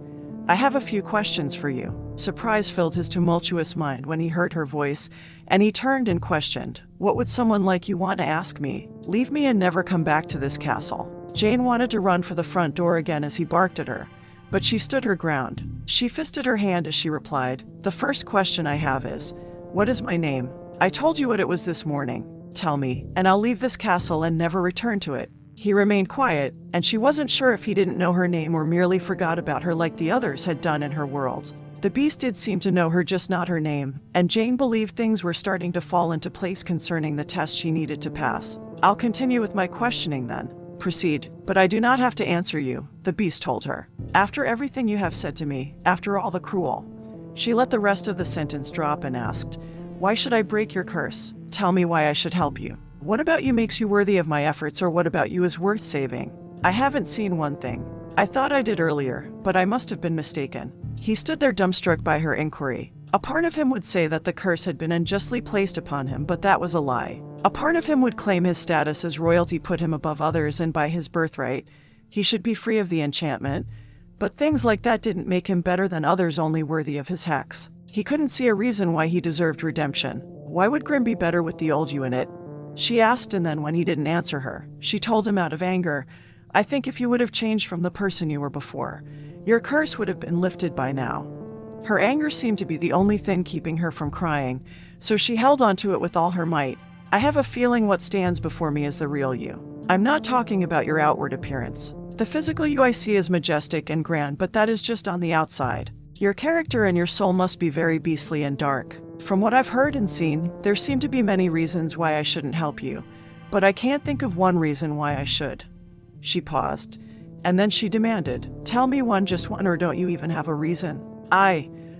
have a few questions for you. Surprise filled his tumultuous mind when he heard her voice, and he turned and questioned, What would someone like you want to ask me? Leave me and never come back to this castle. Jane wanted to run for the front door again as he barked at her, but she stood her ground. She fisted her hand as she replied, The first question I have is, What is my name? I told you what it was this morning. Tell me, and I'll leave this castle and never return to it. He remained quiet, and she wasn't sure if he didn't know her name or merely forgot about her like the others had done in her world. The beast did seem to know her, just not her name, and Jane believed things were starting to fall into place concerning the test she needed to pass. I'll continue with my questioning then. Proceed, but I do not have to answer you, the beast told her. After everything you have said to me, after all the cruel. She let the rest of the sentence drop and asked, Why should I break your curse? Tell me why I should help you. What about you makes you worthy of my efforts, or what about you is worth saving? I haven't seen one thing. I thought I did earlier, but I must have been mistaken. He stood there dumbstruck by her inquiry. A part of him would say that the curse had been unjustly placed upon him, but that was a lie. A part of him would claim his status as royalty put him above others, and by his birthright, he should be free of the enchantment. But things like that didn't make him better than others, only worthy of his hex. He couldn't see a reason why he deserved redemption. Why would Grimm be better with the old you in it? She asked, and then when he didn't answer her, she told him out of anger, I think if you would have changed from the person you were before, your curse would have been lifted by now. Her anger seemed to be the only thing keeping her from crying, so she held onto it with all her might. I have a feeling what stands before me is the real you. I'm not talking about your outward appearance. The physical you I see is majestic and grand, but that is just on the outside. Your character and your soul must be very beastly and dark. From what I've heard and seen, there seem to be many reasons why I shouldn't help you, but I can't think of one reason why I should. She paused, and then she demanded, Tell me one, just one, or don't you even have a reason?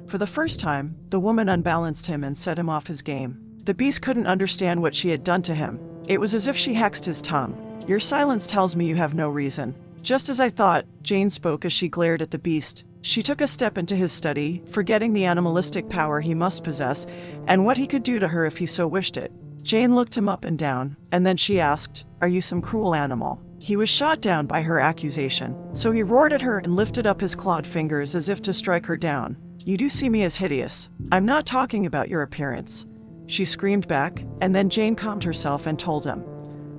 For the first time, the woman unbalanced him and set him off his game. The beast couldn't understand what she had done to him. It was as if she hexed his tongue. Your silence tells me you have no reason. Just as I thought, Jane spoke as she glared at the beast. She took a step into his study, forgetting the animalistic power he must possess and what he could do to her if he so wished it. Jane looked him up and down, and then she asked, Are you some cruel animal? He was shot down by her accusation, so he roared at her and lifted up his clawed fingers as if to strike her down. You do see me as hideous. I'm not talking about your appearance. She screamed back, and then Jane calmed herself and told him,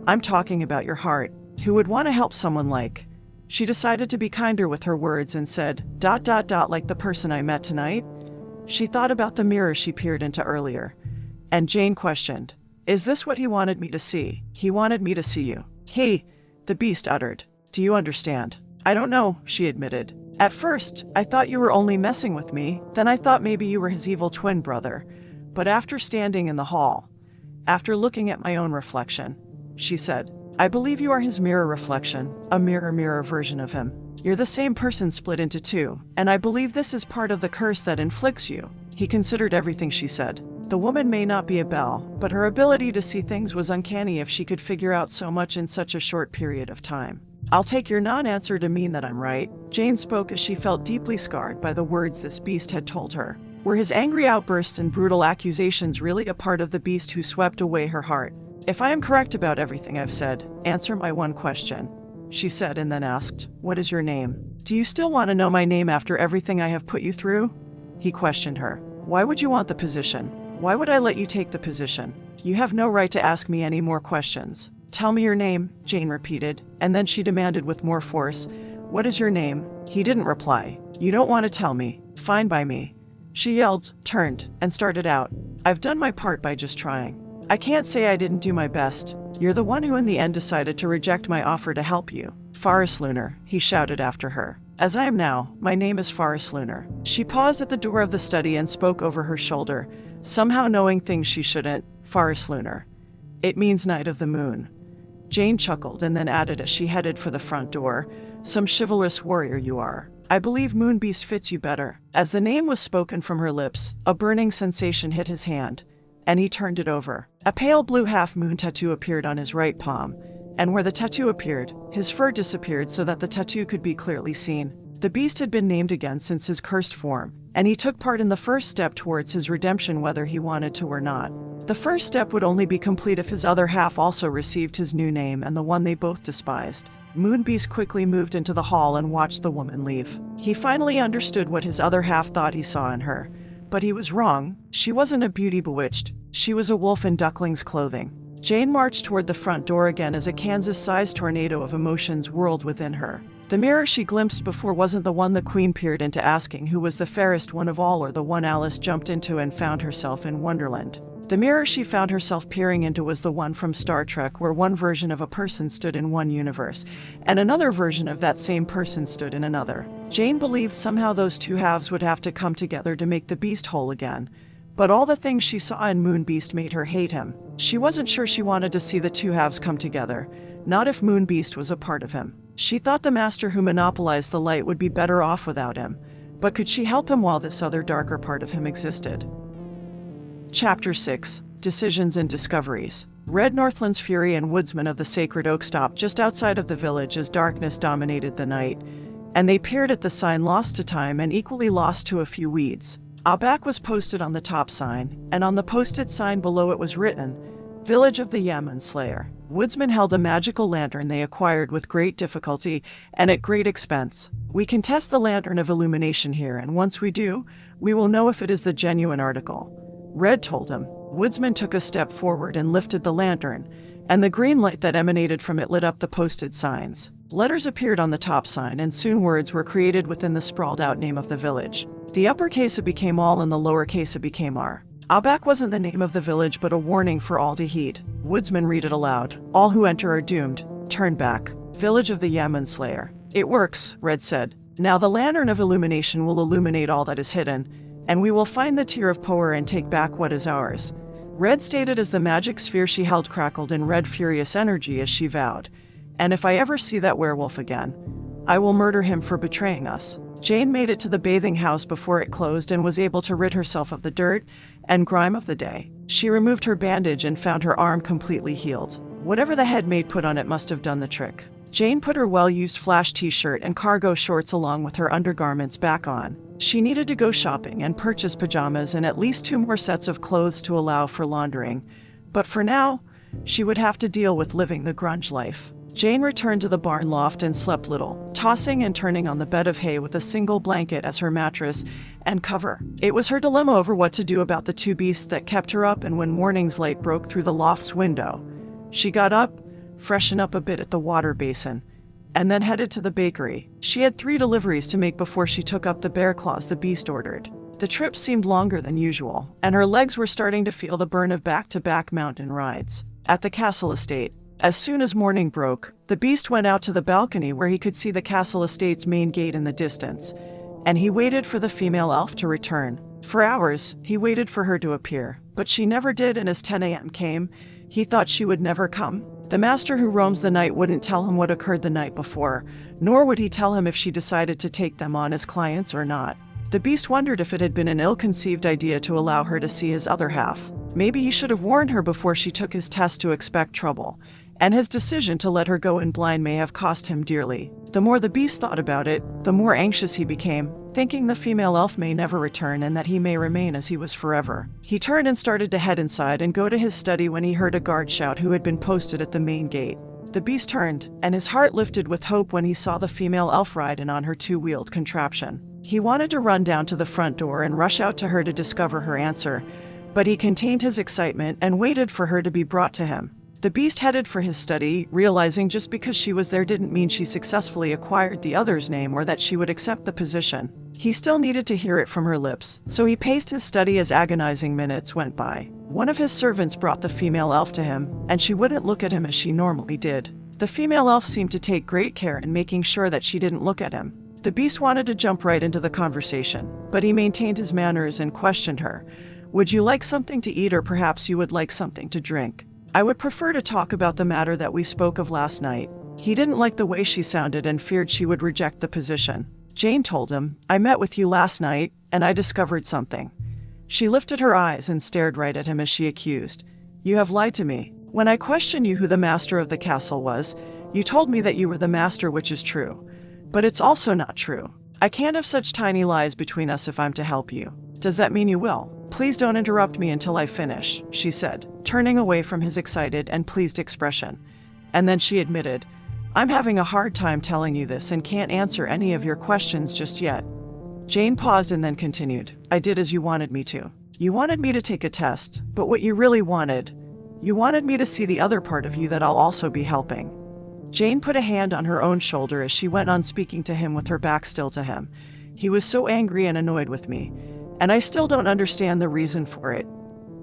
I'm talking about your heart. Who would want to help someone like... She decided to be kinder with her words and said, ... like the person I met tonight? She thought about the mirror she peered into earlier. And Jane questioned, Is this what he wanted me to see? He wanted me to see you. The beast uttered. Do you understand? I don't know, she admitted. At first, I thought you were only messing with me, then I thought maybe you were his evil twin brother. But after standing in the hall, after looking at my own reflection, she said, I believe you are his mirror reflection, a mirror version of him. You're the same person split into two, and I believe this is part of the curse that inflicts you. He considered everything she said. The woman may not be a belle, but her ability to see things was uncanny if she could figure out so much in such a short period of time. I'll take your non-answer to mean that I'm right. Jane spoke as she felt deeply scarred by the words this beast had told her. Were his angry outbursts and brutal accusations really a part of the beast who swept away her heart? If I am correct about everything I've said, answer my one question, she said, and then asked, what is your name? Do you still want to know my name after everything I have put you through? He questioned her. Why would you want the position? Why would I let you take the position? You have no right to ask me any more questions. Tell me your name, Jane repeated, and then she demanded with more force, what is your name? He didn't reply. You don't want to tell me. Fine by me. She yelled, turned, and started out. I've done my part by just trying. I can't say I didn't do my best. You're the one who in the end decided to reject my offer to help you. Forest Lunar, he shouted after her. As I am now, my name is Forest Lunar. She paused at the door of the study and spoke over her shoulder, somehow knowing things she shouldn't. Forest Lunar. It means Night of the Moon. Jane chuckled and then added as she headed for the front door, some chivalrous warrior you are. I believe Moonbeast fits you better. As the name was spoken from her lips, a burning sensation hit his hand, and he turned it over. A pale blue half-moon tattoo appeared on his right palm, and where the tattoo appeared, his fur disappeared so that the tattoo could be clearly seen. The beast had been named again since his cursed form, and he took part in the first step towards his redemption whether he wanted to or not. The first step would only be complete if his other half also received his new name and the one they both despised. Moonbeast quickly moved into the hall and watched the woman leave. He finally understood what his other half thought he saw in her. But he was wrong. She wasn't a beauty bewitched. She was a wolf in Duckling's clothing. Jane marched toward the front door again as a Kansas-sized tornado of emotions whirled within her. The mirror she glimpsed before wasn't the one the Queen peered into asking who was the fairest one of all or the one Alice jumped into and found herself in Wonderland. The mirror she found herself peering into was the one from Star Trek where one version of a person stood in one universe, and another version of that same person stood in another. Jane believed somehow those two halves would have to come together to make the beast whole again. But all the things she saw in Moonbeast made her hate him. She wasn't sure she wanted to see the two halves come together, not if Moonbeast was a part of him. She thought the master who monopolized the light would be better off without him, but could she help him while this other darker part of him existed? Chapter 6. Decisions and Discoveries. Red Northland's Fury and Woodsman of the Sacred Oak stopped just outside of the village as darkness dominated the night, and they peered at the sign lost to time and equally lost to a few weeds. AaBack was posted on the top sign, and on the posted sign below it was written, Village of the Yaman Slayer. Woodsman held a magical lantern they acquired with great difficulty and at great expense. We can test the lantern of illumination here, and once we do, we will know if it is the genuine article. Red told him. Woodsman took a step forward and lifted the lantern, and the green light that emanated from it lit up the posted signs. Letters appeared on the top sign, and soon words were created within the sprawled-out name of the village. The uppercase became all and the lowercase became R. AaBack wasn't the name of the village, but a warning for all to heed. Woodsman read it aloud. All who enter are doomed. Turn back. Village of the Yaman Slayer. It works, Red said. Now the lantern of illumination will illuminate all that is hidden, and we will find the Tear of Power and take back what is ours. Red stated as the magic sphere she held crackled in red furious energy as she vowed. And if I ever see that werewolf again, I will murder him for betraying us. Jane made it to the bathing house before it closed and was able to rid herself of the dirt and grime of the day. She removed her bandage and found her arm completely healed. Whatever the head maid put on it must have done the trick. Jane put her well-used flash t-shirt and cargo shorts along with her undergarments back on. She needed to go shopping and purchase pajamas and at least 2 more sets of clothes to allow for laundering. But for now, she would have to deal with living the grunge life. Jane returned to the barn loft and slept little, tossing and turning on the bed of hay with a single blanket as her mattress and cover. It was her dilemma over what to do about the 2 beasts that kept her up, and when morning's light broke through the loft's window, she got up, freshened up a bit at the water basin, and then headed to the bakery. She had 3 deliveries to make before she took up the bear claws the beast ordered. The trip seemed longer than usual, and her legs were starting to feel the burn of back-to-back mountain rides. At the castle estate, as soon as morning broke, the beast went out to the balcony where he could see the castle estate's main gate in the distance, and he waited for the female elf to return. For hours, he waited for her to appear, but she never did, and as 10 a.m. came, he thought she would never come. The master who roams the night wouldn't tell him what occurred the night before, nor would he tell him if she decided to take them on as clients or not. The beast wondered if it had been an ill-conceived idea to allow her to see his other half. Maybe he should have warned her before she took his test to expect trouble, and his decision to let her go in blind may have cost him dearly. The more the beast thought about it, the more anxious he became, thinking the female elf may never return and that he may remain as he was forever. He turned and started to head inside and go to his study when he heard a guard shout who had been posted at the main gate. The beast turned, and his heart lifted with hope when he saw the female elf ride in on her two-wheeled contraption. He wanted to run down to the front door and rush out to her to discover her answer, but he contained his excitement and waited for her to be brought to him. The beast headed for his study, realizing just because she was there didn't mean she successfully acquired the other's name or that she would accept the position. He still needed to hear it from her lips, so he paced his study as agonizing minutes went by. One of his servants brought the female elf to him, and she wouldn't look at him as she normally did. The female elf seemed to take great care in making sure that she didn't look at him. The beast wanted to jump right into the conversation, but he maintained his manners and questioned her. "Would you like something to eat, or perhaps you would like something to drink?" "I would prefer to talk about the matter that we spoke of last night." He didn't like the way she sounded and feared she would reject the position. Jane told him, "I met with you last night, and I discovered something." She lifted her eyes and stared right at him as she accused. "You have lied to me. When I questioned you who the master of the castle was, you told me that you were the master, which is true. But it's also not true. I can't have such tiny lies between us if I'm to help you. Does that mean you will? Please don't interrupt me until I finish," she said, turning away from his excited and pleased expression. And then she admitted, "I'm having a hard time telling you this and can't answer any of your questions just yet." Jane paused and then continued, "I did as you wanted me to. You wanted me to take a test, but what you really wanted, you wanted me to see the other part of you that I'll also be helping." Jane put a hand on her own shoulder as she went on speaking to him with her back still to him. "He was so angry and annoyed with me, and I still don't understand the reason for it."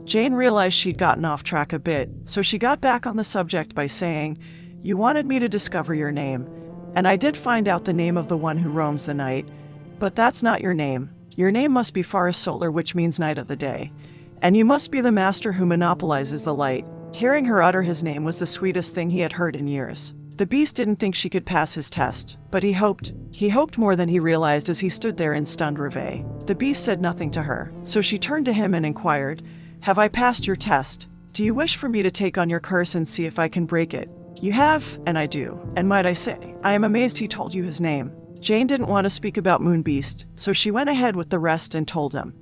Jane realized she'd gotten off track a bit, so she got back on the subject by saying, "You wanted me to discover your name, and I did find out the name of the one who roams the night, but that's not your name. Your name must be Forest Solar, which means night of the day, and you must be the master who monopolizes the light." Hearing her utter his name was the sweetest thing he had heard in years. The beast didn't think she could pass his test, but he hoped more than he realized as he stood there in stunned reverie. The beast said nothing to her, so she turned to him and inquired, "Have I passed your test? Do you wish for me to take on your curse and see if I can break it?" "You have, and I do, and might I say, I am amazed he told you his name." Jane didn't want to speak about Moon Beast, so she went ahead with the rest and told him,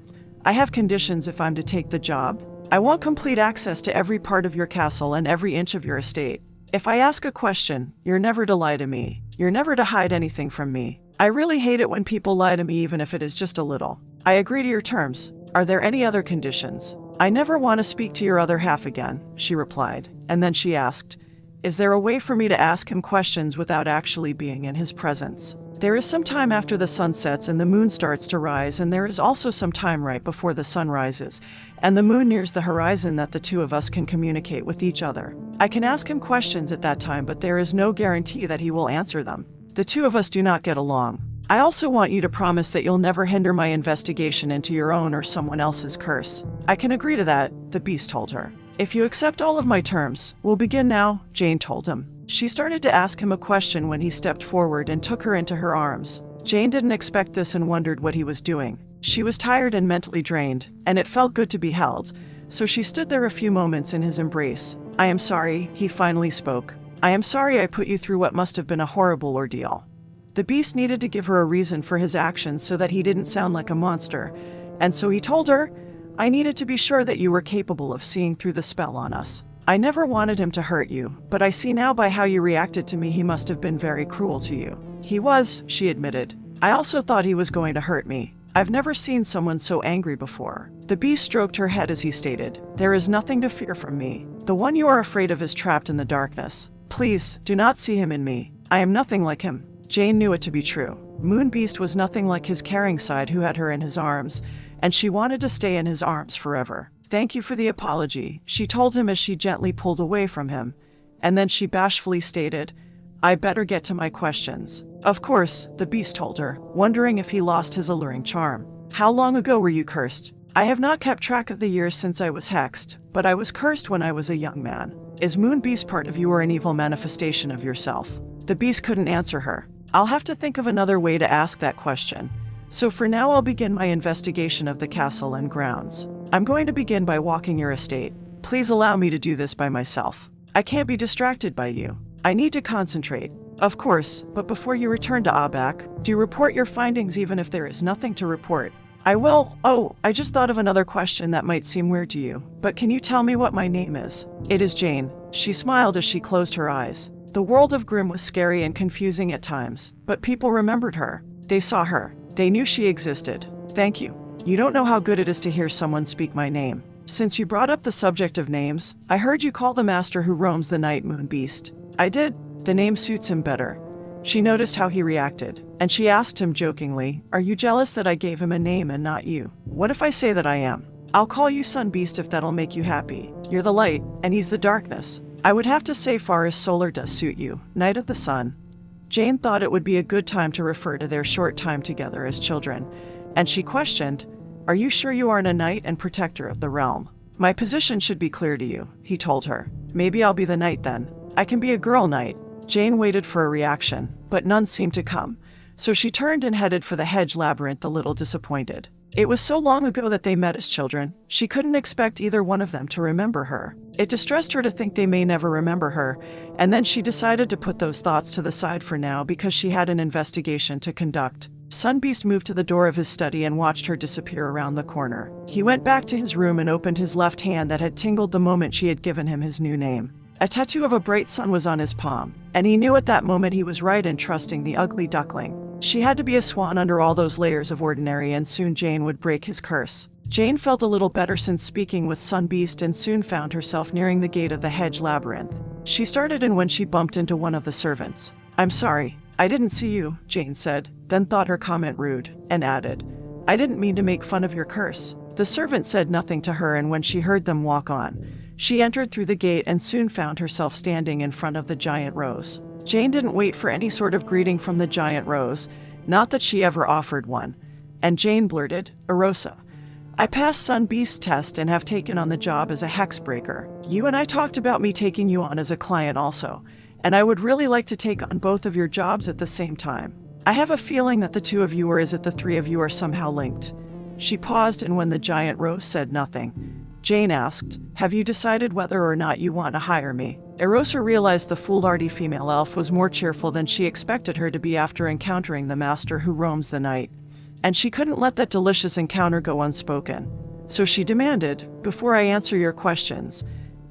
"I have conditions if I'm to take the job. I want complete access to every part of your castle and every inch of your estate. If I ask a question, you're never to lie to me. You're never to hide anything from me. I really hate it when people lie to me, even if it is just a little. I agree to your terms. Are there any other conditions?" "I never want to speak to your other half again," she replied, and then she asked, "Is there a way for me to ask him questions without actually being in his presence?" "There is some time after the sun sets and the moon starts to rise, and there is also some time right before the sun rises and the moon nears the horizon that the two of us can communicate with each other. I can ask him questions at that time, but there is no guarantee that he will answer them. The two of us do not get along. I also want you to promise that you'll never hinder my investigation into your own or someone else's curse." "I can agree to that," the beast told her. "If you accept all of my terms, we'll begin now," Jane told him. She started to ask him a question when he stepped forward and took her into her arms. Jane didn't expect this and wondered what he was doing. She was tired and mentally drained, and it felt good to be held, so she stood there a few moments in his embrace. "I am sorry," he finally spoke. "I am sorry I put you through what must have been a horrible ordeal." The beast needed to give her a reason for his actions so that he didn't sound like a monster, and so he told her, "I needed to be sure that you were capable of seeing through the spell on us. I never wanted him to hurt you, but I see now by how you reacted to me he must have been very cruel to you." "He was," she admitted. "I also thought he was going to hurt me. I've never seen someone so angry before." The beast stroked her head as he stated, "There is nothing to fear from me. The one you are afraid of is trapped in the darkness. Please, do not see him in me. I am nothing like him." Jane knew it to be true. Moon Beast was nothing like his caring side who had her in his arms, and she wanted to stay in his arms forever. "Thank you for the apology," she told him as she gently pulled away from him, and then she bashfully stated, "I better get to my questions." "Of course," the beast told her, wondering if he lost his alluring charm. "How long ago were you cursed?" "I have not kept track of the years since I was hexed, but I was cursed when I was a young man." "Is Moon Beast part of you or an evil manifestation of yourself?" The beast couldn't answer her. "I'll have to think of another way to ask that question. So for now, I'll begin my investigation of the castle and grounds. I'm going to begin by walking your estate. Please allow me to do this by myself. I can't be distracted by you. I need to concentrate. Of course, but before you return to AaBack, do report your findings even if there is nothing to report. I will. Oh, I just thought of another question that might seem weird to you, but can you tell me what my name is? It is Jane. She smiled as she closed her eyes. The world of Grimm was scary and confusing at times, but people remembered her. They saw her. They knew she existed. Thank you. You don't know how good it is to hear someone speak my name. Since you brought up the subject of names, I heard you call the master who roams the night moon beast. I did. The name suits him better. She noticed how he reacted, and she asked him jokingly, "Are you jealous that I gave him a name and not you? What if I say that I am? I'll call you Sun Beast if that'll make you happy. You're the light, and he's the darkness. I would have to say far as solar does suit you, Night of the Sun." Jane thought it would be a good time to refer to their short time together as children, and she questioned, "Are you sure you aren't a knight and protector of the realm?" "My position should be clear to you," he told her. "Maybe I'll be the knight then. I can be a girl knight." Jane waited for a reaction, but none seemed to come, so she turned and headed for the hedge labyrinth, a little disappointed. It was so long ago that they met as children, she couldn't expect either one of them to remember her. It distressed her to think they may never remember her, and then she decided to put those thoughts to the side for now because she had an investigation to conduct. Sunbeast moved to the door of his study and watched her disappear around the corner. He went back to his room and opened his left hand that had tingled the moment she had given him his new name. A tattoo of a bright sun was on his palm, and he knew at that moment he was right in trusting the ugly duckling. She had to be a swan under all those layers of ordinary, and soon Jane would break his curse. Jane felt a little better since speaking with Sunbeast and soon found herself nearing the gate of the hedge labyrinth. She started in when she bumped into one of the servants. "I'm sorry, I didn't see you," Jane said, then thought her comment rude, and added, "I didn't mean to make fun of your curse." The servant said nothing to her, and when she heard them walk on, she entered through the gate and soon found herself standing in front of the giant rose. Jane didn't wait for any sort of greeting from the giant rose, not that she ever offered one, and Jane blurted, "Erosa, I passed Sunbeast's test and have taken on the job as a hexbreaker. You and I talked about me taking you on as a client also, and I would really like to take on both of your jobs at the same time. I have a feeling that the two of you, or is it the three of you, are somehow linked." She paused, and when the giant rose said nothing, Jane asked, "Have you decided whether or not you want to hire me?" Erosa realized the foolhardy female elf was more cheerful than she expected her to be after encountering the master who roams the night, and she couldn't let that delicious encounter go unspoken. So she demanded, "Before I answer your questions,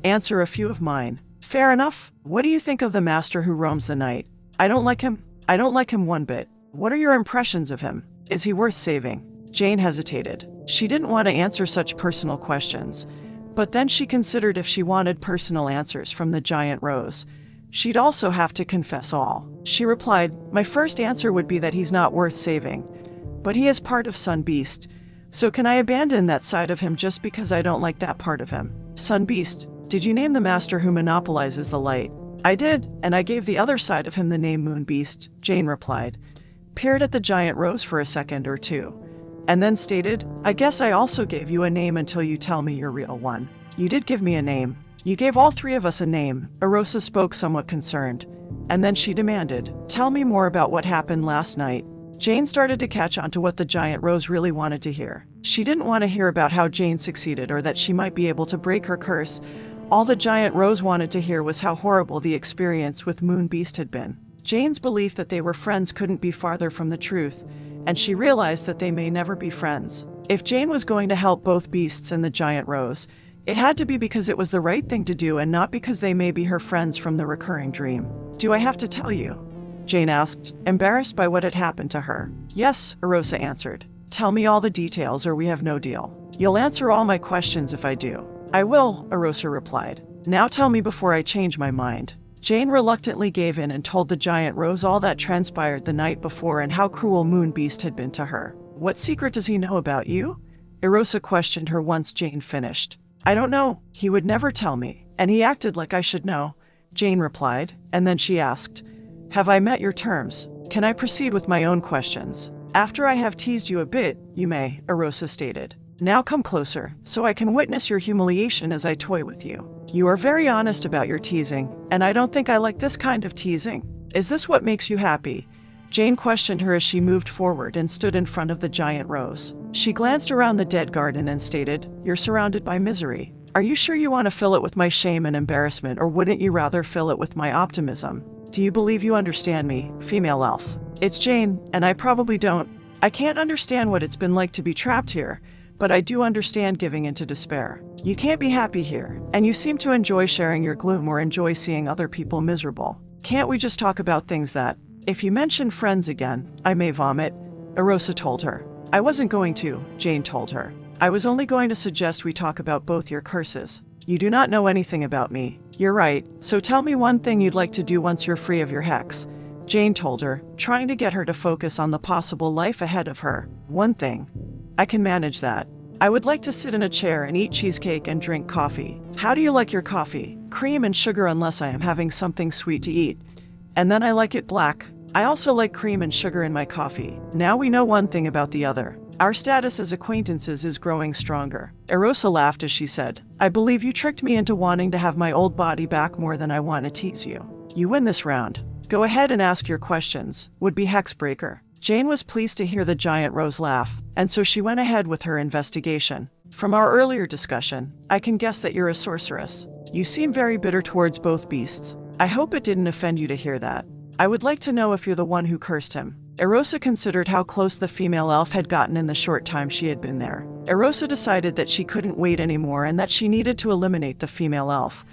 answer a few of mine." "Fair enough. What do you think of the master who roams the night?" I don't like him one bit." "What are your impressions of him? Is he worth saving?" Jane hesitated. She didn't want to answer such personal questions, but then she considered if she wanted personal answers from the giant rose, she'd also have to confess all. She replied, "My first answer would be that he's not worth saving, but he is part of Sunbeast, so can I abandon that side of him just because I don't like that part of him?" "Sunbeast, did you name the master who monopolizes the light?" "I did, and I gave the other side of him the name Moonbeast," Jane replied, peered at the giant rose for a second or two, and then stated, "I guess I also gave you a name until you tell me your real one." "You did give me a name. You gave all three of us a name." Erosa spoke somewhat concerned, and then she demanded, "Tell me more about what happened last night." Jane started to catch on to what the giant rose really wanted to hear. She didn't want to hear about how Jane succeeded or that she might be able to break her curse. All the giant rose wanted to hear was how horrible the experience with Moonbeast had been. Jane's belief that they were friends couldn't be farther from the truth, and she realized that they may never be friends. If Jane was going to help both beasts and the giant rose, it had to be because it was the right thing to do and not because they may be her friends from the recurring dream. "Do I have to tell you?" Jane asked, embarrassed by what had happened to her. "Yes," Erosa answered. "Tell me all the details or we have no deal." "You'll answer all my questions if I do." "I will," Erosa replied. "Now tell me before I change my mind." Jane reluctantly gave in and told the giant rose all that transpired the night before and how cruel Moonbeast had been to her. "What secret does he know about you?" Erosa questioned her once Jane finished. "I don't know. He would never tell me, and he acted like I should know," Jane replied, and then she asked, "Have I met your terms? Can I proceed with my own questions?" "After I have teased you a bit, you may," Erosa stated. "Now come closer, so I can witness your humiliation as I toy with you." "You are very honest about your teasing, and I don't think I like this kind of teasing. Is this what makes you happy?" Jane questioned her as she moved forward and stood in front of the giant rose. She glanced around the dead garden and stated, "You're surrounded by misery. Are you sure you want to fill it with my shame and embarrassment, or wouldn't you rather fill it with my optimism? Do you believe you understand me, female elf?" "It's Jane, and I probably don't. I can't understand what it's been like to be trapped here, but I do understand giving into despair. You can't be happy here, and you seem to enjoy sharing your gloom or enjoy seeing other people miserable. Can't we just talk about things that, if you mention friends again, I may vomit?" Erosa told her. "I wasn't going to," Jane told her. "I was only going to suggest we talk about both your curses. You do not know anything about me. You're right, so tell me one thing you'd like to do once you're free of your hex," Jane told her, trying to get her to focus on the possible life ahead of her. "One thing. I can manage that. I would like to sit in a chair and eat cheesecake and drink coffee. How do you like your coffee? Cream and sugar unless I am having something sweet to eat. And then I like it black. I also like cream and sugar in my coffee. Now we know one thing about the other. Our status as acquaintances is growing stronger." Erosa laughed as she said, "I believe you tricked me into wanting to have my old body back more than I want to tease you. You win this round. Go ahead and ask your questions, would-be hexbreaker." Jane was pleased to hear the giant rose laugh, and so she went ahead with her investigation. "From our earlier discussion, I can guess that you're a sorceress. You seem very bitter towards both beasts. I hope it didn't offend you to hear that. I would like to know if you're the one who cursed him." Erosa considered how close the female elf had gotten in the short time she had been there. Erosa decided that she couldn't wait anymore and that she needed to eliminate the female elf.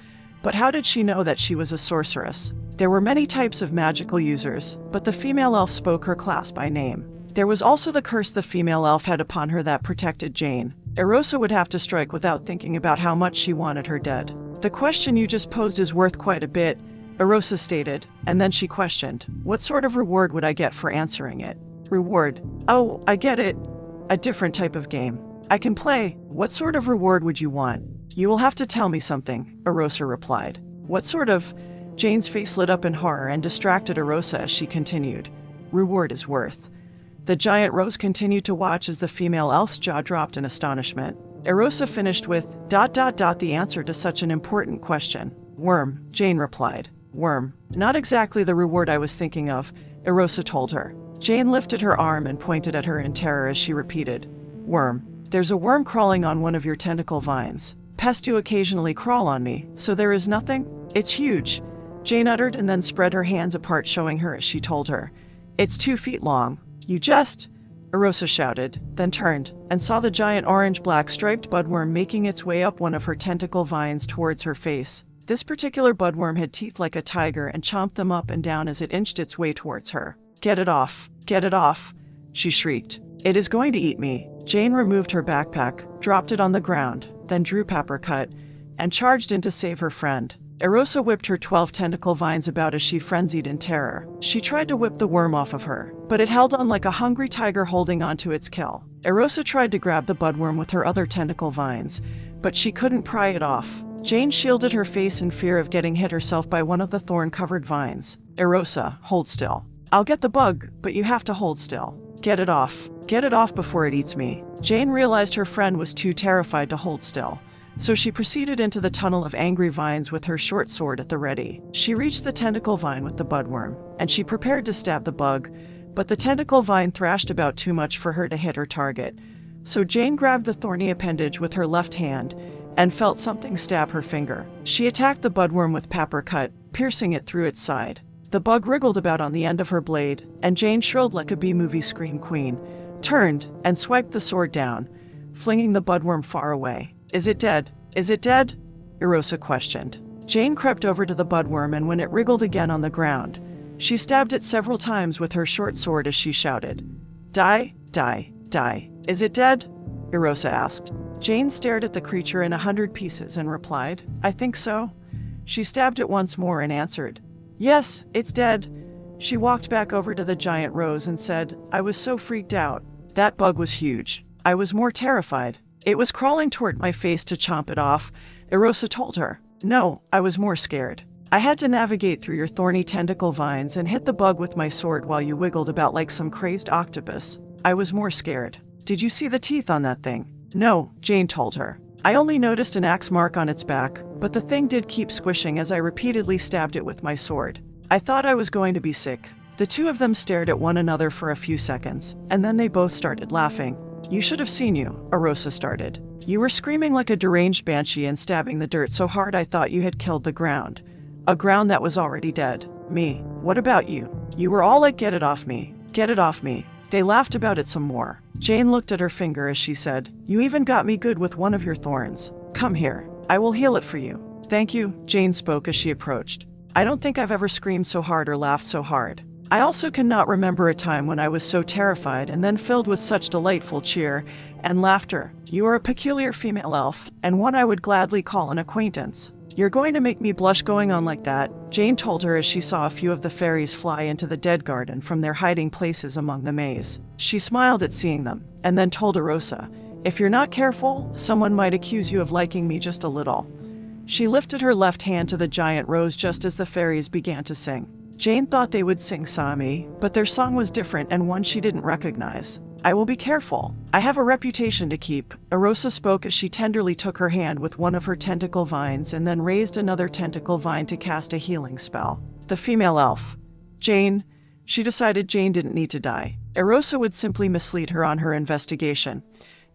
But how did she know that she was a sorceress? There were many types of magical users, but the female elf spoke her class by name. There was also the curse the female elf had upon her that protected Jane. Erosa would have to strike without thinking about how much she wanted her dead. "The question you just posed is worth quite a bit," Erosa stated, and then she questioned, "What sort of reward would I get for answering it?" "Reward? Oh, I get it. A different type of game. I can play. What sort of reward would you want?" "You will have to tell me something," Erosa replied. "What sort of?" Jane's face lit up in horror and distracted Erosa as she continued. "Reward is worth." The giant rose continued to watch as the female elf's jaw dropped in astonishment. Erosa finished with, ... the answer to such an important question. "Worm," Jane replied. "Worm. Not exactly the reward I was thinking of," Erosa told her. Jane lifted her arm and pointed at her in terror as she repeated, "Worm. There's a worm crawling on one of your tentacle vines. Pests do occasionally crawl on me, so there is nothing? It's huge," Jane uttered and then spread her hands apart, showing her as she told her. "It's 2 feet long." "You just," Erosa shouted, then turned and saw the giant orange-black striped budworm making its way up one of her tentacle vines towards her face. This particular budworm had teeth like a tiger and chomped them up and down as it inched its way towards her. "Get it off! Get it off!" she shrieked. "It is going to eat me." Jane removed her backpack, dropped it on the ground, then drew Papercut, and charged in to save her friend. Erosa whipped her 12 tentacle vines about as she frenzied in terror. She tried to whip the worm off of her, but it held on like a hungry tiger holding onto its kill. Erosa tried to grab the budworm with her other tentacle vines, but she couldn't pry it off. Jane shielded her face in fear of getting hit herself by one of the thorn-covered vines. "Erosa, hold still. I'll get the bug, but you have to hold still. Get it off. Get it off before it eats me." Jane realized her friend was too terrified to hold still, so she proceeded into the tunnel of angry vines with her short sword at the ready. She reached the tentacle vine with the budworm, and she prepared to stab the bug, but the tentacle vine thrashed about too much for her to hit her target. So Jane grabbed the thorny appendage with her left hand and felt something stab her finger. She attacked the budworm with Papercut, piercing it through its side. The bug wriggled about on the end of her blade, and Jane shrilled like a B-movie scream queen, turned, and swiped the sword down, flinging the budworm far away. "Is it dead? Is it dead?" Erosa questioned. Jane crept over to the budworm, and when it wriggled again on the ground, she stabbed it several times with her short sword as she shouted, "Die, die, die. Is it dead?" Erosa asked. Jane stared at the creature in 100 pieces and replied, "I think so." She stabbed it once more and answered, "Yes, it's dead." She walked back over to the giant rose and said, "I was so freaked out. That bug was huge. I was more terrified. It was crawling toward my face to chomp it off," Erosa told her. "No, I was more scared. I had to navigate through your thorny tentacle vines and hit the bug with my sword while you wiggled about like some crazed octopus. I was more scared. Did you see the teeth on that thing?" "No," Jane told her. "I only noticed an axe mark on its back, but the thing did keep squishing as I repeatedly stabbed it with my sword. I thought I was going to be sick." The two of them stared at one another for a few seconds, and then they both started laughing. "You should have seen you," Arosa started. "You were screaming like a deranged banshee and stabbing the dirt so hard I thought you had killed the ground. A ground that was already dead. Me. What about you? You were all like, 'Get it off me. Get it off me.'" They laughed about it some more. Jane looked at her finger as she said, "You even got me good with one of your thorns. Come here. I will heal it for you." "Thank you," Jane spoke as she approached. "I don't think I've ever screamed so hard or laughed so hard. I also cannot remember a time when I was so terrified and then filled with such delightful cheer and laughter. You are a peculiar female elf, and one I would gladly call an acquaintance." "You're going to make me blush going on like that," Jane told her as she saw a few of the fairies fly into the dead garden from their hiding places among the maze. She smiled at seeing them, and then told Arosa, "If you're not careful, someone might accuse you of liking me just a little." She lifted her left hand to the giant rose just as the fairies began to sing. Jane thought they would sing Sami, but their song was different and one she didn't recognize. "I will be careful. I have a reputation to keep," Arosa spoke as she tenderly took her hand with one of her tentacle vines and then raised another tentacle vine to cast a healing spell. The female elf. Jane. She decided Jane didn't need to die. Arosa would simply mislead her on her investigation,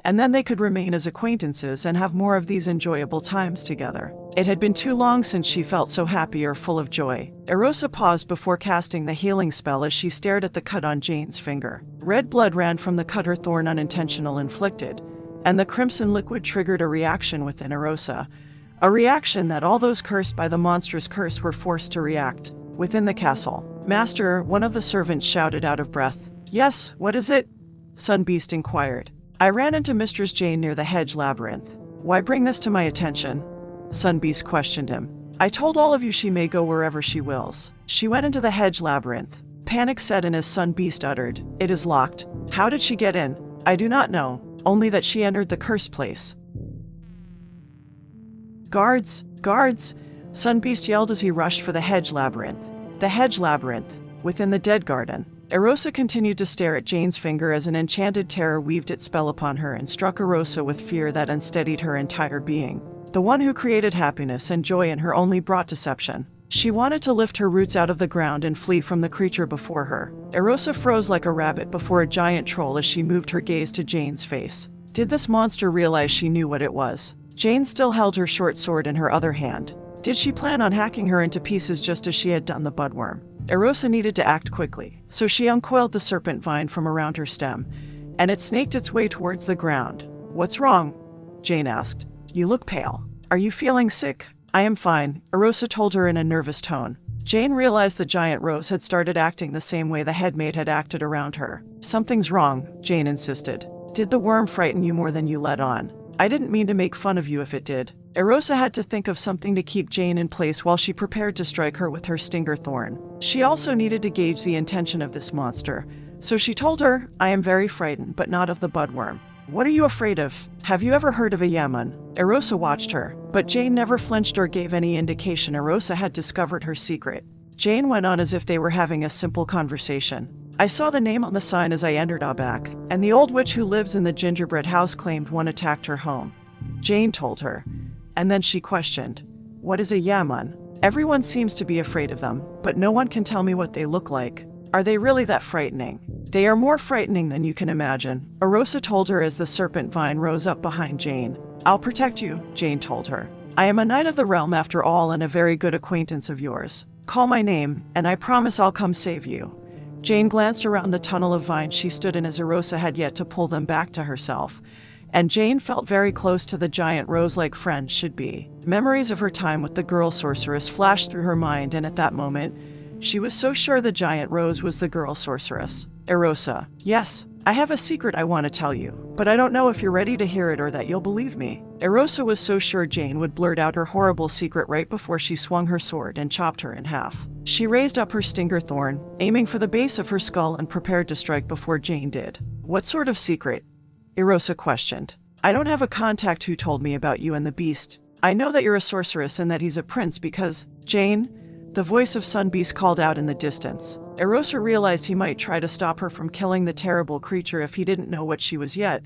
and then they could remain as acquaintances and have more of these enjoyable times together. It had been too long since she felt so happy or full of joy. Arosa paused before casting the healing spell as she stared at the cut on Jane's finger. Red blood ran from the cut her thorn unintentional inflicted, and the crimson liquid triggered a reaction within Arosa. A reaction that all those cursed by the monstrous curse were forced to react. Within the castle, "Master," one of the servants shouted out of breath. "Yes, what is it?" Sunbeast inquired. "I ran into Mistress Jane near the hedge labyrinth." "Why bring this to my attention?" Sunbeast questioned him. "I told all of you she may go wherever she wills. She went into the hedge labyrinth." Panic set in as Sunbeast uttered, "It is locked." "How did she get in?" "I do not know, only that she entered the cursed place." "Guards! Guards!" Sunbeast yelled as he rushed for the hedge labyrinth. The hedge labyrinth, within the dead garden. Arosa continued to stare at Jane's finger as an enchanted terror weaved its spell upon her and struck Arosa with fear that unsteadied her entire being. The one who created happiness and joy in her only brought deception. She wanted to lift her roots out of the ground and flee from the creature before her. Arosa froze like a rabbit before a giant troll as she moved her gaze to Jane's face. Did this monster realize she knew what it was? Jane still held her short sword in her other hand. Did she plan on hacking her into pieces just as she had done the budworm? Arosa needed to act quickly, so she uncoiled the serpent vine from around her stem, and it snaked its way towards the ground. "What's wrong?" Jane asked. "You look pale. Are you feeling sick?" "I am fine," Arosa told her in a nervous tone. Jane realized the giant rose had started acting the same way the headmaid had acted around her. "Something's wrong," Jane insisted. "Did the worm frighten you more than you let on?" "I didn't mean to make fun of you if it did." Arosa had to think of something to keep Jane in place while she prepared to strike her with her stinger thorn. She also needed to gauge the intention of this monster, so she told her, "I am very frightened, but not of the budworm." "What are you afraid of? Have you ever heard of a yaman?" Arosa watched her, but Jane never flinched or gave any indication Arosa had discovered her secret. Jane went on as if they were having a simple conversation. "I saw the name on the sign as I entered AaBack, and the old witch who lives in the gingerbread house claimed one attacked her home." Jane told her, and then she questioned, "What is a yaman?" "Everyone seems to be afraid of them, but no one can tell me what they look like." "Are they really that frightening?" "They are more frightening than you can imagine," Arosa told her as the serpent vine rose up behind Jane. "I'll protect you," Jane told her. "I am a knight of the realm after all and a very good acquaintance of yours. Call my name, and I promise I'll come save you." Jane glanced around the tunnel of vines she stood in as Arosa had yet to pull them back to herself, and Jane felt very close to the giant rose-like friend should be. Memories of her time with the girl sorceress flashed through her mind, and at that moment, she was so sure the giant rose was the girl sorceress. "Arosa, yes, I have a secret I want to tell you, but I don't know if you're ready to hear it or that you'll believe me." Arosa was so sure Jane would blurt out her horrible secret right before she swung her sword and chopped her in half. She raised up her stinger thorn, aiming for the base of her skull and prepared to strike before Jane did. "What sort of secret?" Arosa questioned. "I don't have a contact who told me about you and the beast. I know that you're a sorceress and that he's a prince because—" "Jane?" The voice of Sunbeast called out in the distance. Arosa realized he might try to stop her from killing the terrible creature if he didn't know what she was yet,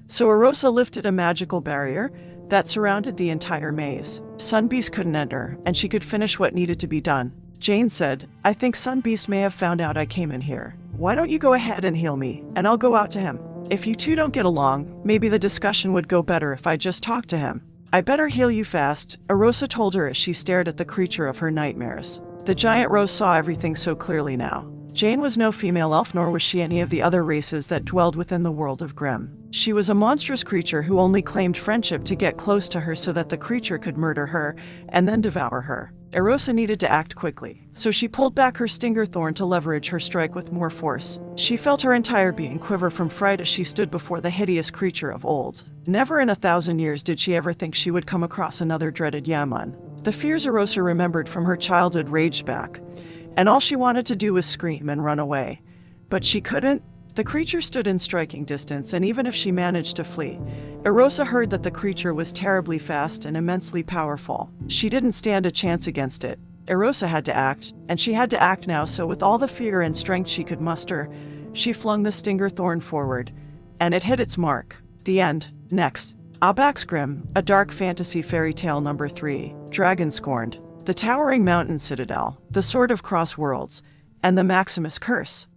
so Arosa lifted a magical barrier that surrounded the entire maze. Sunbeast couldn't enter, and she could finish what needed to be done. Jane said, I think Sunbeast may have found out I came in here. Why don't you go ahead and heal me, and I'll go out to him. If you two don't get along, maybe the discussion would go better if I just talked to him. I better heal you fast, Erosa told her as she stared at the creature of her nightmares. The giant rose saw everything so clearly now. Jane was no female elf, nor was she any of the other races that dwelled within the world of Grimm. She was a monstrous creature who only claimed friendship to get close to her so that the creature could murder her and then devour her. Erosa needed to act quickly, so she pulled back her stinger thorn to leverage her strike with more force. She felt her entire being quiver from fright as she stood before the hideous creature of old. Never in 1,000 years did she ever think she would come across another dreaded Yaman. The fears Erosa remembered from her childhood raged back, and all she wanted to do was scream and run away. But she couldn't. The creature stood in striking distance, and even if she managed to flee, Erosa heard that the creature was terribly fast and immensely powerful. She didn't stand a chance against it. Erosa had to act, and she had to act now, so with all the fear and strength she could muster, she flung the stinger thorn forward, and it hit its mark. The end. Next. AaBack's Grimm, a dark fantasy fairy tale number 3, Dragon Scorned, the towering mountain citadel, the Sword of Cross Worlds, and the Maximus Curse.